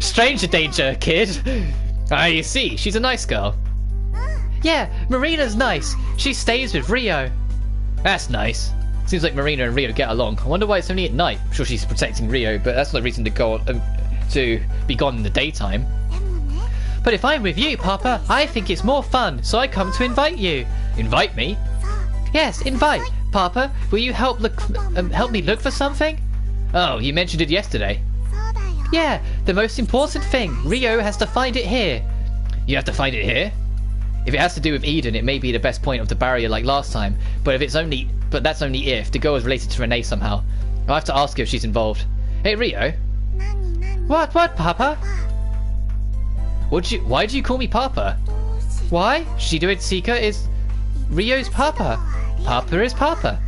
Stranger danger, kid. I see. She's a nice girl. Yeah, Marina's nice. She stays with Rio. That's nice. Seems like Marina and Rio get along. I wonder why it's only at night. I'm sure she's protecting Rio, but that's not a reason to go to be gone in the daytime. But if I'm with you, Papa, I think it's more fun, so I come to invite you. Invite me? Yes, invite. Papa, will you help me look for something? Oh, you mentioned it yesterday. Yeah, the most important thing. Rio has to find it here. You have to find it here? If it has to do with Eden, it may be the best point of the barrier like last time, but that's only if the girl is related to Rinne somehow. I'll have to ask her if she's involved. Hey, Rio? What, Papa? Why do you call me Papa? Why? Shido Seeker is Rio's Papa. Papa is Papa.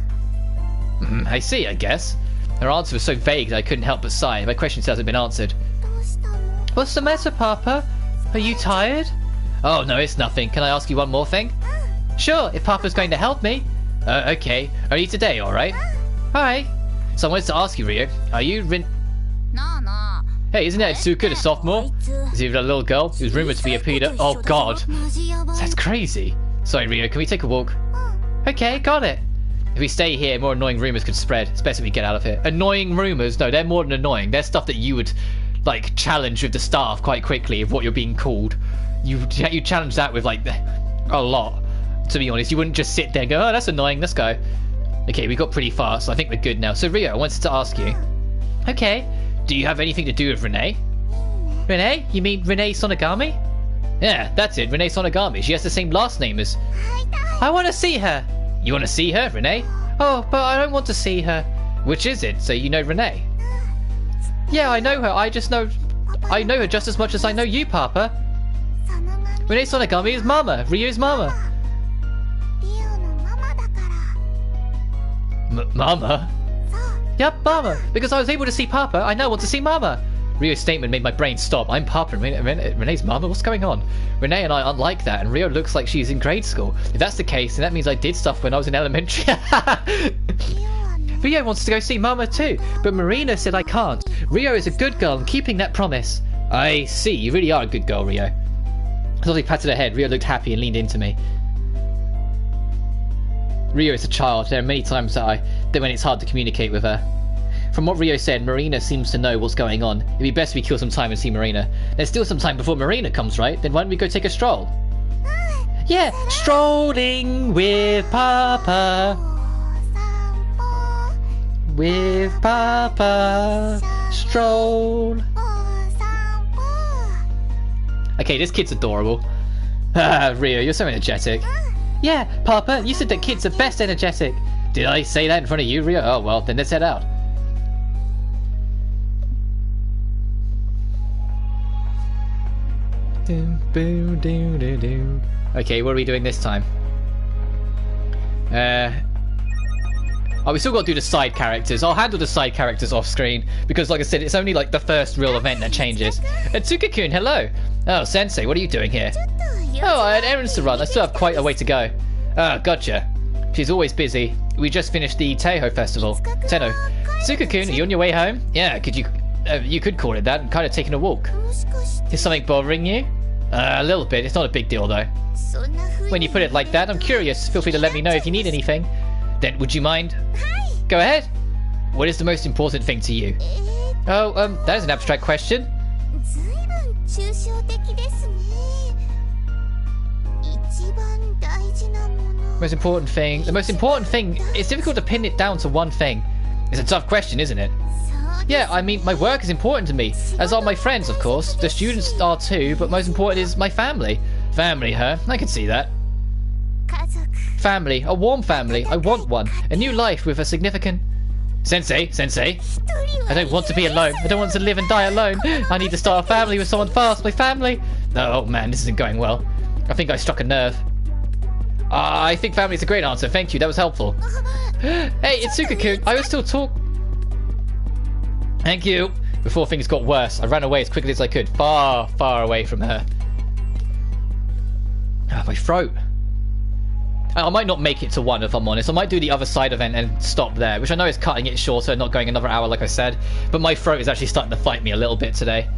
I see, I guess. Her answer was so vague that I couldn't help but sigh. My question still hasn't been answered. What's the matter, Papa? Are you tired? Oh, no, it's nothing. Can I ask you one more thing? Sure, if Papa's going to help me. Okay. Only today, alright? Alright. So I wanted to ask you, Rio. Are you Hey, isn't that Tsuka, the sophomore? Is he a little girl who's rumoured to be a pedo? Oh, God. That's crazy. Sorry, Rio, can we take a walk? Okay, got it. If we stay here, more annoying rumours could spread. It's best if we get out of here. Annoying rumours? No, they're more than annoying. They're stuff that you would, like, challenge with the staff quite quickly of what you're being called. You challenge that with, like, a lot, to be honest. You wouldn't just sit there and go, oh, that's annoying, let's go. Okay, we got pretty fast, so I think we're good now. So, Rio, I wanted to ask you. Okay. Do you have anything to do with Rinne? Rinne? You mean Rinne Sonogami? Yeah, that's it, Rinne Sonogami. She has the same last name as... I want to see her. You want to see her, Rinne? Oh, but I don't want to see her. Which is it? So you know Rinne? Yeah, I know her. I know her just as much as I know you, Papa. Rinne Sonogami is Mama. Ryu's Mama. Mama? Yep, Mama. Because I was able to see Papa, I now want to see Mama. Ryo's statement made my brain stop. I'm Papa and Renee's Mama? What's going on? Renee and I aren't like that, and Rio looks like she's in grade school. If that's the case, then that means I did stuff when I was in elementary. Rio wants to go see Mama too, but Marina said I can't. Rio is a good girl and keeping that promise. I see. You really are a good girl, Rio. As I patted her head, Rio looked happy and leaned into me. Rio is a child. There are many times when it's hard to communicate with her. From what Rio said, Marina seems to know what's going on. It'd be best we kill some time and see Marina. There's still some time before Marina comes, right? Then why don't we go take a stroll? Yeah, strolling with Papa. With Papa. Stroll. Okay, this kid's adorable. Ah, Rio, you're so energetic. Yeah, Papa, you said that kids are best energetic. Did I say that in front of you, Rio? Oh, well, then let's head out. Okay, what are we doing this time? Oh, we still got to do the side characters. I'll handle the side characters off screen because, like I said, it's only like the first real event that changes. Tsuka-kun, hello. Oh, Sensei, what are you doing here? Oh, I had errands to run. I still have quite a way to go. Ah, gotcha. She's always busy. We just finished the Teiho festival. Tenno. Tsuka-kun, are you on your way home? Yeah, you could call it that. I'm kind of taking a walk. Is something bothering you? A little bit. It's not a big deal, though. When you put it like that, I'm curious. Feel free to let me know if you need anything. Then, would you mind? Go ahead. What is the most important thing to you? Oh, that is an abstract question. Most important thing. The most important thing. It's difficult to pin it down to one thing. It's a tough question, isn't it? Yeah, I mean, my work is important to me, as are my friends, of course. The students are too, but most important is my family. Family, huh? I can see that. Family, a warm family. I want one. A new life with a significant... Sensei. I don't want to be alone. I don't want to live and die alone. I need to start a family with someone fast. My family. Oh man, this isn't going well. I think I struck a nerve. I think family is a great answer. Thank you, that was helpful. Hey, it's Tsuka-kun. I will still talk... Thank you. Before things got worse, I ran away as quickly as I could. Far, far away from her. Ah, my throat. I might not make it to one, if I'm honest. I might do the other side event and stop there, which I know is cutting it shorter, not going another hour like I said. But my throat is actually starting to fight me a little bit today.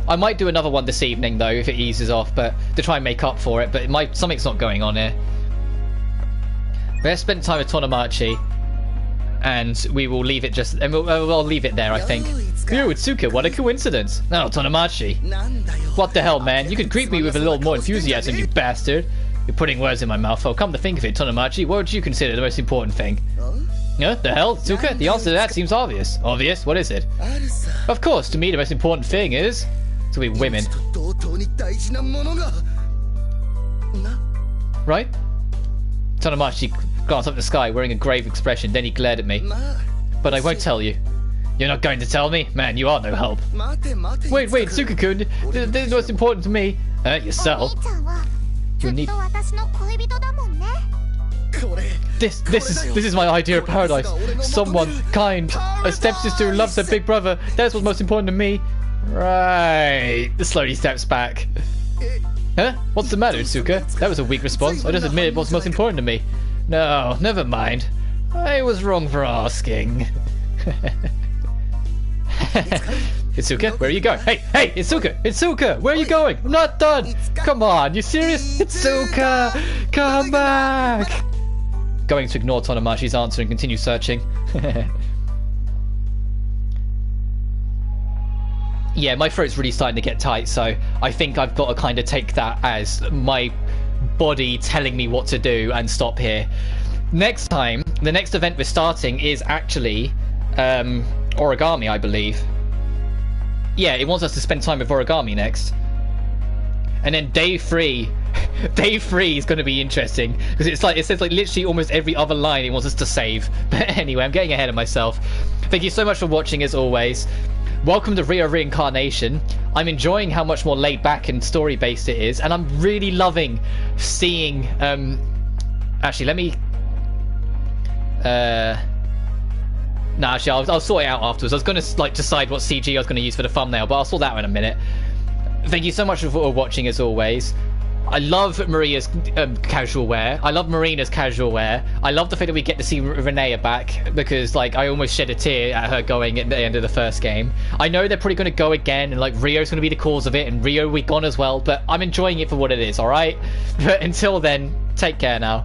I might do another one this evening, though, if it eases off, but to try and make up for it. But something's not going on here. Let's spend time with Tonomachi. And we will leave it just... And we'll leave it there, I think. Yo, Itsuka, what a coincidence. No, Tonomachi. What the hell, man? You could greet me with a little more enthusiasm, you bastard. You're putting words in my mouth. Oh, come to think of it, Tonomachi, what would you consider the most important thing? The hell, Itsuka? The answer to that seems obvious. Obvious? What is it? Of course, to me the most important thing is... to be women. Right? Tonomachi glanced up at the sky, wearing a grave expression. Then he glared at me. But I won't tell you. You're not going to tell me? Man, you are no help. Wait, Tsuka-kun. This is what's important to me. Yourself. You need... This is my idea of paradise. Someone kind, a stepsister who loves her big brother. That's what's most important to me. Right. Slowly steps back. Huh? What's the matter, Itsuka? That was a weak response. I just admitted what's most important to me. No, never mind. I was wrong for asking. Itsuka, where are you going? Hey, Itsuka, where are you going? I'm not done. Come on, you serious? Itsuka, come back. Going to ignore Tonomachi's answer and continue searching. Yeah, my throat's really starting to get tight, so I think I've got to kind of take that as my body telling me what to do and stop here. Next time, the next event we're starting is actually Origami, I believe. Yeah, it wants us to spend time with Origami next. And then day 3. Day 3 is going to be interesting because it says like literally almost every other line it wants us to save. But anyway, I'm getting ahead of myself. Thank you so much for watching as always. Welcome to Rio-Reincarnation. I'm enjoying how much more laid back and story based it is, and I'm really loving seeing actually let me no, actually I'll sort it out afterwards. I was going to like decide what CG I was going to use for the thumbnail, but I'll sort that out in a minute. Thank you so much for watching as always. I love Maria's casual wear. I love Marina's casual wear. I love the fact that we get to see Rinne back because, like, I almost shed a tear at her going at the end of the first game. I know they're probably going to go again, and like Rio's going to be the cause of it, and Rio will be gone as well. But I'm enjoying it for what it is. All right. But until then, take care now.